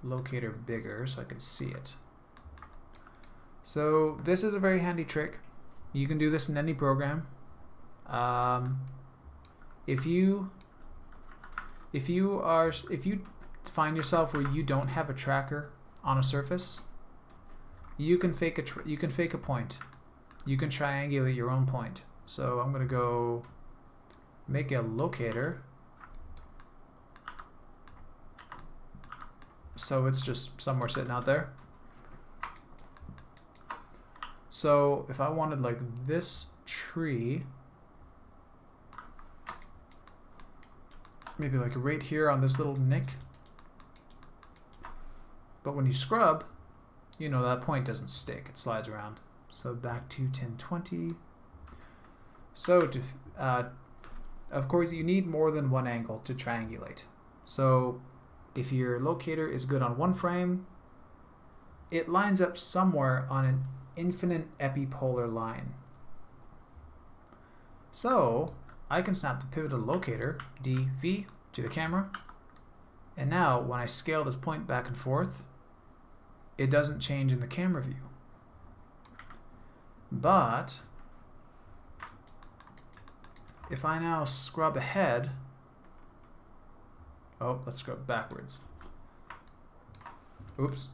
locator bigger so I can see it. So this is a very handy trick. You can do this in any program. If you find yourself where you don't have a tracker on a surface, you can fake a point. You can triangulate your own point. So I'm going to go make a locator. So it's just somewhere sitting out there. So if I wanted like this tree, maybe like right here on this little nick. But when you scrub, you know that point doesn't stick, it slides around. So back to 1020. So to, of course you need more than one angle to triangulate. So if your locator is good on one frame, it lines up somewhere on an infinite epipolar line. So I can snap the pivot of the locator, DV, to the camera, and now when I scale this point back and forth, it doesn't change in the camera view. But if I now scrub ahead, oh, let's scrub backwards. Oops.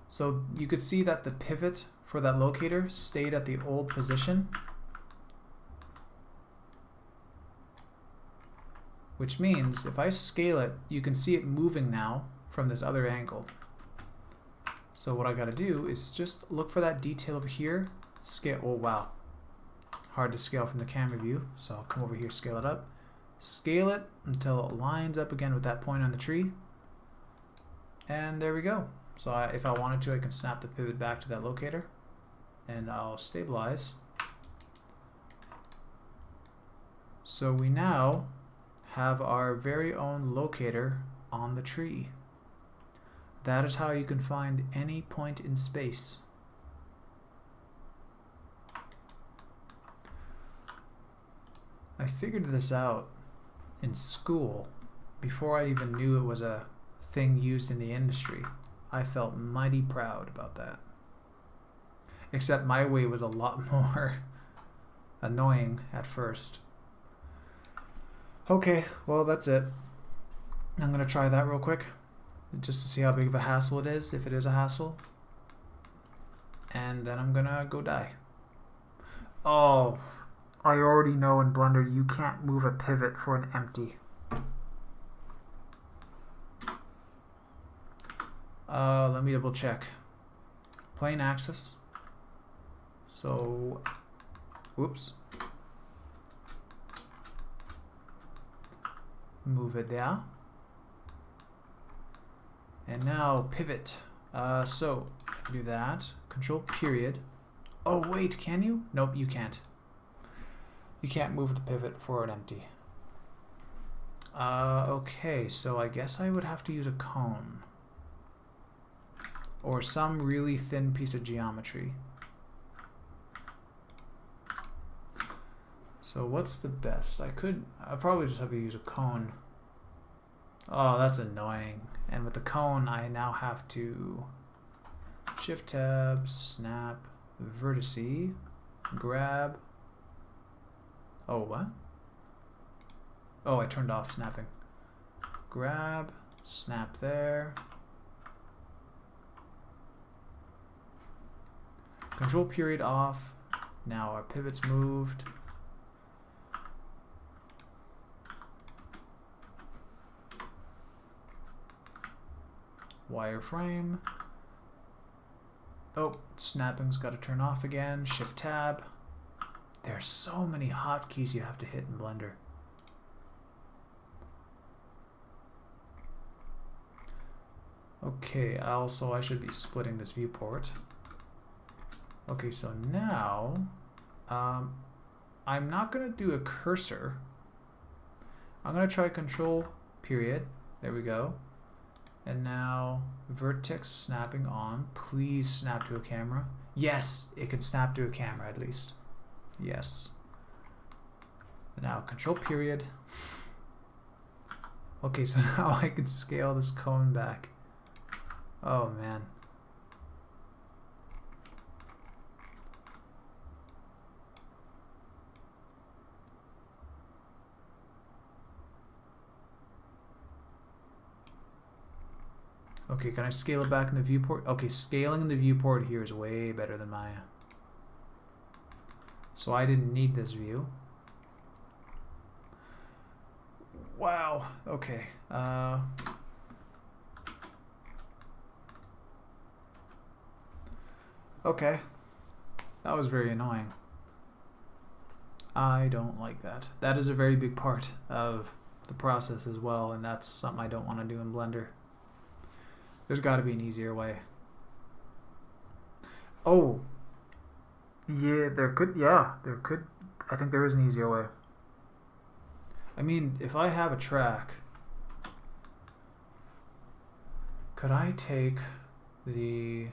So you could see that the pivot for that locator stayed at the old position, which means if I scale it, you can see it moving now from this other angle. So what I got to do is just look for that detail over here, scale. Oh wow, hard to scale from the camera view, so I'll come over here, scale it up, scale it until it lines up again with that point on the tree, and there we go. So if I wanted to, I can snap the pivot back to that locator, and I'll stabilize. So we now have our very own locator on the tree. That is how you can find any point in space. I figured this out in school before I even knew it was a thing used in the industry. I felt mighty proud about that. Except my way was a lot more annoying at first. Okay, well that's it. I'm gonna try that real quick, just to see how big of a hassle it is, if it is a hassle. And then I'm gonna go die. Oh, I already know in Blender you can't move a pivot for an empty. Let me double check. Plane axis. So, whoops. Move it there. And now pivot. So do that. Control period. Oh wait, can you? Nope, you can't. You can't move the pivot for an empty. Okay, so I guess I would have to use a cone. Or some really thin piece of geometry. So what's the best? I'll probably just have to use a cone. Oh, that's annoying. And with the cone, I now have to Shift tab, snap, vertice, grab, Oh, what? Oh, I turned off snapping. Grab, snap there. Control period off. Now our pivot's moved. Wireframe. Oh, snapping's got to turn off again. Shift tab. There are so many hotkeys you have to hit in Blender. Okay, I should be splitting this viewport. Okay, so now I'm not going to do a cursor. I'm going to try control period. There we go. And now vertex snapping on. Please snap to a camera. Yes, it can snap to a camera at least. Yes. Now control period. Okay, so now I can scale this cone back. Oh man. Okay, can I scale it back in the viewport? Okay, scaling in the viewport here is way better than Maya. So I didn't need this view. Wow, okay. Okay, that was very annoying. I don't like that. That is a very big part of the process as well, and that's something I don't want to do in Blender. There's got to be an easier way. Oh, yeah, there could. I think there is an easier way. I mean, if I have a track, could I take the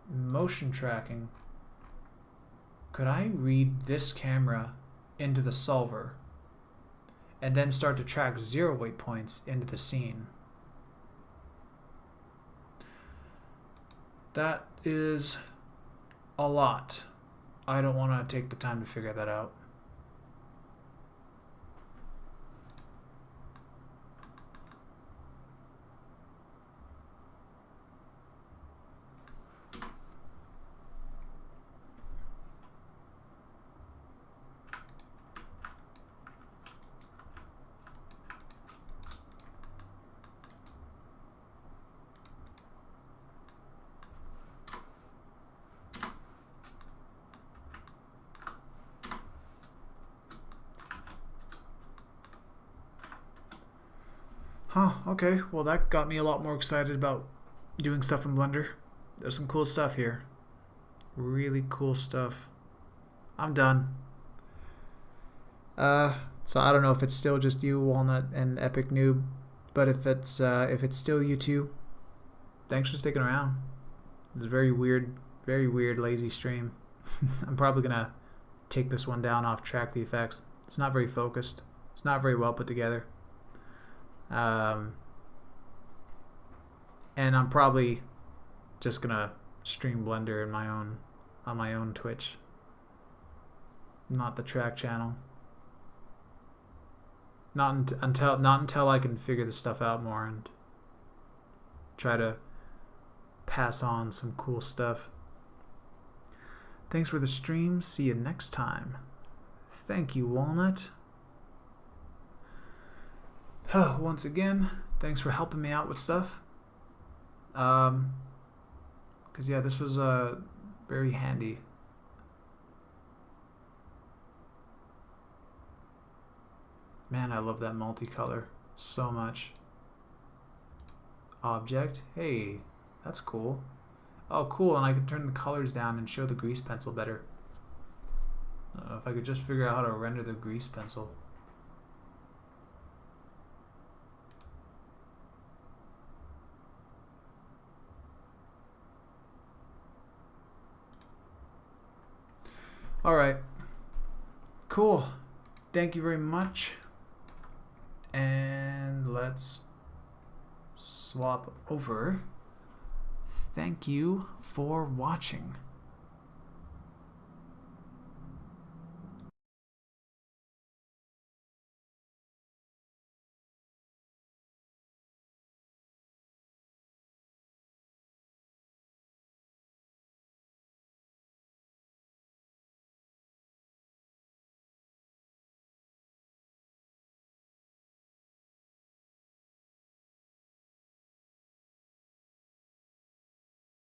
motion tracking? Could I read this camera into the solver and then start to track 0 waypoints into the scene? That is a lot. I don't want to take the time to figure that out. Huh, okay, well that got me a lot more excited about doing stuff in Blender. There's some cool stuff here. Really cool stuff. I'm done. So I don't know if it's still just you, Walnut, and Epic Noob, but if it's still you two, thanks for sticking around. It's a very weird, lazy stream. I'm probably gonna take this one down off track VFX. It's not very focused. It's not very well put together. And I'm probably just gonna stream Blender in on my own Twitch, not the track channel. Not until I can figure this stuff out more and try to pass on some cool stuff. Thanks for the stream. See you next time. Thank you, Walnut. Once again, thanks for helping me out with stuff. Because yeah, this was very handy. Man, I love that multicolor so much. Object. Hey, that's cool. Oh, cool, and I can turn the colors down and show the grease pencil better. If I could just figure out how to render the grease pencil. Alright. Cool. Thank you very much. And let's swap over. Thank you for watching.